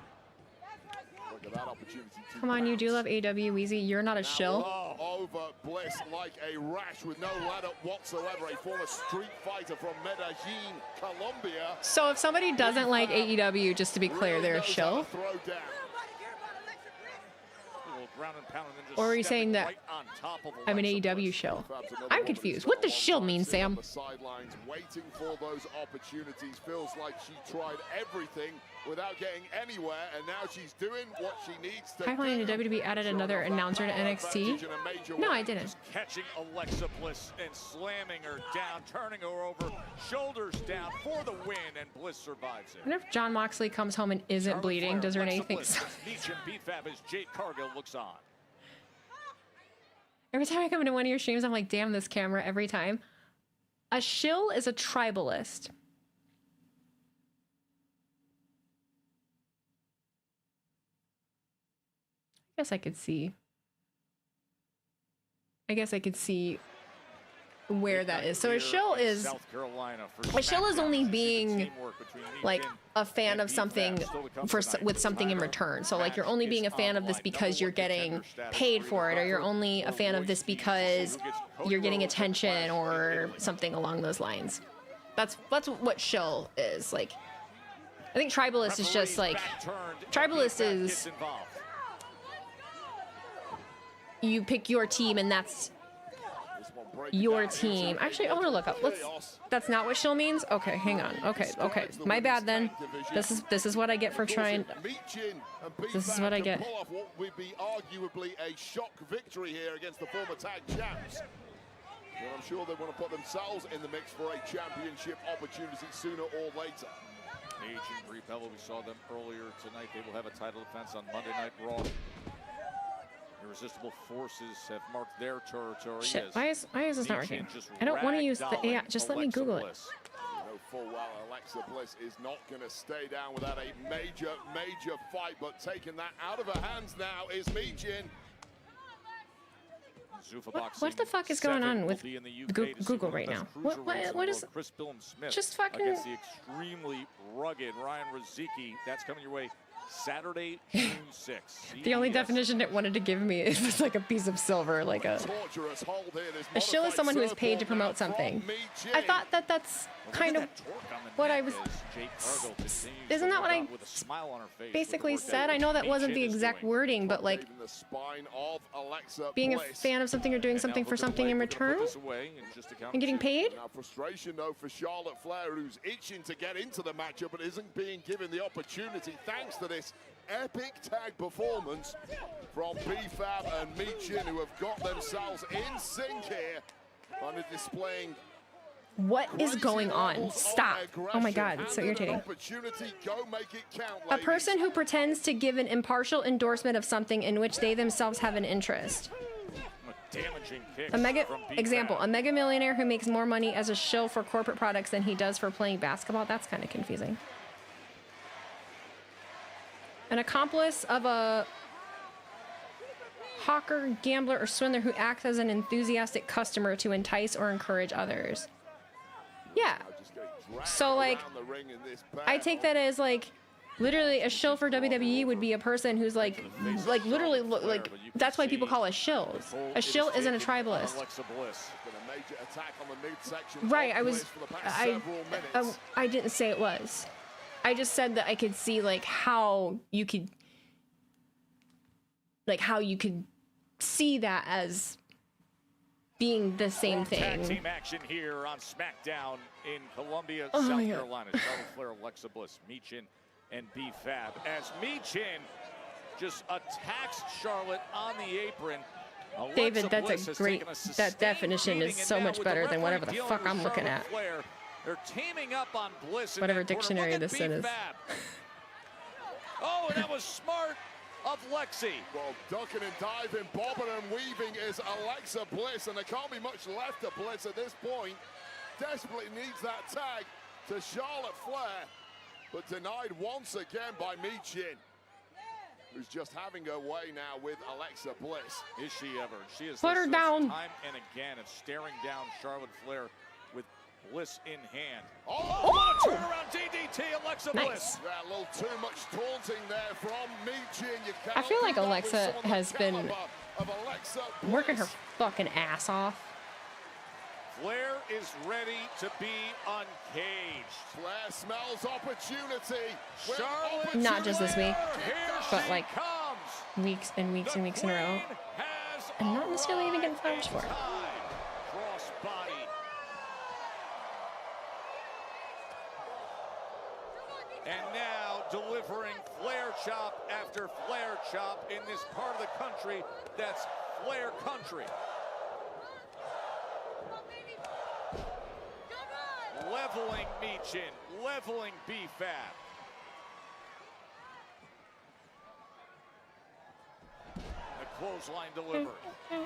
Look at that opportunity. Come on, you do love AEW, Weezy. You're not a shill. Over Bliss like a rash with no ladder whatsoever. A former street fighter from Medellin, Colombia. So if somebody doesn't like AEW, just to be clear, they're a shill. Throw down. A little ground and pound and then just Or are you saying that right on top of I'm an AEW show? I'm confused. What does shill mean, Sam? The sidelines waiting for those opportunities. Feels like she tried everything without getting anywhere, and now she's doing what she needs to. Pipeline to WWE added another announcer to NXT. No, I didn't. Just catching Alexa Bliss and slamming her down, turning her over, shoulders down for the win, and Bliss survives it. I wonder if John Moxley comes home and isn't bleeding. Does Renee think so? Meech and BFAB as Jade Cargill looks on. Every time I come into one of your streams, I'm like, damn this camera every time. A shill is a tribalist. I guess I could see. I guess I could see where that is. So a shill is only being like a fan of something with something in return. So like you're only being a fan of this because you're getting paid for it, or you're only a fan of this because you're getting attention or something along those lines. That's what shill is. Like I think tribalist is just like tribalist is you pick your team and that's your team. Actually, I want to look up. That's not what shill means? Okay, hang on. Okay. My bad then. This is what I get for trying. This is what I get. What would be arguably a shock victory here against the former tag champs. Well, I'm sure they want to put themselves in the mix for a championship opportunity sooner or later. Paige and Brie Bella, we saw them earlier tonight. They will have a title defense on Monday Night Raw. Irresistible Forces have marked their territory. Shit, why is this not working? I don't want to use the AI. Just let me Google it. You know full well Alexa Bliss is not going to stay down without a major fight, but taking that out of her hands now is Meechin. What the fuck is going on with Google right now? What is? Just fucking. Against the extremely rugged Ryan Riziki. That's coming your way Saturday, June 6th. The only definition it wanted to give me is like a piece of silver, like a shill is someone who is paid to promote something. I thought that's kind of what I was. Isn't that what I basically said? I know that wasn't the exact wording, but like being a fan of something or doing something for something in return and getting paid. Now frustration though for Charlotte Flair, who's itching to get into the matchup but isn't being given the opportunity thanks to this epic tag performance from BFAB and Meechin, who have got themselves in sync here and are displaying. What is going on? Stop. Oh my god, it's so irritating. A person who pretends to give an impartial endorsement of something in which they themselves have an interest. A mega millionaire who makes more money as a shill for corporate products than he does for playing basketball. That's kind of confusing. An accomplice of a hawker, gambler, or swindler who acts as an enthusiastic customer to entice or encourage others. Yeah. So like, I take that as like, literally a shill for WWE would be a person who's like literally like, that's why people call us shills. A shill isn't a tribalist. Right, I didn't say it was. I just said that I could see like how you could see that as being the same thing. Tag team action here on SmackDown in Columbia, South Carolina. Charlotte Flair, Alexa Bliss, Meechin, and BFAB. As Meechin just attacks Charlotte on the apron. Alexa David, that's Bliss a great. That definition is so much better than whatever the fuck I'm looking at. Flair, they're teaming up on Bliss. Whatever dictionary this is. Oh, and that was smart of Lexi. Well, ducking and diving, bobbing and weaving is Alexa Bliss, and there can't be much left of Bliss at this point. Desperately needs that tag to Charlotte Flair, but denied once again by Meechin, who's just having her way now with Alexa Bliss. Is she ever? She is put her down time and again of staring down Charlotte Flair with Bliss in hand. Oh, what a turnaround DDT, Alexa Bliss. Yeah, a little too much taunting there from Meechin. I feel like Alexa has been working her fucking ass off. Flair is ready to be uncaged. Flair smells opportunity. Not just this week, but like comes. weeks and weeks and weeks in a row, and not necessarily even getting flowers for it. Cross body. And now delivering flare chop after flare chop in this part of the country that's flare country. Leveling Michin, leveling B-Fab. The clothesline delivered. Hey,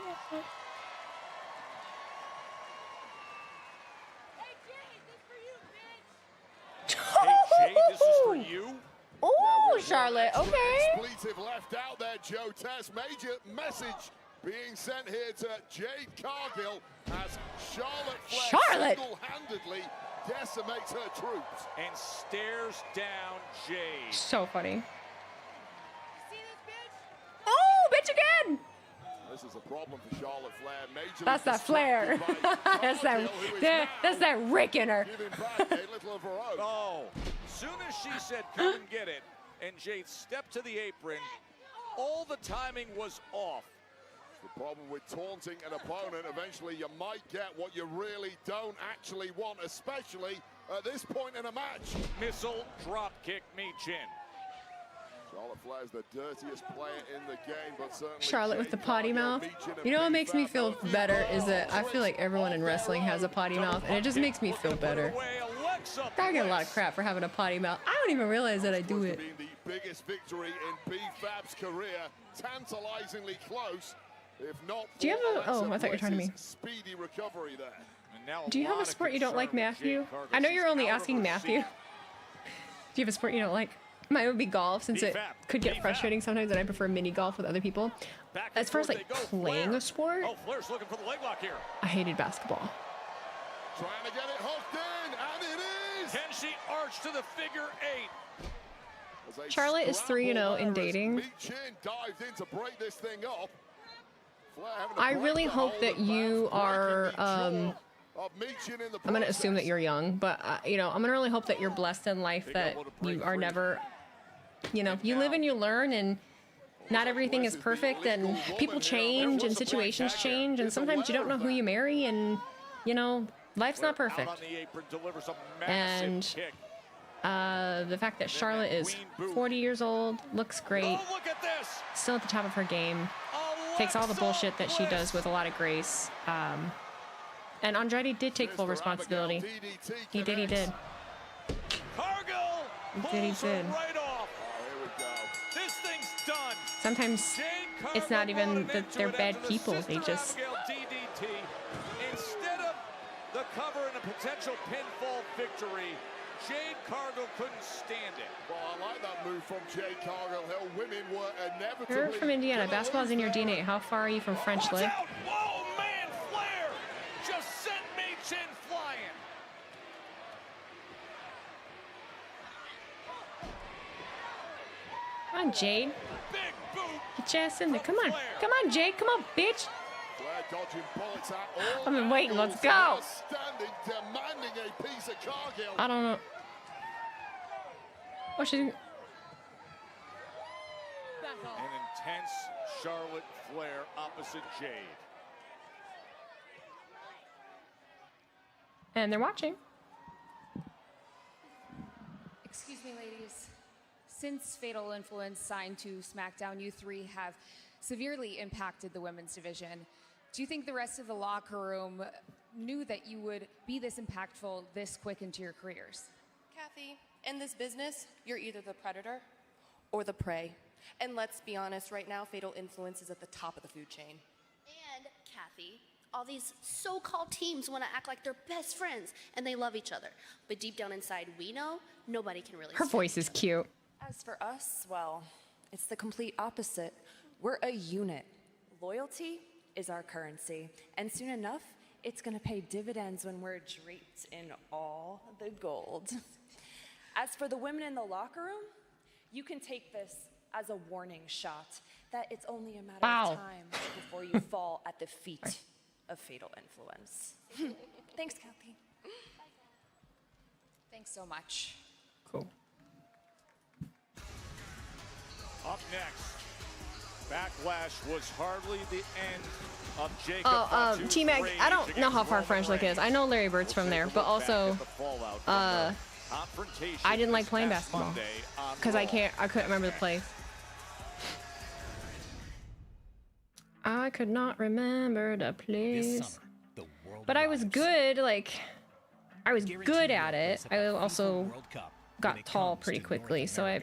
Jade, this is for you. Oh, Charlotte, okay. Expletive left out there, Joe Tess. Major message being sent here to Jade Cargill as Charlotte Flair single-handedly decimates her troops. And stares down Jade. So funny. Oh, bitch again. This is a problem for Charlotte Flair. Major That's that Flair. that's that Rick in her. Oh, soon as she said, come and get it, and Jade stepped to the apron, all the timing was off. The problem with taunting an opponent, eventually you might get what you really don't actually want, especially at this point in a match. Missile drop kick Michin. Charlotte Flair's the dirtiest player in the game, but certainly Charlotte with the potty mouth. You know what makes me feel better is that I feel like everyone in wrestling has a potty mouth, and it just makes me feel better. I get a lot of crap for having a potty mouth. I don't even realize that I do it. The biggest victory in B-Fab's career, tantalizingly close. If not, do you have a? Oh, I thought you were talking to me. Speedy recovery there. Do you have a sport you don't like, Matthew? I know you're only asking Matthew. Do you have a sport you don't like? Mine would be golf, since it could get frustrating sometimes, and I prefer mini golf with other people. As far as like playing a sport, oh, Flair's looking for the leg lock here. I hated basketball. Trying to get it hooked in, and it is. Can she arch to the figure 8? Charlotte is 3-0 in dating. Dived in to break this thing up. I really hope that you are, I'm going to assume that you're young, but, you know, I'm going to really hope that you're blessed in life, that you are never, you know, you live and you learn, and not everything is perfect, and people change, and situations change, and sometimes you don't know who you marry, and, you know, life's not perfect. And the fact that Charlotte is 40 years old, looks great, still at the top of her game, takes all the bullshit that she does with a lot of grace. And Andrade did take full responsibility. He did. He did. This thing's done. Sometimes it's not even that they're bad people. They just. DDT instead of the cover and a potential pinfall victory. Jade Cargill couldn't stand it. Well, I like that move from Jade Cargill. Her women were inevitably. You're from Indiana. Basketball's in your DNA. How far are you from French Lick? Oh man, Flair just sent Michin flying. Come on, Jade. Get your ass in there. Come on. Come on, Jade. Come on, bitch. I've been waiting. Let's go. I don't know. Oh, she's. An intense Charlotte Flair opposite Jade. And they're watching. Excuse me, ladies. Since Fatal Influence signed to SmackDown, you three have severely impacted the women's division. Do you think the rest of the locker room knew that you would be this impactful this quick into your careers? Kathy, in this business, you're either the predator or the prey. And let's be honest, right now, Fatal Influence is at the top of the food chain. And, Kathy, all these so-called teams want to act like they're best friends, and they love each other. But deep down inside, we know nobody can really Her voice is cute. As for us, well, it's the complete opposite. We're a unit. Loyalty is our currency. And soon enough, it's going to pay dividends when we're draped in all the gold. As for the women in the locker room, you can take this as a warning shot that it's only a matter of time before you fall at the feet of Fatal Influence. Thanks, Kathy. Thanks so much. Cool. Up next, Backlash was hardly the end of Jacob. T-Mag, I don't know how far French Lick is. I know Larry Bird's from there, but also, I didn't like playing basketball because I couldn't remember the plays. I could not remember the plays, but I was good. Like, I was good at it. I also got tall pretty quickly, so I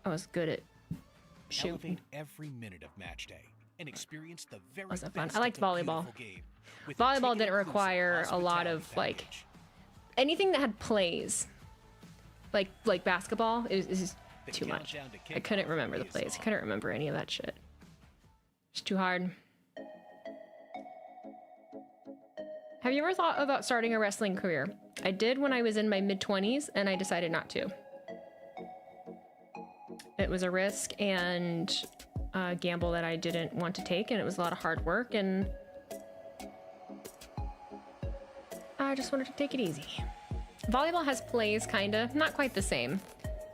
was good at shooting. Every minute of match day and experience the very wasn't fun. I liked volleyball. Volleyball didn't require a lot of like anything that had plays. Like basketball is too much. I couldn't remember the plays. I couldn't remember any of that shit. It's too hard. Have you ever thought about starting a wrestling career? I did when I was in my mid-20s, and I decided not to. It was a risk and a gamble that I didn't want to take, and it was a lot of hard work, and I just wanted to take it easy. Volleyball has plays, kinda. Not quite the same.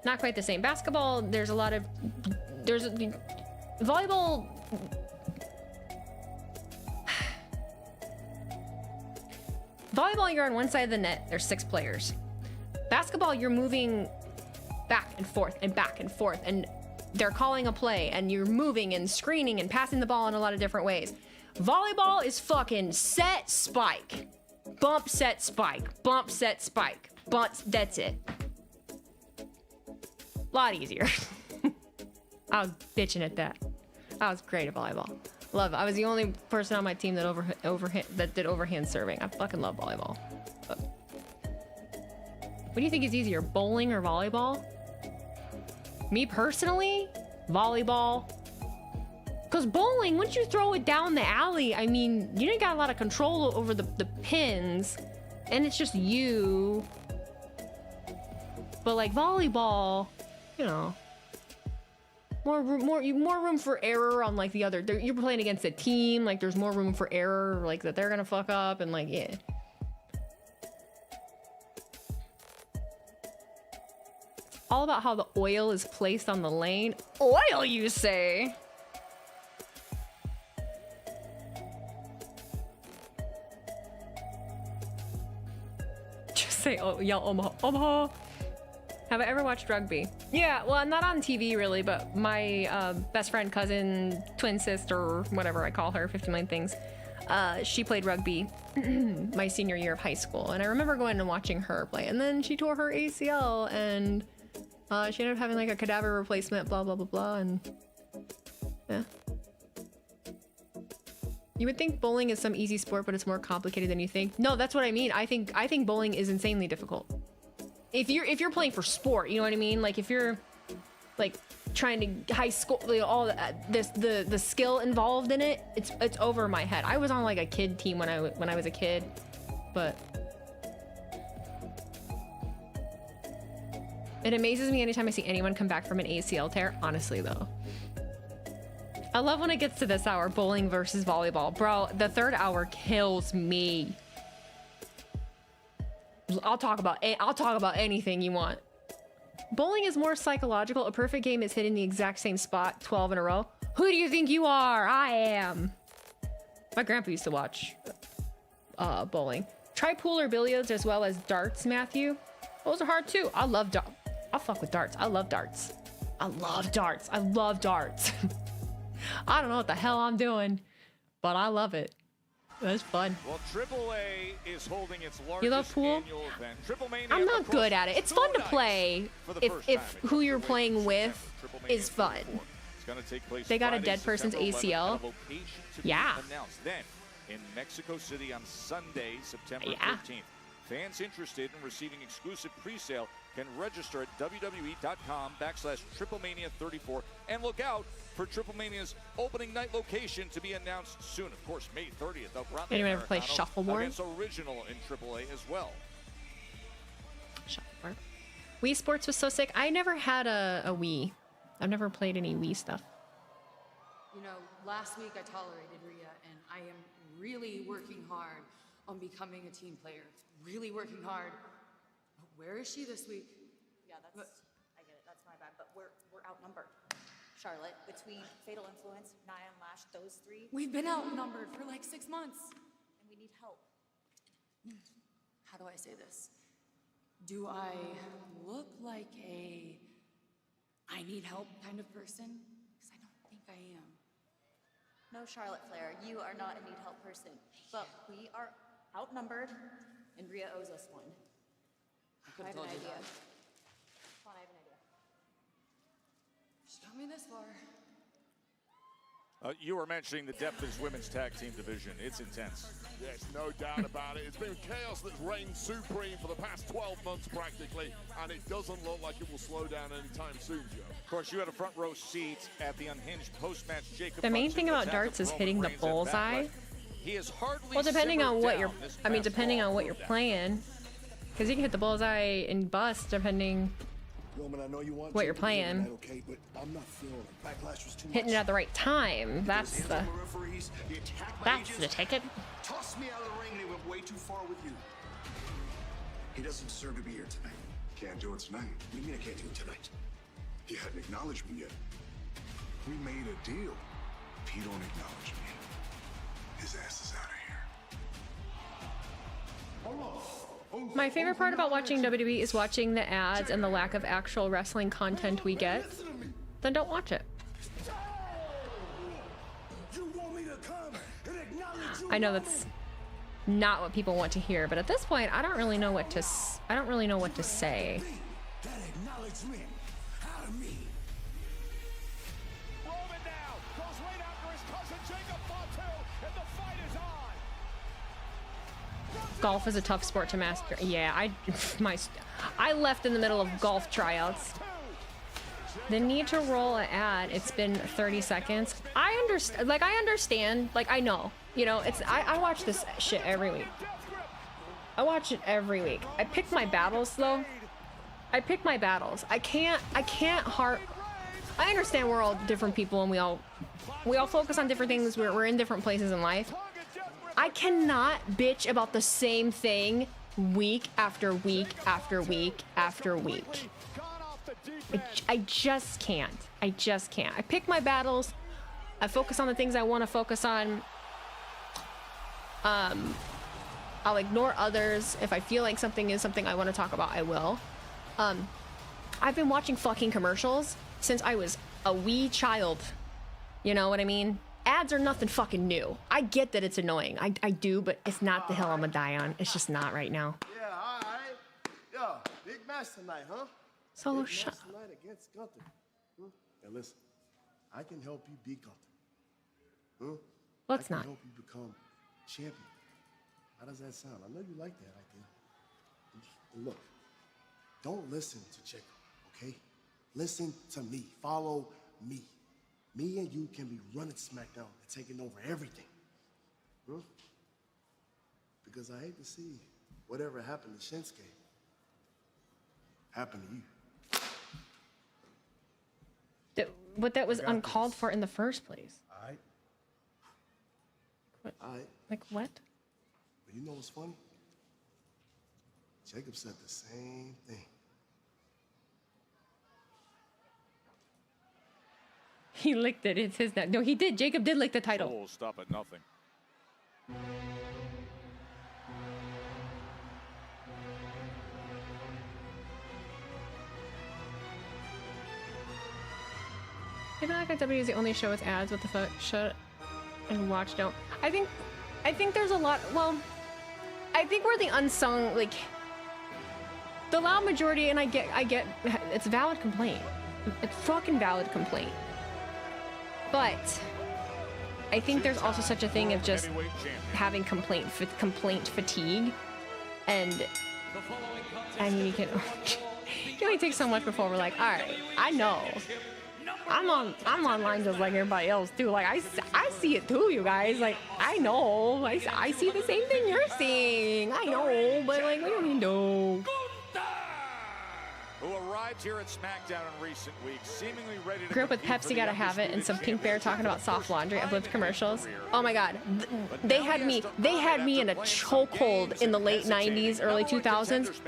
Not quite the same. Basketball, there's a lot of... Volleyball... Volleyball, you're on one side of the net. There's 6 players. Basketball, you're moving back and forth and back and forth, and they're calling a play, and you're moving and screening and passing the ball in a lot of different ways. Volleyball is fucking set, spike. Bump, set, spike. Bump, set, spike. Bump, that's it. A lot easier. I was bitching at that. I was great at volleyball. Love it. I was the only person on my team that did overhand serving. I fucking love volleyball. But what do you think is easier, bowling or volleyball? Me personally, volleyball. Because bowling, once you throw it down the alley, I mean, you ain't got a lot of control over the pins, and it's just you. But like volleyball, you know, more room for error on like the other. You're playing against a team, like there's more room for error, like that they're gonna fuck up, and like yeah. All about how the oil is placed on the lane. Oil, you say? Just say, oh, yell Omaha, Omaha. Have I ever watched rugby? Yeah, well, not on TV really, but my best friend, cousin, twin sister, whatever I call her, 50 million things, she played rugby my senior year of high school, and I remember going and watching her play, and then she tore her ACL, and she ended up having like a cadaver replacement, blah, blah, blah, blah, and yeah. You would think bowling is some easy sport, but it's more complicated than you think. No, that's what I mean. I think bowling is insanely difficult. If you're playing for sport, you know what I mean? Like if you're like trying to high school, like, all the skill involved in it, it's over my head. I was on like a kid team when I was a kid, but it amazes me anytime I see anyone come back from an ACL tear. Honestly, though, I love when it gets to this hour, bowling versus volleyball, bro. The third hour kills me. I'll talk about anything you want. Bowling is more psychological. A perfect game is hitting the exact same spot 12 in a row. Who do you think you are? I am. My grandpa used to watch bowling. Try pool or billiards as well as darts, Matthew. Those are hard too. I love darts. I'll fuck with darts. I love darts. I love darts. I love darts. I don't know what the hell I'm doing, but I love it. That's fun. Well, AAA is holding its largest annual event. I'm not good at it. It's fun to play if who you're playing with is fun. They got a dead person's ACL. Yeah. Then in Mexico City on Sunday, September 15th. Fans interested in receiving exclusive pre-sale can register at www.com/TripleMania34 and look out for Triple Mania's opening night location to be announced soon. Of course, May 30th. Anyone ever play Shuffleboard? Against Original in AAA as well. Shuffleboard. Wii Sports was so sick. I never had a Wii. I've never played any Wii stuff. You know, last week I tolerated Rhea, and I am really working hard on becoming a team player. Really working hard. But where is she this week? Yeah, I get it. That's my bad. But we're outnumbered. Charlotte, between Fatal Influence, Nia and Lash, those three, we've been outnumbered for like 6 months, and we need help. How do I say this? Do I look like a I need help kind of person? Because I don't think I am. No, Charlotte Flair, you are not a need help person, but we are outnumbered, and Rhea owes us one. I have an idea. Come on, I have an idea. She's got me this far. You were mentioning the depth of this women's tag team division. It's intense. Yes, no doubt about it. It's been chaos that's reigned supreme for the past 12 months practically, and it doesn't look like it will slow down anytime soon, Joe. Of course, you had a front row seat at the unhinged post-match Jacob. The main thing about darts is hitting the bullseye. He is hardly Well, depending on what you're, depending on what you're playing, because you can hit the bullseye and bust depending what you're playing. Okay, but I'm not feeling it. Backlash was too Hitting it much. at the right time. That's the ticket. Tossed me out of the ring and he went way too far with you. He doesn't deserve to be here tonight. Can't do it tonight. What do you mean I can't do it tonight? He hadn't acknowledged me yet. We made a deal. If he don't acknowledge me, his ass is out of here. My favorite part about watching WWE is watching the ads and the lack of actual wrestling content we get. Then don't watch it. I know that's not what people want to hear, but at this point, I don't really know what to say. Golf is a tough sport to master. Yeah, I left in the middle of golf tryouts. The need to roll an ad, it's been 30 seconds. I understand, like I know, you know, I watch this shit every week. I watch it every week. I pick my battles though. I understand we're all different people and we all focus on different things. We're in different places in life. I cannot bitch about the same thing week after week after week after week. I just can't. I pick my battles. I focus on the things I want to focus on. I'll ignore others. If I feel like something is something I want to talk about, I will. I've been watching fucking commercials since I was a wee child. You know what I mean? Ads are nothing fucking new. I get that it's annoying. I do, but it's not the hill I'm gonna die on. It's just not right now. Yeah, all right. Yo, big match tonight, huh? Solo big shut match tonight against Gunther. Now listen, I can help you beat Gunther. Let's I can not. help you become champion. How does that sound? I know you like that idea. And look, don't listen to Jacob, okay? Listen to me. Follow me. Me and you can be running SmackDown and taking over everything. Because I hate to see whatever happened to Shinsuke happen to you. But that was uncalled for in the first place. All right? What? All right. Like what? But you know what's funny? Jacob said the same thing. He licked it. It's his neck. No, he did. Jacob did lick the title. Oh, stop at nothing. I feel like WWE is the only show with ads. What the fuck? Shut and watch don't. I think there's a lot. Well, I think we're the unsung, like the loud majority, and I get it's a valid complaint. It's fucking valid complaint. But I think there's also such a thing of just having complaint fatigue, and I mean you can only take so much before we're like, all right, I know. I'm online just like everybody else too. Like I see it too, you guys. Like I know, I see the same thing you're seeing. I know, but like what do you mean, no? Who arrived here at SmackDown in recent weeks, seemingly ready to Grew up with compete for Pepsi, the gotta have it, and some Pink Bear talking about soft laundry. I've lived commercials. Oh my God, they had me in a chokehold in the late 90s, early 2000s.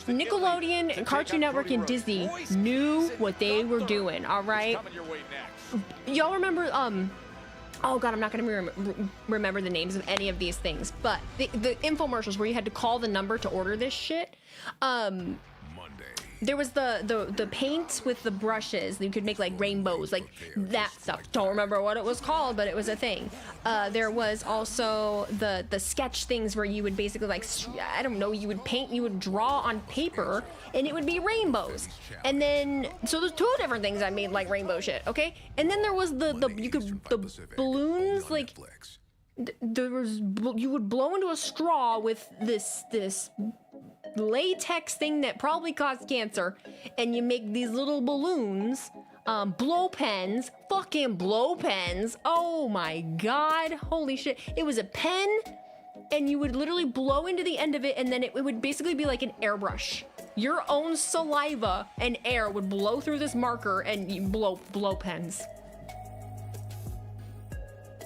Nickelodeon and Cartoon Network and Disney knew what they were doing. All right, y'all remember? Oh God, I'm not gonna remember the names of any of these things, but the infomercials where you had to call the number to order this shit. There was the paint with the brushes. You could make like rainbows, like that stuff. Don't remember what it was called, but it was a thing. There was also the sketch things where you would basically like, I don't know, you would paint, you would draw on paper, and it would be rainbows. And then, so there's two different things I made like rainbow shit, okay? And then there was the balloons, like you would blow into a straw with this latex thing that probably caused cancer, and you make these little balloons, blow pens, fucking blow pens. Oh my God, holy shit. It was a pen, and you would literally blow into the end of it, and then it would basically be like an airbrush. Your own saliva and air would blow through this marker, and you blow pens.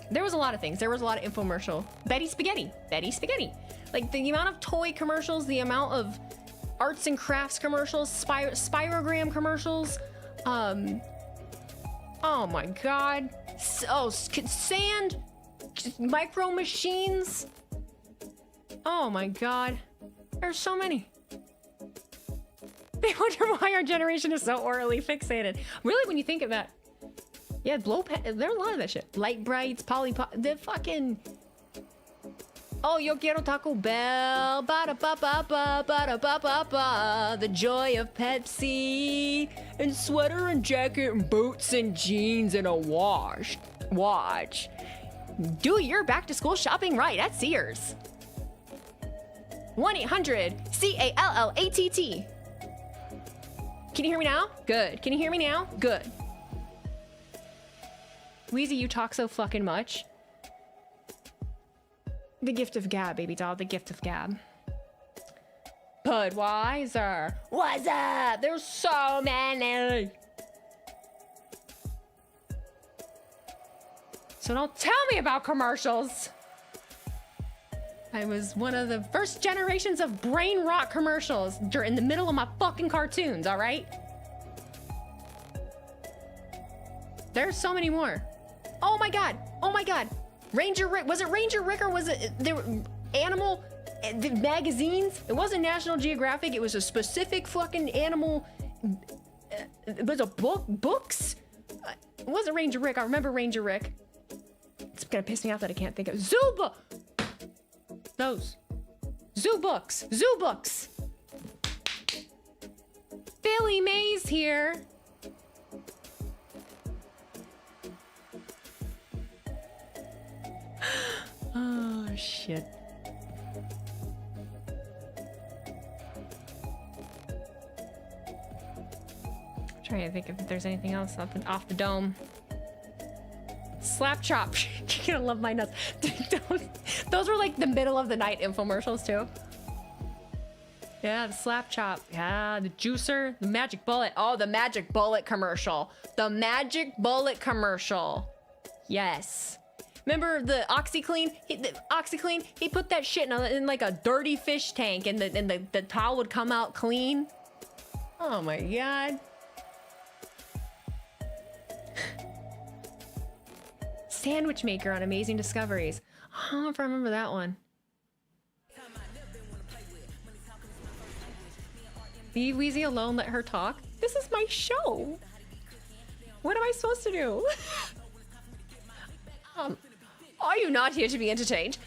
There was a lot of things. There was a lot of infomercial. Betty Spaghetti. Like the amount of toy commercials, the amount of arts and crafts commercials, spirogram commercials. Oh my God. Sand, micro machines. Oh my God. There's so many. They wonder why our generation is so orally fixated. Really, when you think of that. Yeah, there's a lot of that shit. Light Brights, the fucking... Oh, yo quiero Taco Bell, ba-da-ba-ba-ba, ba-da-ba-ba-ba. The joy of Pepsi, and sweater and jacket and boots and jeans and a watch. Do your back-to-school shopping right at Sears. 1-800-CALLATT. Can you hear me now? Good. Can you hear me now? Good. Weezy, you talk so fucking much. The gift of gab, baby doll. The gift of gab. Budweiser. What's up? There's so many. So don't tell me about commercials. I was one of the first generations of brain rot commercials in the middle of my fucking cartoons, all right? There's so many more. Oh my God. Oh my God. Ranger Rick. Was it Ranger Rick or was it there were animal magazines? It wasn't National Geographic. It was a specific fucking animal. It was a books. It wasn't Ranger Rick. I remember Ranger Rick. It's gonna piss me off that I can't think of Zuba. Those Zoo books. Billy Mays here. Oh shit. I'm trying to think if there's anything else off the dome. Slap chop. You're gonna love my nuts. Those were like the middle of the night infomercials too. Yeah, the slap chop. Yeah, the juicer, the magic bullet. Oh, the magic bullet commercial. The magic bullet commercial. Yes. Remember the OxyClean? He put that shit in like a dirty fish tank, and the towel would come out clean. Oh my God. Sandwich maker on Amazing Discoveries. I don't know if I remember that one. Leave Weezy alone, let her talk. This is my show. What am I supposed to do? Are you not here to be entertained?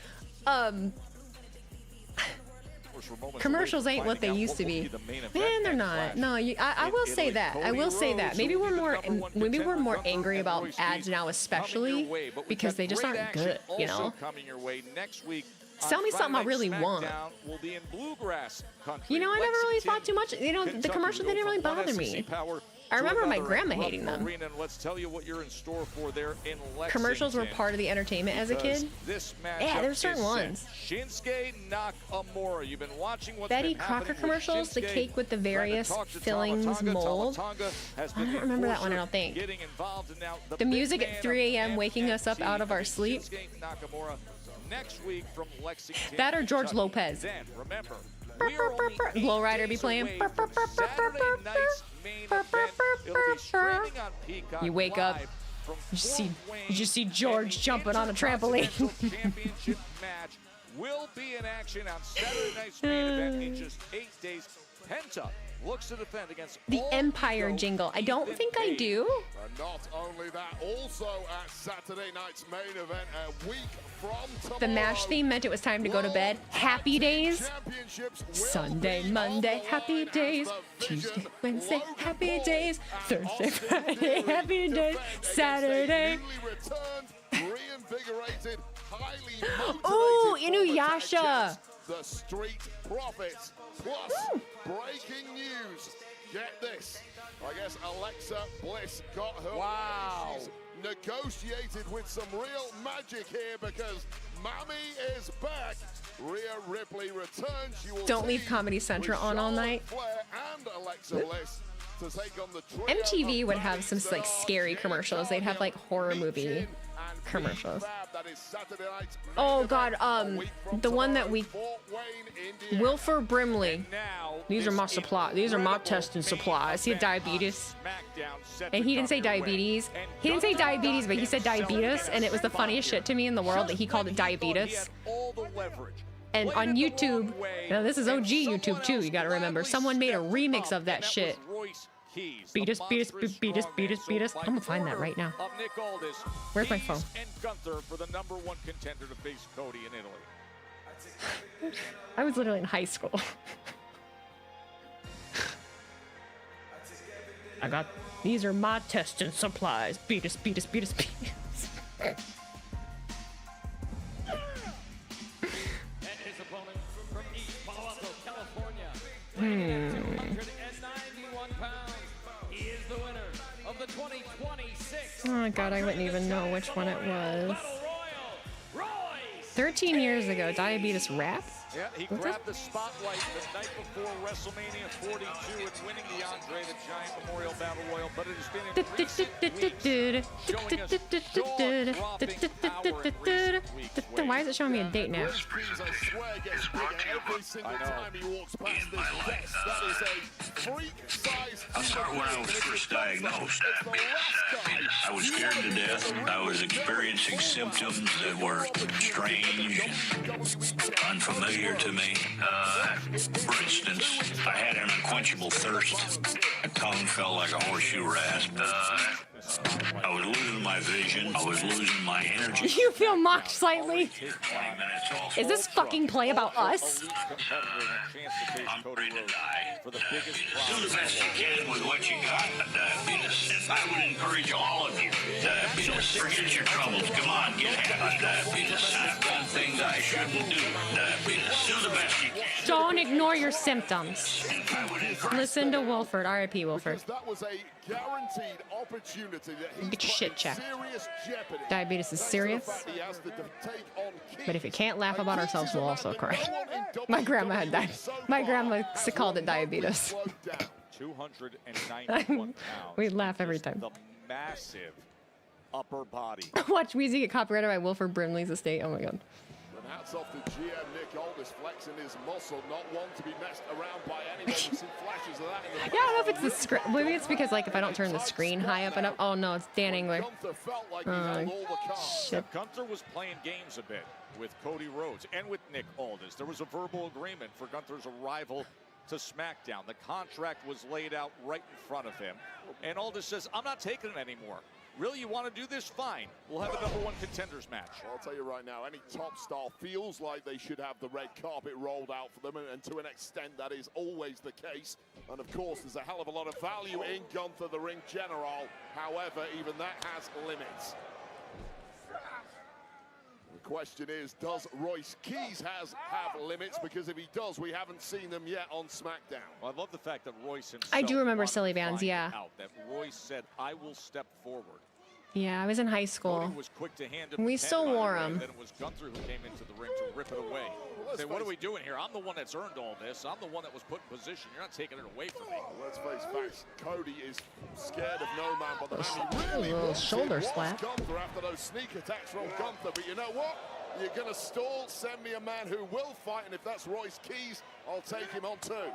Commercials ain't what they used to be. Man, they're not. No, I will say that. I will say that. Maybe we're more angry about ads now, especially because they just aren't good, you know? Sell me something I really want. You know, I never really thought too much. You know, the commercials, they didn't really bother me. I remember my another grandma hating them. arena, and let's tell you what you're in store for there in Lexington. Commercials were part of the entertainment as a kid. This Yeah, there's certain ones. Shinsuke Nakamura. You've been watching what's Betty been happening Crocker with commercials, the Shinsuke, cake with the trying to various talk to fillings Tama Tonga. mold. Tama Tonga has I been don't remember that one, I enforcer don't think. getting involved, and now The big music man at 3 a.m. of waking us up out of our sleep. Shinsuke Nakamura next week from Lexington. That or George Kentucky. Lopez. Then remember, Lowrider be playing. You wake up, you just see George jumping on a trampoline. Championship match will be in action on Saturday night's main event in just 8 days. Penta looks to defend against The Empire jingle. I don't think I do. And not only that, also at Saturday night's main event, a week from tomorrow, The MASH theme meant it was time to go to bed. Happy days. Sunday, Monday, happy days. Tuesday, Wednesday, happy days. Thursday, Friday, happy days. Saturday. reinvigorated, highly Oh, motivated Inuyasha. The Street Profits. Plus, breaking news. Get this. I guess Alexa Bliss got her way. She's negotiated with some real magic here because Mammy is back. Rhea Ripley returns. She will Don't leave Comedy Central on all night. Flair and Alexa Bliss to take on the trio MTV would have some like scary commercials. They'd have like horror movie commercials. Oh God, the one that we Wilford Brimley. These are my supply. These are my testing supplies. He had diabetes, and he didn't say diabetes. He didn't say diabetes, but he said diabetes, and it was the funniest shit to me in the world that he called it diabetes. And on YouTube, now this is OG YouTube too. You gotta remember, someone made a remix of that shit. Beat us, beat us, beat us, beat us, beat us. I'm gonna find that right now. Where's my phone? And Gunther for the #1 contender to face Cody in Italy. I was literally in high school. I got, these are my testing supplies. Beat us, beat us, beat us, beat us. And his opponent from East Palo Alto, California, weighing in at 291 pounds. He is the winner of the 2026. Oh my God, I wouldn't even know which one it was. 13 years ago, diabetes rap? Yeah, he grabbed the spotlight the night before WrestleMania 42 and winning the Andre the Giant Memorial Battle Royal, but it has been in recent weeks showing us jaw-dropping power in recent weeks. Why is it showing me a date now? I'll start when I was first diagnosed. I was scared to death. I was experiencing symptoms that were strange and unfamiliar to me. For instance, I had an unquenchable thirst. My tongue felt like a horseshoe rasp. I was losing my vision. I was losing my energy. You feel mocked slightly. Is this fucking play about us? I'm ready to die. Do the best you can with what you got, diabetes. And I would encourage all of you, diabetes, forget your troubles. Come on, get happy, diabetes. I've done things I shouldn't do, diabetes. Do the best you can. Don't ignore your symptoms. Listen to Wilford, R.I.P. Wilford. That was a guaranteed opportunity that Big shit check. serious jeopardy. Diabetes is serious, but if you can't laugh about ourselves, we'll also cry. My grandma had that. My grandma called it diabetes. 291 pounds. We laugh every time. The massive upper body. Watch music get copyrighted by Wilford Brimley's estate. Oh my God. And hats off to GM Nick Aldis flexing his muscle, not one to be messed around by anyone. We've seen flashes of that in the Yeah, I don't know if it's the screen. Maybe it's because like if I don't turn the screen high up and up. Oh no, it's Dan Engler. Shit. Gunther was playing games a bit with Cody Rhodes and with Nick Aldis. There was a verbal agreement for Gunther's arrival to SmackDown. The contract was laid out right in front of him. And Aldis says, I'm not taking it anymore. Really, you want to do this? Fine. We'll have a #1 contenders match. Well, I'll tell you right now, any top star feels like they should have the red carpet rolled out for them, and to an extent that is always the case. And of course, there's a hell of a lot of value in Gunther, the ring general. However, even that has limits. question is, does Royce Keys have limits? Because if he does, we haven't seen them yet on SmackDown. Well, I love the fact that Royce himself I do remember wanted silly to bands, find yeah. out, that Royce said, I will step forward. Yeah, I was in high school. Cody was quick to hand him We the still pen, wore and them. then it was Gunther who came into the ring to rip it away. Say, what are we doing here? I'm the one that's earned all this. I'm the one that was put in position. You're not taking it away from me. Let's face facts. Cody is scared of no man, but the man he really little wanted shoulder was slap. Gunther after those sneak attacks from Gunther. But you know what? You're going to stall. Send me a man who will fight, and if that's Royce Keys, I'll take him on too.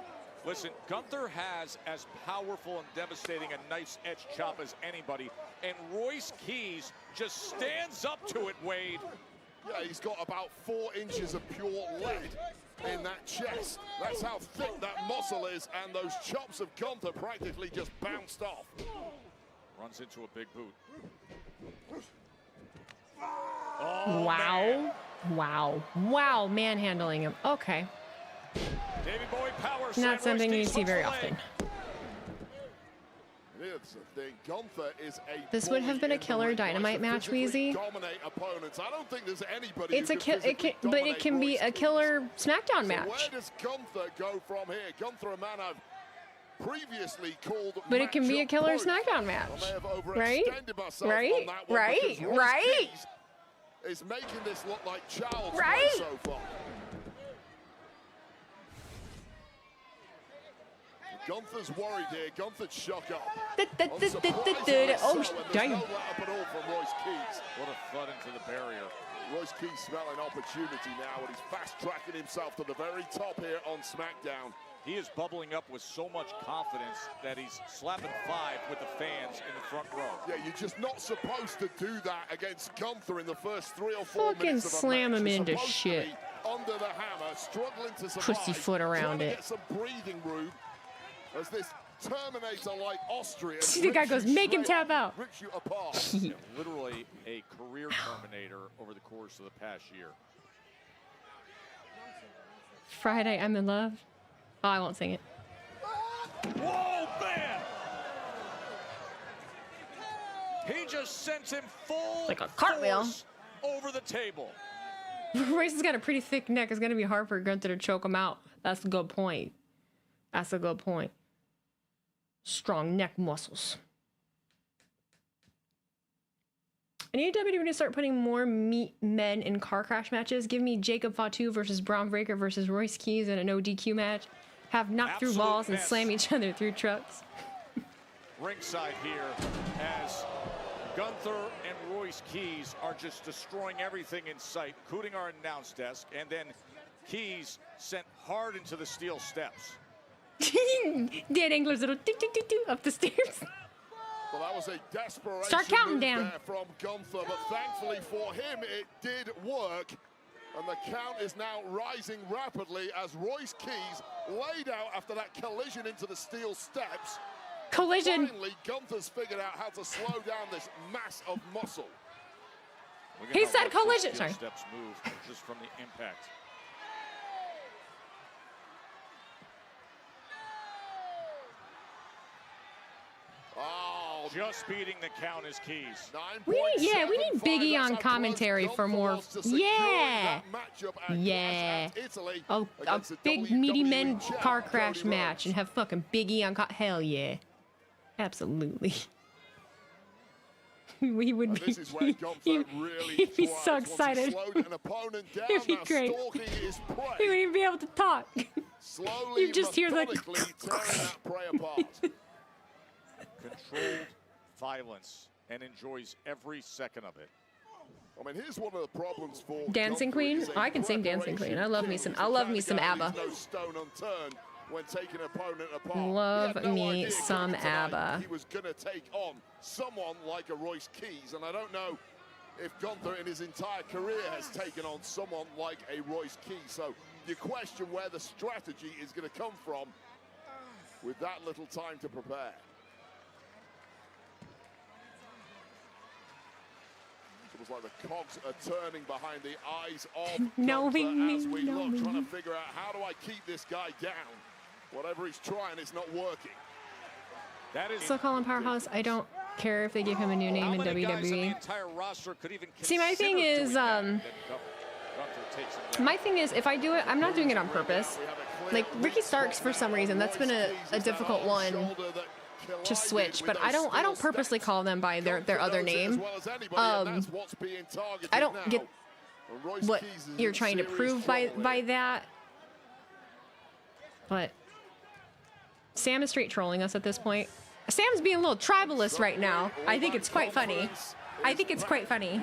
Listen, Gunther has as powerful and devastating a nice edge chop as anybody, and Royce Keys just stands up to it, Wade. Yeah, he's got about 4 inches of pure lead in that chest. That's how thick that muscle is, and those chops of Gunther practically just bounced off. Runs into a big boot. Oh, wow. Man. Wow, manhandling him. Okay. Davey Boy power. Not something you see very often. Here's the thing. Gunther is a This would have been a killer Dynamite match, Weezy. Dominate opponents. I don't think there's anybody. It's a but it can be a killer SmackDown match. So where does Gunther go from here? Gunther, a man I've previously called. But it can be a killer SmackDown match, right? Right? Is making this look like child's play so far. Gunther's worried here. Gunther's shock up. Oh, dang. No let up at all from Royce Keys. What a thud into the barrier. Royce Keys smelling opportunity now, and he's fast-tracking himself to the very top here on SmackDown. He is bubbling up with so much confidence that he's slapping 5 with the fans in the front row. Yeah, you're just not supposed to do that against Gunther in the first 3 or 4 Fucking minutes of a slam match. him You're into supposed shit. to be under the hammer, struggling to survive. Pussyfoot around trying to it. get some breathing room as this Terminator-like Austrian. See, the guy goes, make him tap out. Rips you apart. Yeah, literally a career Terminator over the course of the past year. Friday, I'm in love. Oh, I won't sing it. Whoa, man! He just sent him full Like a cartwheel force over the table. Royce has got a pretty thick neck. It's going to be hard for Gunther to choke him out. That's a good point. That's a good point. Strong neck muscles. I need WWE to start putting more meat men in car crash matches. Give me Jacob Fatu versus Braun Breaker versus Royce Keys in a no DQ match. Have knocked through walls and slam each other through trucks. Ringside here as Gunther and Royce Keys are just destroying everything in sight, including our announce desk, and then Keys sent hard into the steel steps. Dan Engler's little tick, tick, tick, tick, up the stairs. Well, that was a desperation Start counting move down. there from Gunther, but thankfully for him, it did work. And the count is now rising rapidly as Royce Keys laid out after that collision into the steel steps. Collision. Finally, Gunther's figured out how to slow down this mass of muscle. He said collision. Sorry. Steps move just from the impact. Oh, just beating the count is Keys. We need Biggie on commentary for more. Yeah. Yeah. Oh, a big meaty men car crash match and have fucking Biggie on. Hell yeah. Absolutely. We would be. He'd be so excited. It'd be great. He wouldn't even be able to talk. You just hear the. Controlled violence and enjoys every second of it. I mean, here's one of the problems for Dancing Queen. I can sing Dancing Queen. I love me some ABBA. No stone unturned when taking an opponent apart. Love me some ABBA. He was gonna take on someone like a Royce Keys, and I don't know if Gunther in his entire career has taken on someone like a Royce Keys. So you question where the strategy is going to come from with that little time to prepare. It's like the cogs are turning behind the eyes of Gunther as we look, trying to figure out how do I keep this guy down. Whatever he's trying, it's not working. That is So Colin Powerhouse, I don't care if they give him a new name in WWE. See, my thing is, if I do it, I'm not doing it on purpose. Like Ricky Starks, for some reason, that's been a difficult one to switch, but I don't purposely call them by their other name. I don't get what you're trying to prove by that, but Sam is straight trolling us at this point. Sam's being a little tribalist right now. I think it's quite funny. I think it's quite funny.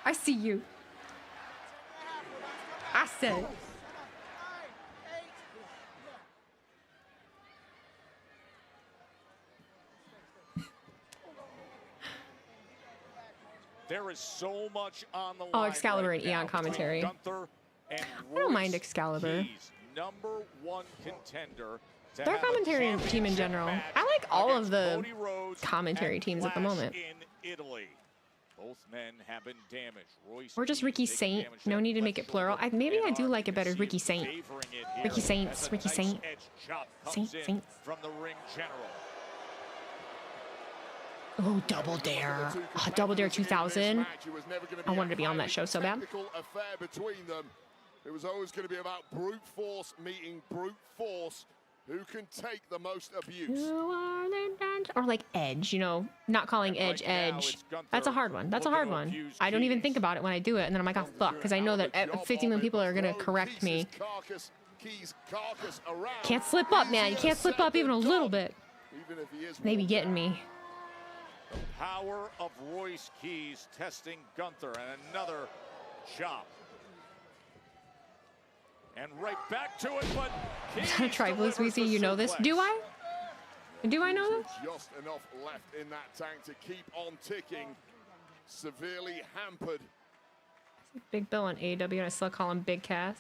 I see you. I said. There is so much on the line. Oh, Excalibur and Eon commentary. I don't mind Excalibur. #1 contender. Their commentary team in general. I like all of the commentary teams at the moment. Both men have been damaged. Or just Ricky Saint. No need to make it plural. Maybe I do like it better. Ricky Saint. Ricky Saints. Ricky Saint. Saints. From the ring general. Oh, Double Dare. Oh, Double Dare 2000. I wanted to be on that show so bad. It was always going to be about brute force meeting brute force. Who can take the most abuse? Or like Edge, you know, not calling Edge Edge. That's a hard one. That's a hard one. I don't even think about it when I do it, and then I'm like, oh fuck, because I know that 50 million people are gonna correct me. Can't slip up, man. You can't slip up even a little bit. They be getting me. The power of Royce Keys testing Gunther, and another chop. And right back to it, but Tribalist, we see you know this. Do I? Do I know this? Just enough left in that tank to keep on ticking. Severely hampered. Big Bill on AEW, and I still call him Big Cass.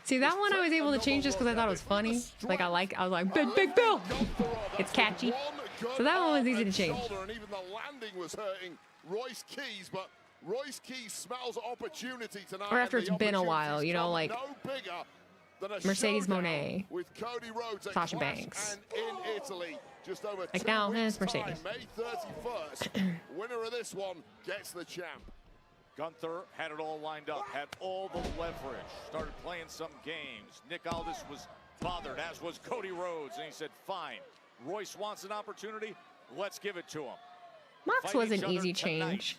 See, that one I was able to change just because I thought it was funny. Like I was like Big Bill. It's catchy. So that one was easy to change. And even the landing was hurting Royce Keys, but Royce Keys smells opportunity tonight. Or after it's been a while, you know, like Mercedes Moné, Sasha Banks. And in Italy, just over like now, it's Mercedes. May 31st, winner of this one gets the champ. Gunther had it all lined up, had all the leverage, started playing some games. Nick Aldis was bothered, as was Cody Rhodes, and he said, fine, Royce wants an opportunity, let's give it to him. Mox was an easy change,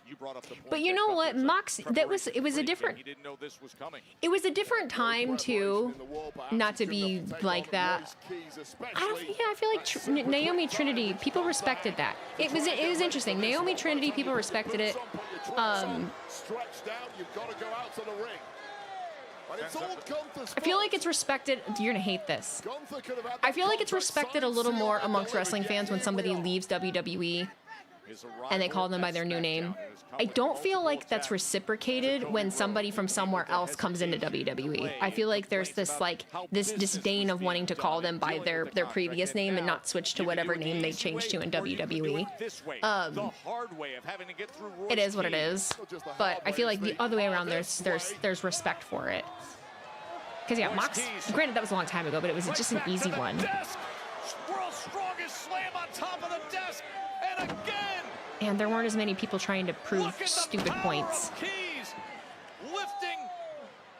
but you know what, Mox, it was a different, it was a different time too, not to be like that. I feel like Naomi Trinity, people respected that. It was interesting. Naomi Trinity, people respected it. I feel like it's respected. You're gonna hate this. I feel like it's respected a little more amongst wrestling fans when somebody leaves WWE and they call them by their new name. I don't feel like that's reciprocated when somebody from somewhere else comes into WWE. I feel like there's this disdain of wanting to call them by their previous name and not switch to whatever name they changed to in WWE. It is what it is, but I feel like the other way around, there's respect for it. Because yeah, Mox, granted that was a long time ago, but it was just an easy one. World's strongest slam on top of the desk, and again. And there weren't as many people trying to prove stupid points. Keys lifting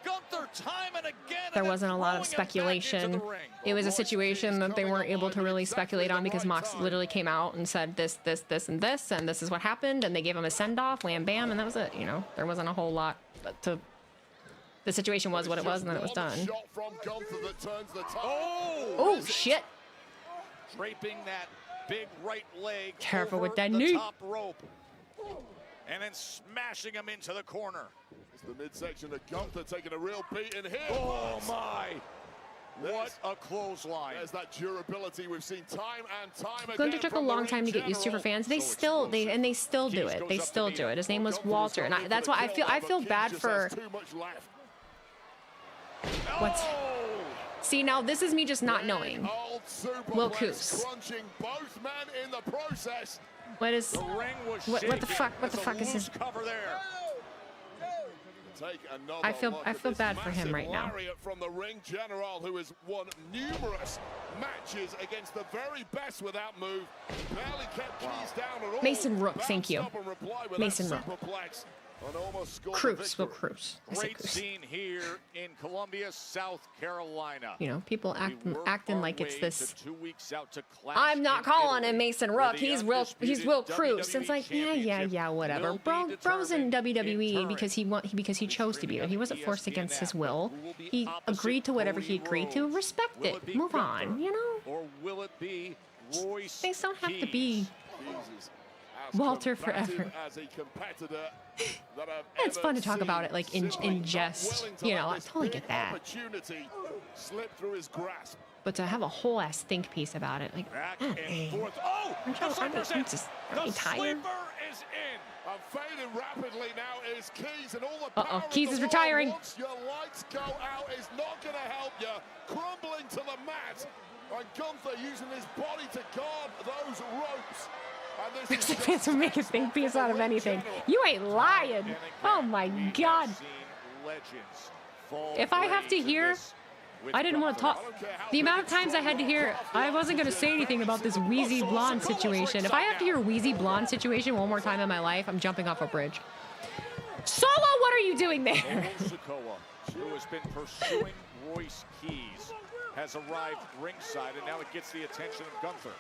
Gunther time and again. There wasn't a lot of speculation. It was a situation that they weren't able to really speculate on because Mox literally came out and said this, and this is what happened, and they gave him a send-off, wham, bam, and that was it. You know, there wasn't a whole lot to. The situation was what it was, and then it was done. Oh shit! Draping that big right leg. Careful with that the knee. Top rope. And then smashing him into the corner. It's the midsection of Gunther taking a real beating here. Oh my! What a clothesline. There's that durability we've seen time and time again. Gunther took a long time to get used to for fans. They still do it. They still do it. His name was Walter, and that's why I feel bad for. What's? See, now this is me just not knowing. Will Coos. What is? What the fuck? What the fuck is his? I feel bad for him right now. From the ring general, who has won numerous matches matches against the very best with that move. Barely kept Keys down at all. Mason Rook, thank you. Bounced up and replied with Mason that Rook. superplex and almost scored the Cruz, victory. Will Cruz. I said Great Cruz. scene here in Columbia, South Carolina. You know, people acting like it's this. 2 weeks out to Clash I'm not in calling Italy, him Mason where Rook. the He's Will Cruz. WWE It's like, yeah, whatever. will be Bro's in determined WWE in because he chose to be there. He wasn't forced against his will. He opposite agreed to whatever he Cody agreed to. Rhodes? Respect Will it. be Move on. Gunther? You know, Or will it be Royce things don't have to Keys? be Walter forever. As a competitor that I've It's fun to talk about it like in jest. You know, I totally get that. Opportunity slipped through his grasp. But to have a whole ass think piece about it, like, Back and forth. Oh, I'm the just The tired. sleeper is in. And fading rapidly now is Keys, and all the power of Keys the is world retiring. Once your lights go out is not going to help you. Crumbling to the mat, and Gunther using his body to guard those ropes. And this Mixed fans will make a think piece out of anything. You ain't lying. Oh my God. If I have to hear, I didn't want to talk. The amount of times I had to hear, I wasn't going to say anything about this Wheezy Blonde situation. If I have to hear Wheezy Blonde situation one more time in my life, I'm jumping off a bridge. Solo, what are you doing there? Who has been pursuing Royce Keys, has arrived ringside, and now it gets the attention of Gunther.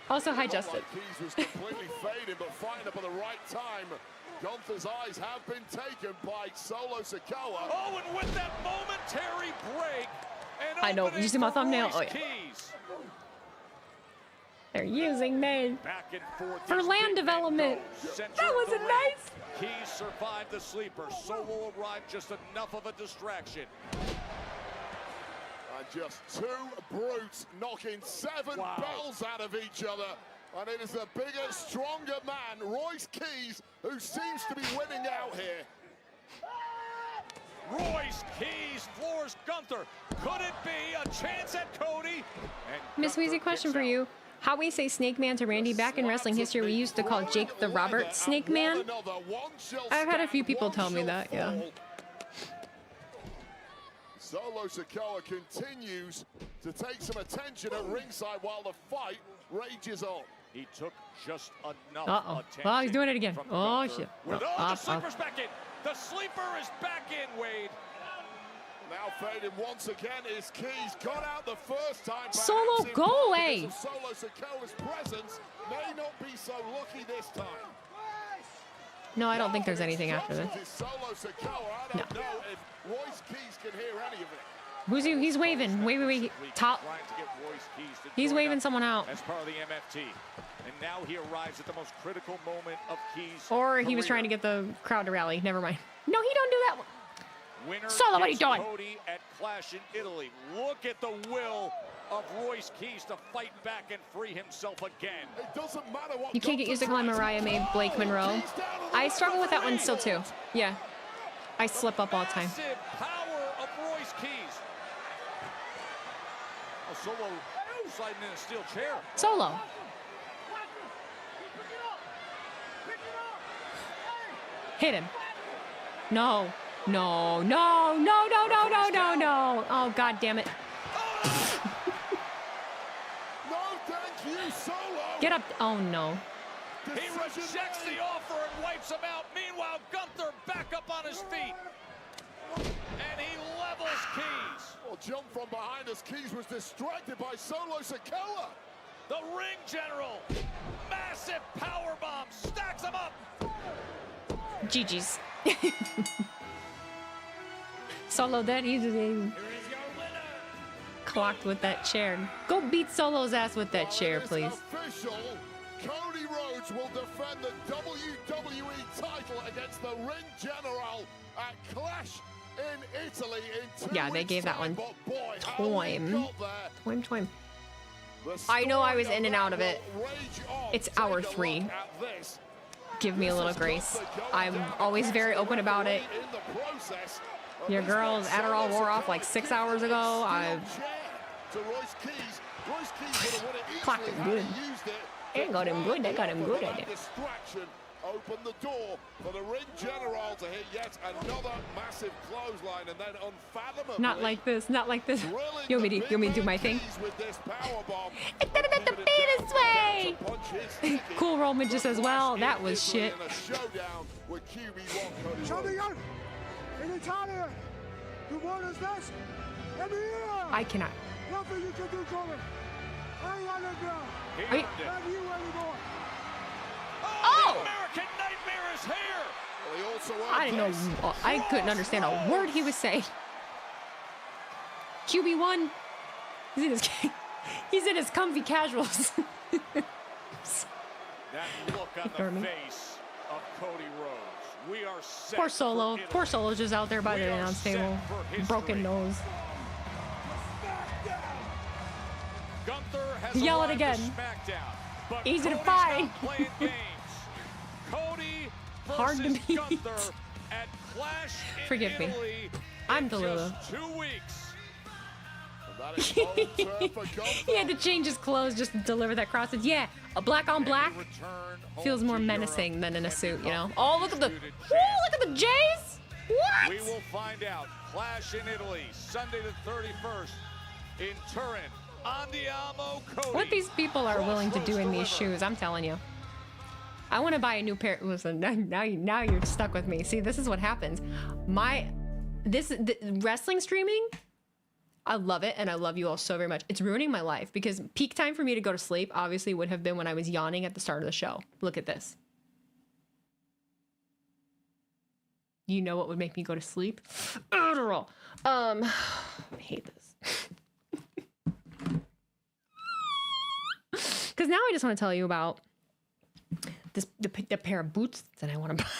Also, hi, Justin. Keys was completely fading, but fighting up at the right time. Gunther's eyes have been taken by Solo Sikoa. Oh, and with that momentary break, I know. Did you see my thumbnail? Oh, yeah. Keys. They're using me Back and forth for land development. That wasn't nice. Keys survived the sleeper. Solo arrived just enough of a distraction. And just two brutes knocking seven bells out of each other. And it is the bigger, stronger man, Royce Keys, who seems to be winning out here. Royce Keys floors Gunther. Could it be a chance at Cody? And Miss Weezy, question for you. How we say Snake Man to Randy? Back in wrestling history, we used to call Jake the Robert Snake Man. I've had a few people tell me that, yeah. Solo Sikoa continues to take some attention at ringside while the fight rages on. He took just enough attention. Well, he's doing it again. Oh, shit. The sleeper's back in. The sleeper is back in, Wade. Now fading once again is Keys. Got out the first time. Solo, go away. Solo Sikoa's presence may not be so lucky this time. No, I don't think there's anything after this. Solo Sikoa. I don't know if Royce Keys can hear any of it. Who's he? He's waving. Wait. Top. He's waving someone out. As part of the MFT. And now he arrives at the most critical moment of Keys' Or he was career. trying to get the crowd to rally. Never mind. No, he don't do that one. Winner Solo, what are you gets doing? Cody at Clash in Italy. Look at the will of Royce Keys to fight back and free himself again. It doesn't matter what You can't get used to calling Mariah May Blake Monroe. I struggle with that one still too. Yeah. I slip up all the time. Massive power of Royce Keys. Oh, Solo sliding in a steel chair. Solo. Hit him. No. No. Oh, God damn it. No, thank you, Solo. Get up. Oh, no. He rejects the offer and wipes him out. Meanwhile, Gunther back up on his feet. And he levels Keys. Well, jump from behind as Keys was distracted by Solo Sikoa. The ring general. Massive powerbomb. Stacks him up. GG's. Solo that easily clocked with that chair. Go beat Solo's ass with that chair, please. Official, Cody Rhodes will defend the WWE title against the ring general at Clash in Italy in 2 Yeah, they weeks' gave that time, one but boy, how he time. got there. Time. I know I was in and out of it. It's hour 3. Give me a little grace. I'm always very open about it. Your girl's Adderall wore off like 6 hours ago. I clocked it good. They got him good. They got him good at it. open the door for the ring general to hit yet another massive clothesline, and then unfathomably... Not like this, not like this. You want me to do my thing? It's gonna make the beat this way! Cool Roman just as well. That was shit. I cannot. Nothing you can do, Cody. I ain't on the ground. Wait. Not you anymore. Oh! American Nightmare is here! I didn't know. I couldn't understand a word he was saying. QB1. He's in his comfy casuals. That look on the face of Cody Rhodes. We are set. Poor Solo. Poor Solo's just out there by the announce table. Broken nose. Gunther has Yell it arrived again. to SmackDown, but Easy to Cody's find. not playing games. Cody Hard to versus beat. Gunther at Clash in Forgive me. Italy I'm in Delulu. just 2 weeks. He had to change his clothes just to deliver that crossage. Yeah, a black on black feels more menacing than in a suit, you know? Oh, look at the, look at the J's. What? We will find out. Clash in Italy, Sunday the 31st in Turin. Andiamo, Cody. What these people are willing to do in these shoes, I'm telling you. I want to buy a new pair. Listen, now you're stuck with me. See, this is what happens. The wrestling streaming, I love it, and I love you all so very much. It's ruining my life because peak time for me to go to sleep obviously would have been when I was yawning at the start of the show. Look at this. You know what would make me go to sleep? Adderall. I hate this. Because now I just want to tell you about the pair of boots that I want to buy.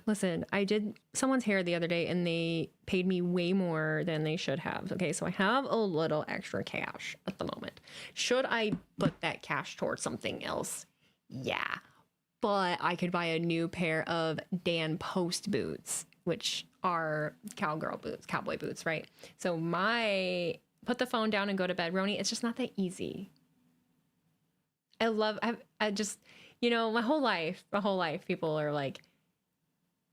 Listen, I did someone's hair the other day and they paid me way more than they should have. Okay, so I have a little extra cash at the moment. Should I put that cash towards something else? Yeah. But I could buy a new pair of Dan Post boots, which are cowboy boots, right? So put the phone down and go to bed, Roni, it's just not that easy. I just, you know, my whole life, people are like,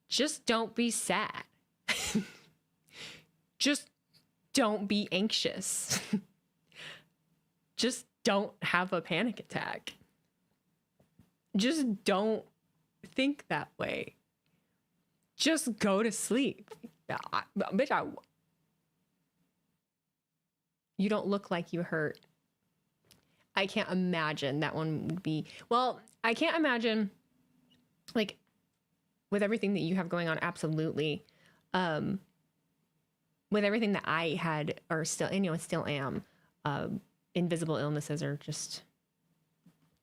just don't be sad. Just don't be anxious. Just don't have a panic attack. Just don't think that way. Just go to sleep. Bitch, you don't look like you hurt. I can't imagine that one would be, well, I can't imagine, like, with everything that you have going on, absolutely. With everything that I had, or still, you know, still am, invisible illnesses are just,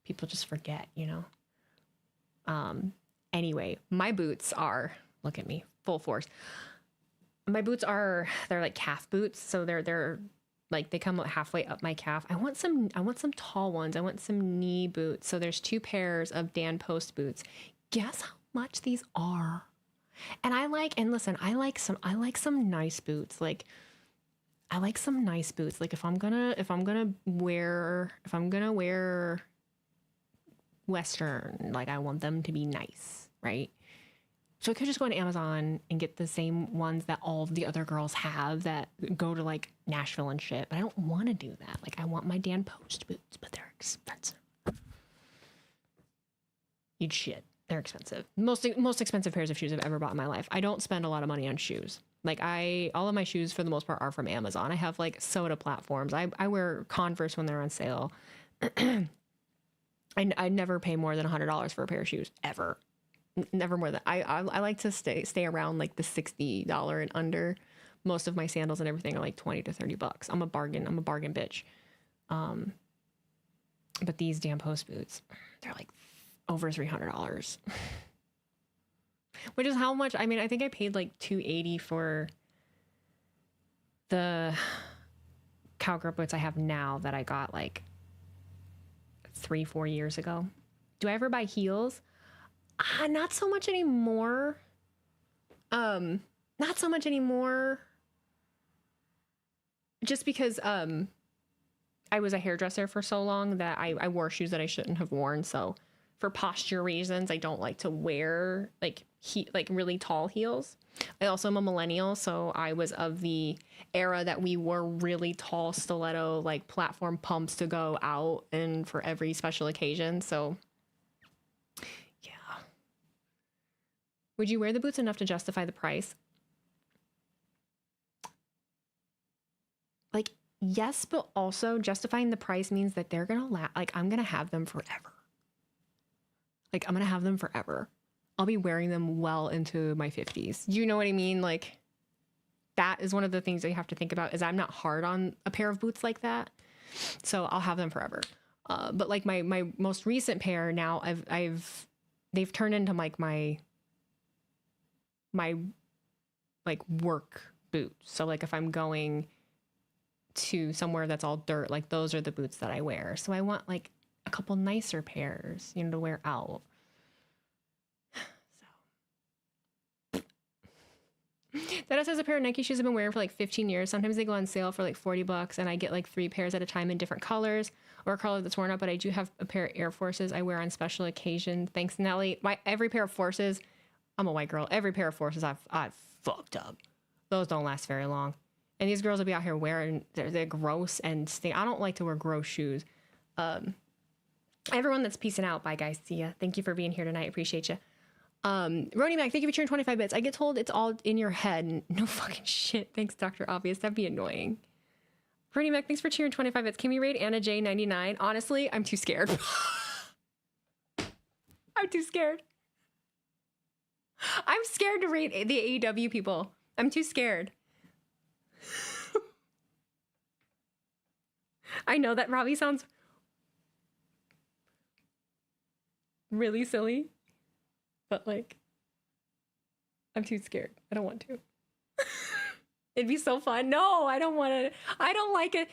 people just forget, you know? Anyway, my boots are, look at me, full force. My boots are, they're like calf boots. So they're like, they come halfway up my calf. I want some tall ones. I want some knee boots. So there's 2 pairs of Dan Post boots. Guess how much these are? And I like some nice boots. Like, I like some nice boots. Like if I'm gonna wear Western, like I want them to be nice, right? So I could just go on Amazon and get the same ones that all of the other girls have that go to like Nashville and shit. But I don't want to do that. Like I want my Dan Post boots, but they're expensive. You'd shit. They're expensive. Most expensive pairs of shoes I've ever bought in my life. I don't spend a lot of money on shoes. Like all of my shoes for the most part are from Amazon. I have like soda platforms. I wear Converse when they're on sale. I never pay more than $100 for a pair of shoes ever. Never more than I like to stay around like the $60 and under. Most of my sandals and everything are like $20 to $30. I'm a bargain bitch. But these Dan Post boots, they're like over $300. Which is how much, I mean, I think I paid like $280 for the cowgirl boots I have now that I got like 3-4 years ago. Do I ever buy heels? Not so much anymore. Not so much anymore. Just because I was a hairdresser for so long that I wore shoes that I shouldn't have worn. So for posture reasons, I don't like to wear like really tall heels. I also am a millennial, so I was of the era that we wore really tall stiletto like platform pumps to go out and for every special occasion. So yeah. Would you wear the boots enough to justify the price? Like, yes, but also justifying the price means that they're gonna I'm gonna have them forever. Like, I'm gonna have them forever. I'll be wearing them well into my 50s. You know what I mean? Like, that is one of the things that you have to think about, is I'm not hard on a pair of boots like that. So I'll have them forever. But like my most recent pair now, they've turned into like my like work boots. So like if I'm going to somewhere that's all dirt, like those are the boots that I wear. So I want like a couple nicer pairs, you know, to wear out. That says a pair of Nike shoes I've been wearing for like 15 years. Sometimes they go on sale for like $40 and I get like 3 pairs at a time in different colors or a color that's worn out, but I do have a pair of Air Forces I wear on special occasions. Thanks, Nelly. Every pair of Forces, I'm a white girl. Every pair of Forces I've fucked up. Those don't last very long. And these girls will be out here wearing, they're gross and stink. I don't like to wear gross shoes. Everyone that's peacing out. Bye guys. See ya. Thank you for being here tonight. Appreciate you. Roni Mac, thank you for cheering 25 bits. I get told it's all in your head. No fucking shit. Thanks, Dr. Obvious. That'd be annoying. Roni Mac, thanks for cheering 25 bits. Can we raid Anna J 99? Honestly, I'm too scared. I'm too scared. I'm scared to raid the AEW people. I'm too scared. I know that probably sounds really silly. But like, I'm too scared. I don't want to. It'd be so fun. No, I don't want to. I don't like it.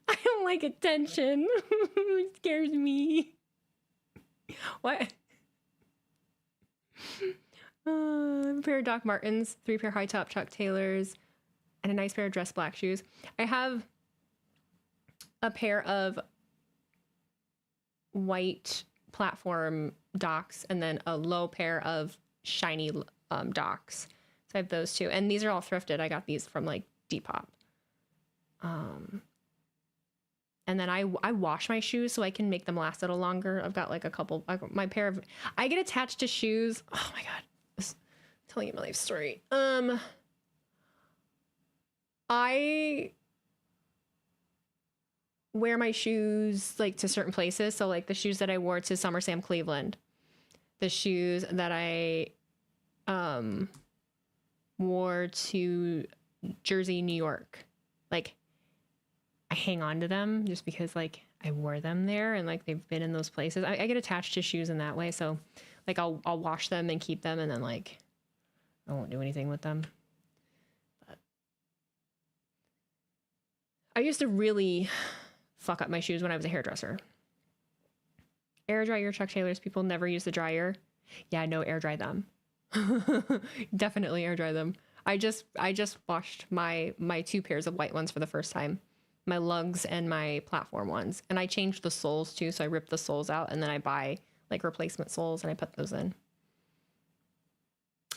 I don't like attention. It scares me. What? A pair of Doc Martens, 3 pair high top Chuck Taylors, and a nice pair of dress black shoes. I have a pair of white platform Docs and then a low pair of shiny Docs. So I have those two, and these are all thrifted. I got these from like Depop. And then I wash my shoes so I can make them last a little longer. I've got like a couple. My pair of I get attached to shoes. Oh my god, I'm telling you my life story. I wear my shoes like to certain places. So like the shoes that I wore to SummerSlam Cleveland, the shoes that I wore to Jersey, New York, like I hang on to them just because like I wore them there and like they've been in those places. I get attached to shoes in that way. So like I'll wash them and keep them and then like I won't do anything with them. But I used to really fuck up my shoes when I was a hairdresser. Air dry your Chuck Taylors. People never use the dryer. Yeah, no, air dry them. Definitely air dry them. I just washed my 2 pairs of white ones for the first time. My lugs and my platform ones. And I changed the soles too, so I ripped the soles out and then I buy like replacement soles and I put those in.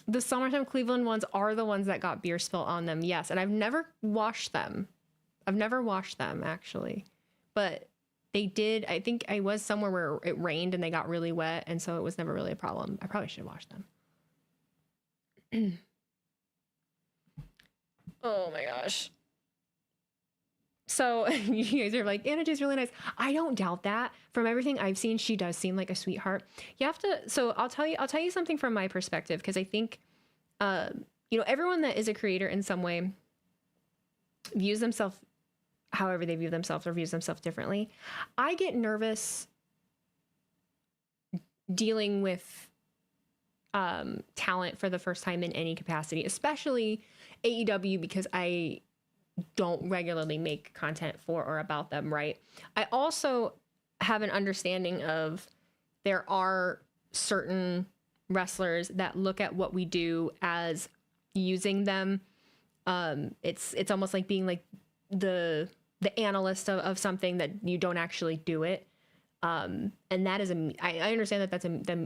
The SummerSlam Cleveland ones are the ones that got beer spill on them, yes. And I've never washed them. I've never washed them actually. But they did, I think I was somewhere where it rained and they got really wet, and so it was never really a problem. I probably should have washed them. Oh my gosh. So you guys are like, Anna J's really nice. I don't doubt that. From everything I've seen, she does seem like a sweetheart. You have to, so I'll tell you something from my perspective, because I think, you know, everyone that is a creator in some way views themselves however they view themselves or views themselves differently. I get nervous dealing with talent for the first time in any capacity, especially AEW, because I don't regularly make content for or about them, right? I also have an understanding of there are certain wrestlers that look at what we do as using them. It's almost like being like the analyst of something that you don't actually do it. And that is I understand that that's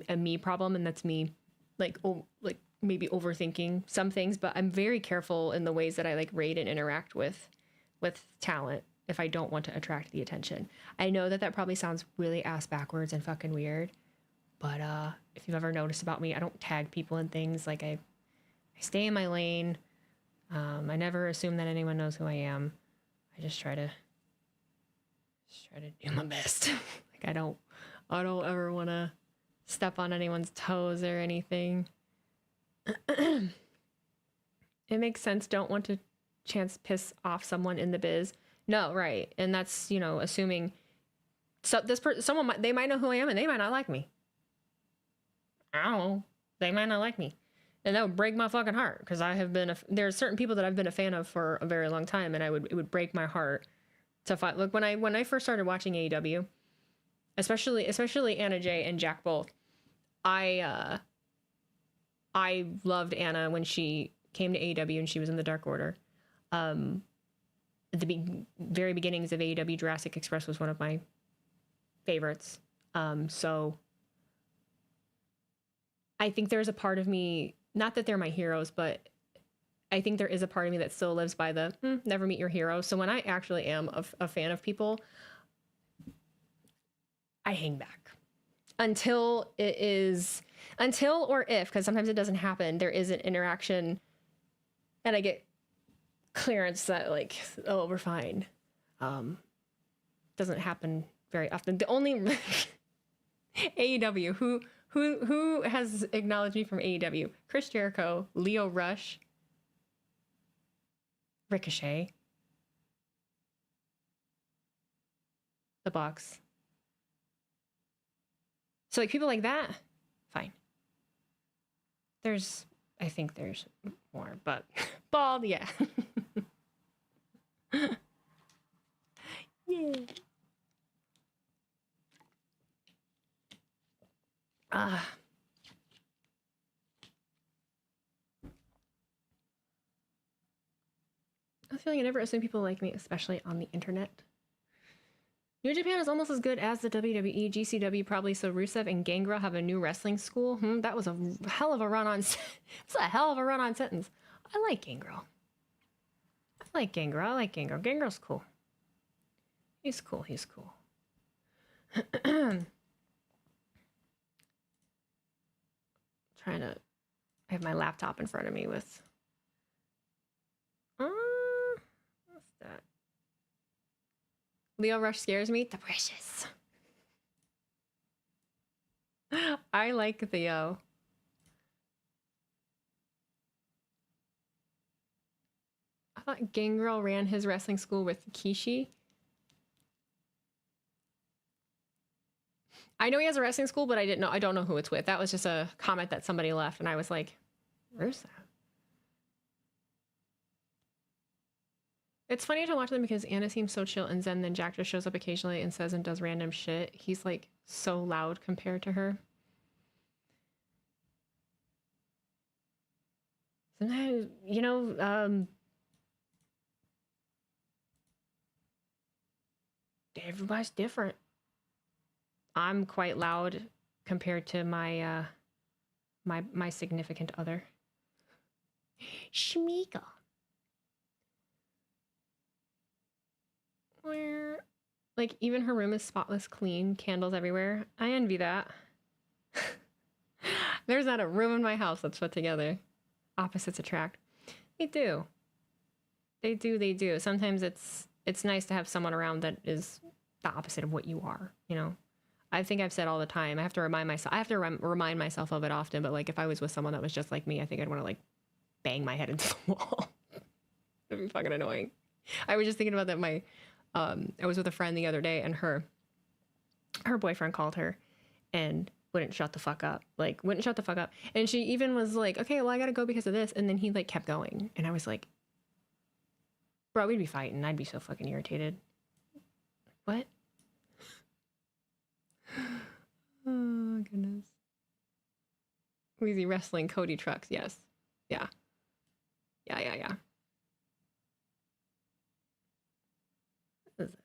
a me problem, and that's me like maybe overthinking some things, but I'm very careful in the ways that I like rate and interact with talent if I don't want to attract the attention. I know that probably sounds really ass backwards and fucking weird, but if you've ever noticed about me, I don't tag people in things. Like I stay in my lane. I never assume that anyone knows who I am. I just try to do my best. Like I don't ever want to step on anyone's toes or anything. It makes sense. Don't want to chance piss off someone in the biz. No, right. And that's, you know, assuming so someone they might know who I am and they might not like me. I don't know. They might not like me. And that would break my fucking heart, because I have been there are certain people that I've been a fan of for a very long time, and it would break my heart to find. Look, when I first started watching AEW, especially Anna Jay and Jack both, I loved Anna when she came to AEW and she was in the Dark Order. At the very beginnings of AEW, Jurassic Express was one of my favorites. So I think there's a part of me, not that they're my heroes, but I think there is a part of me that still lives by the never meet your hero. So when I actually am a fan of people, I hang back until or if, because sometimes it doesn't happen, there is an interaction and I get clearance that like, oh, we're fine. Doesn't happen very often. The only AEW who has acknowledged me from AEW: Chris Jericho, Lio Rush, Ricochet, the Bucks. So like people like that, fine. I think there's more, but Bald, yeah. Yeah. I have a feeling I never assume people like me, especially on the internet. New Japan is almost as good as the WWE, GCW probably, so Rusev and Gangrel have a new wrestling school. That was a hell of a run-on. It's a hell of a run-on sentence. I like Gangrel. I like Gangrel. Gangrel's cool. He's cool. Trying to... I have my laptop in front of me with... what's that? Lio Rush scares me. The precious. I like Theo. I thought Gangrel ran his wrestling school with Kishi. I know he has a wrestling school, but I don't know who it's with. That was just a comment that somebody left, and I was like, where's that? It's funny to watch them because Anna seems so chill and zen, then Jack just shows up occasionally and says and does random shit. He's like so loud compared to her. Sometimes, you know, everybody's different. I'm quite loud compared to my my significant other. Shmika. Where, like, even her room is spotless clean, candles everywhere. I envy that. There's not a room in my house that's put together. Opposites attract. They do. Sometimes it's nice to have someone around that is the opposite of what you are, you know? I think I've said all the time, I have to remind myself of it often, but like if I was with someone that was just like me, I think I'd want to like bang my head into the wall. It'd be fucking annoying. I was just thinking about that. I was with a friend the other day, and her boyfriend called her and wouldn't shut the fuck up. And she even was like, okay, well, I gotta go because of this. And then he like kept going. And I was like, bro, we'd be fighting. I'd be so fucking irritated. What? Oh, goodness. Wheezy wrestling, Cody trucks. Yes. Yeah. What is this?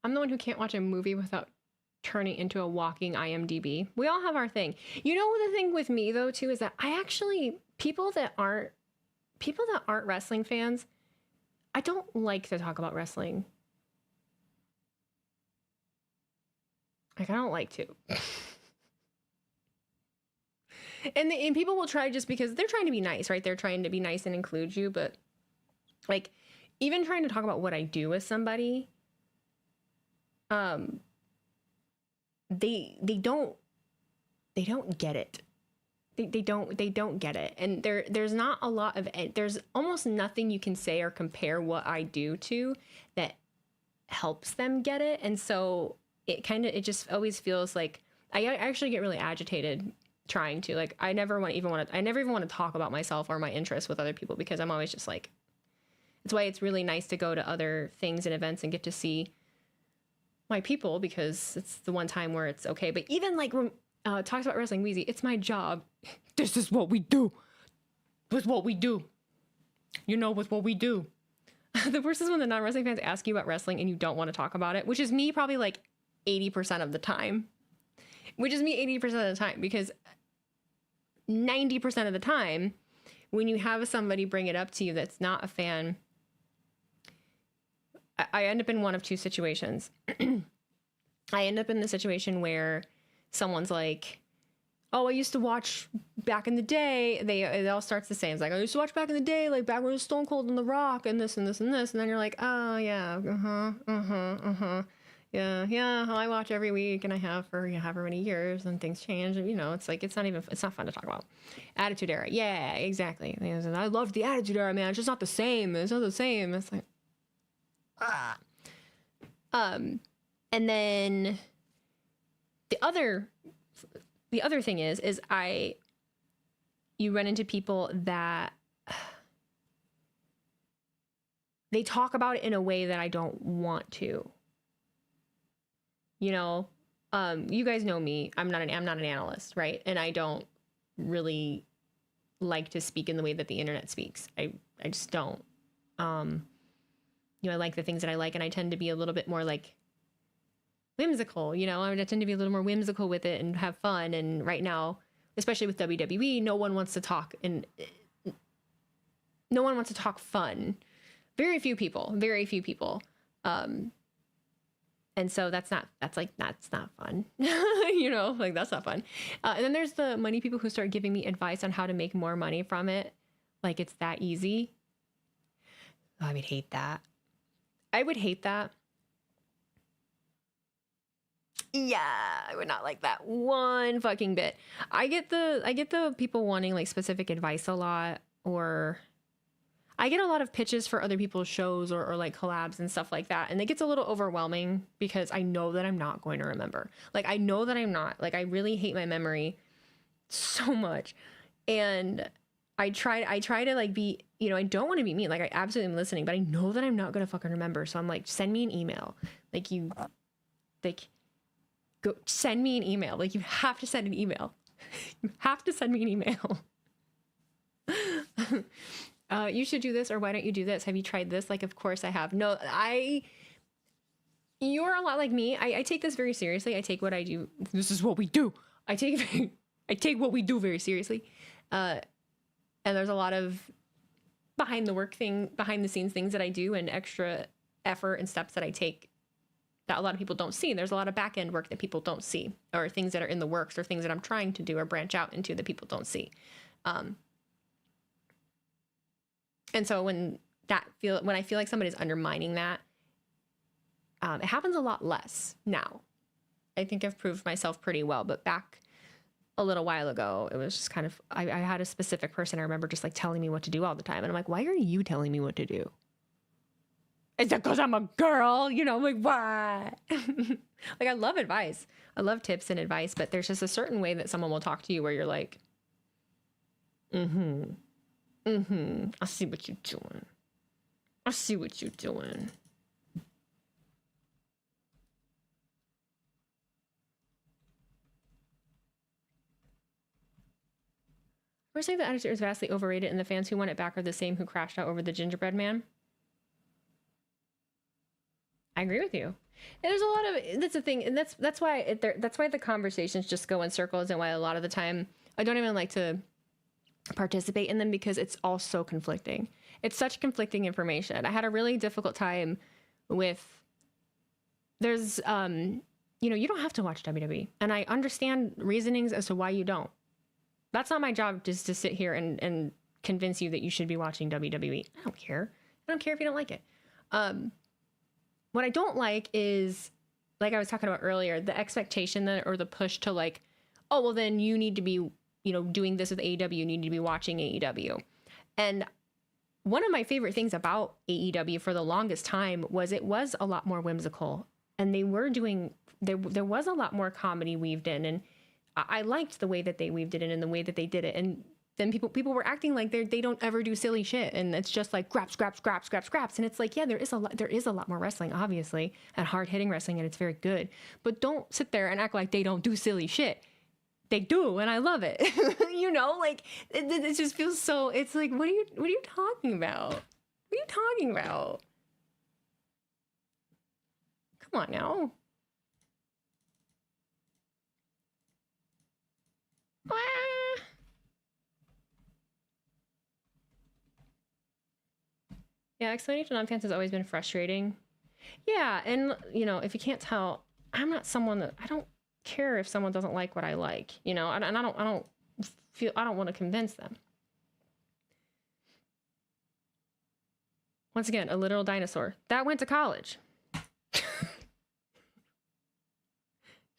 I'm the one who can't watch a movie without turning into a walking IMDb. We all have our thing. You know, the thing with me though too is that I actually, people that aren't wrestling fans, I don't like to talk about wrestling. Like, I don't like to. And people will try just because they're trying to be nice, right? They're trying to be nice and include you, but like, even trying to talk about what I do with somebody, they don't get it. They don't get it. And there's not a lot of, there's almost nothing you can say or compare what I do to that helps them get it. And so it just always feels like I actually get really agitated trying to, like, I never even want to talk about myself or my interests with other people, because I'm always just like, it's why it's really nice to go to other things and events and get to see my people, because it's the one time where it's okay. But even like when talks about wrestling, Wheezy, it's my job. This is what we do. With what we do. You know, with what we do. The worst is when the non-wrestling fans ask you about wrestling and you don't want to talk about it, which is me probably like 80% of the time. Which is me 80% of the time, because 90% of the time, when you have somebody bring it up to you that's not a fan, I end up in one of two situations. I end up in the situation where someone's like, oh, I used to watch back in the day. It all starts the same. It's like, I used to watch back in the day, like back when it was Stone Cold and The Rock and this and this and this. And then you're like, oh, yeah, yeah, I watch every week and I have for however many years, and things change. And, you know, it's like, it's not fun to talk about. Attitude Era. Yeah, exactly. I loved the Attitude Era, man. It's just not the same. It's not the same. It's like, and then the other thing is you run into people that they talk about it in a way that I don't want to. You know, you guys know me. I'm not an analyst, right? And I don't really like to speak in the way that the internet speaks. I just don't. You know, I like the things that I like, and I tend to be a little bit more like whimsical, you know, I tend to be a little more whimsical with it and have fun. And right now, especially with WWE, no one wants to talk fun. Very few people. And so that's not fun. You know, like, that's not fun. And then there's the money people who start giving me advice on how to make more money from it. Like, it's that easy. I would hate that. Yeah, I would not like that one fucking bit. I get the people wanting like specific advice a lot, or I get a lot of pitches for other people's shows or like collabs and stuff like that. And it gets a little overwhelming because I know that I'm not going to remember. Like, I know that I'm not. Like, I really hate my memory so much. And I try to like be, you know, I don't want to be mean. Like, I absolutely am listening, but I know that I'm not going to fucking remember. So I'm like, send me an email. Go send me an email. Like, you have to send an email. You have to send me an email. You should do this, or why don't you do this? Have you tried this? Like, of course I have. No, you're a lot like me. I take this very seriously. I take what I do. This is what we do. I take what we do very seriously. And there's a lot of behind the scenes things that I do, and extra effort and steps that I take that a lot of people don't see. There's a lot of back end work that people don't see, or things that are in the works, or things that I'm trying to do or branch out into that people don't see. And so when I feel like somebody's undermining that, it happens a lot less now. I think I've proved myself pretty well, but back a little while ago, it was just kind of, I had a specific person I remember just like telling me what to do all the time. And I'm like, why are you telling me what to do? Is it because I'm a girl? You know, I'm like, why? Like, I love advice. I love tips and advice, but there's just a certain way that someone will talk to you where you're like, I see what you're doing. I see what you're doing. We're saying the Attitude is vastly overrated, and the fans who want it back are the same who crashed out over the gingerbread man. I agree with you. And there's a lot of, that's the thing, and that's why that's why the conversations just go in circles, and why a lot of the time I don't even like to participate in them, because it's all so conflicting. It's such conflicting information. I had a really difficult time with, there's you know, you don't have to watch WWE, and I understand reasonings as to why you don't. That's not my job, just to sit here and convince you that you should be watching WWE. I don't care. I don't care if you don't like it. What I don't like is, like I was talking about earlier, the expectation that, or the push to like, oh, well then you need to be, you know, doing this with AEW, you need to be watching AEW. And one of my favorite things about AEW for the longest time was it was a lot more whimsical, and they were doing, there was a lot more comedy weaved in, and I liked the way that they weaved it in and the way that they did it. And then people were acting like they don't ever do silly shit, and it's just like scraps, and it's like, yeah, there is a lot more wrestling, obviously, and hard hitting wrestling, and it's very good. But don't sit there and act like they don't do silly shit. They do, and I love it. You know, like it just feels so. It's like, what are you talking about? What are you talking about? Come on now. Yeah, explanation on fans has always been frustrating. Yeah, and you know, if you can't tell, I'm not someone that, I don't care if someone doesn't like what I like, you know, and I don't want to convince them. Once again, a literal dinosaur that went to college.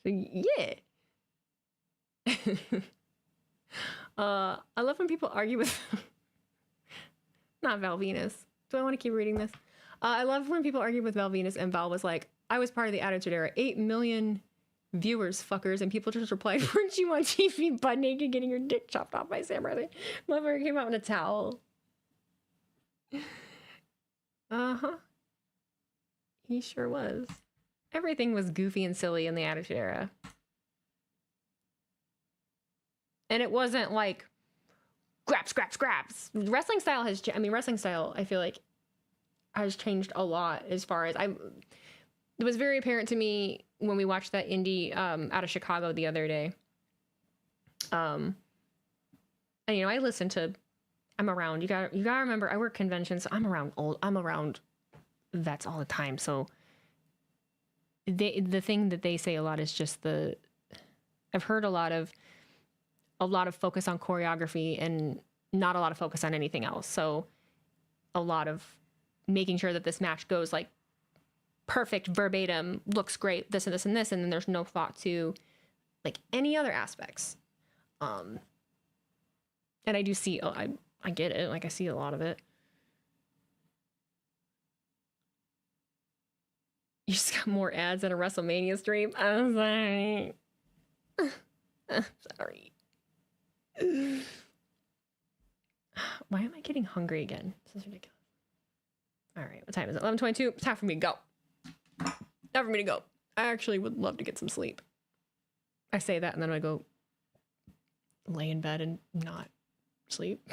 So yeah. I love when people argue with not Val Venus. Do I want to keep reading this? I love when people argue with Val Venus, and Val was like, I was part of the Attitude Era. 8 million viewers, fuckers, and people just replied, weren't you on TV butt naked getting your dick chopped off by Sam Rising? Motherfucker came out in a towel. Uh-huh. He sure was. Everything was goofy and silly in the Attitude Era. And it wasn't like scraps. Wrestling style has, wrestling style, I feel like, has changed a lot as far as it was very apparent to me when we watched that indie out of Chicago the other day. And you know, I listen to, I'm around, you gotta remember, I work conventions, so I'm around vets all the time. So the thing that they say a lot is just I've heard a lot of focus on choreography and not a lot of focus on anything else. So a lot of making sure that this match goes like perfect, verbatim, looks great, this and this and this, and then there's no thought to like any other aspects. And I do see, I get it, like I see a lot of it. You just got more ads at a WrestleMania stream. I'm sorry. I'm sorry. Why am I getting hungry again? This is ridiculous. All right, what time is it? 11:22. It's time for me to go. Time for me to go. I actually would love to get some sleep. I say that and then I go lay in bed and not sleep.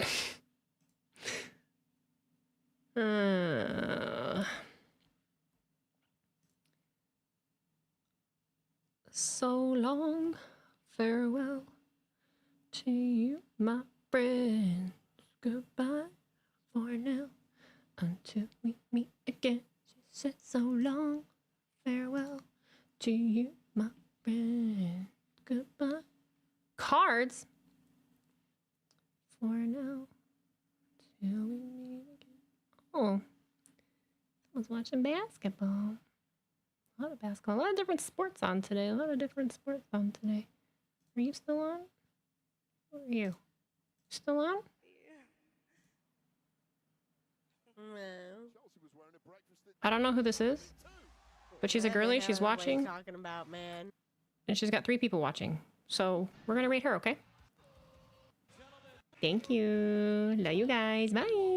So long, farewell to you, my friends. Goodbye for now, until we meet again. She said so long, farewell to you, my friend. Goodbye. Cards for now, till we meet again. Oh, someone's watching basketball. A lot of basketball. A lot of different sports on today. Are you still on? What are you? Still on? I don't know who this is, but she's a girly. She's watching. Talking about, man. And she's got 3 people watching. So we're gonna rate her, okay? Thank you. Love you guys. Bye.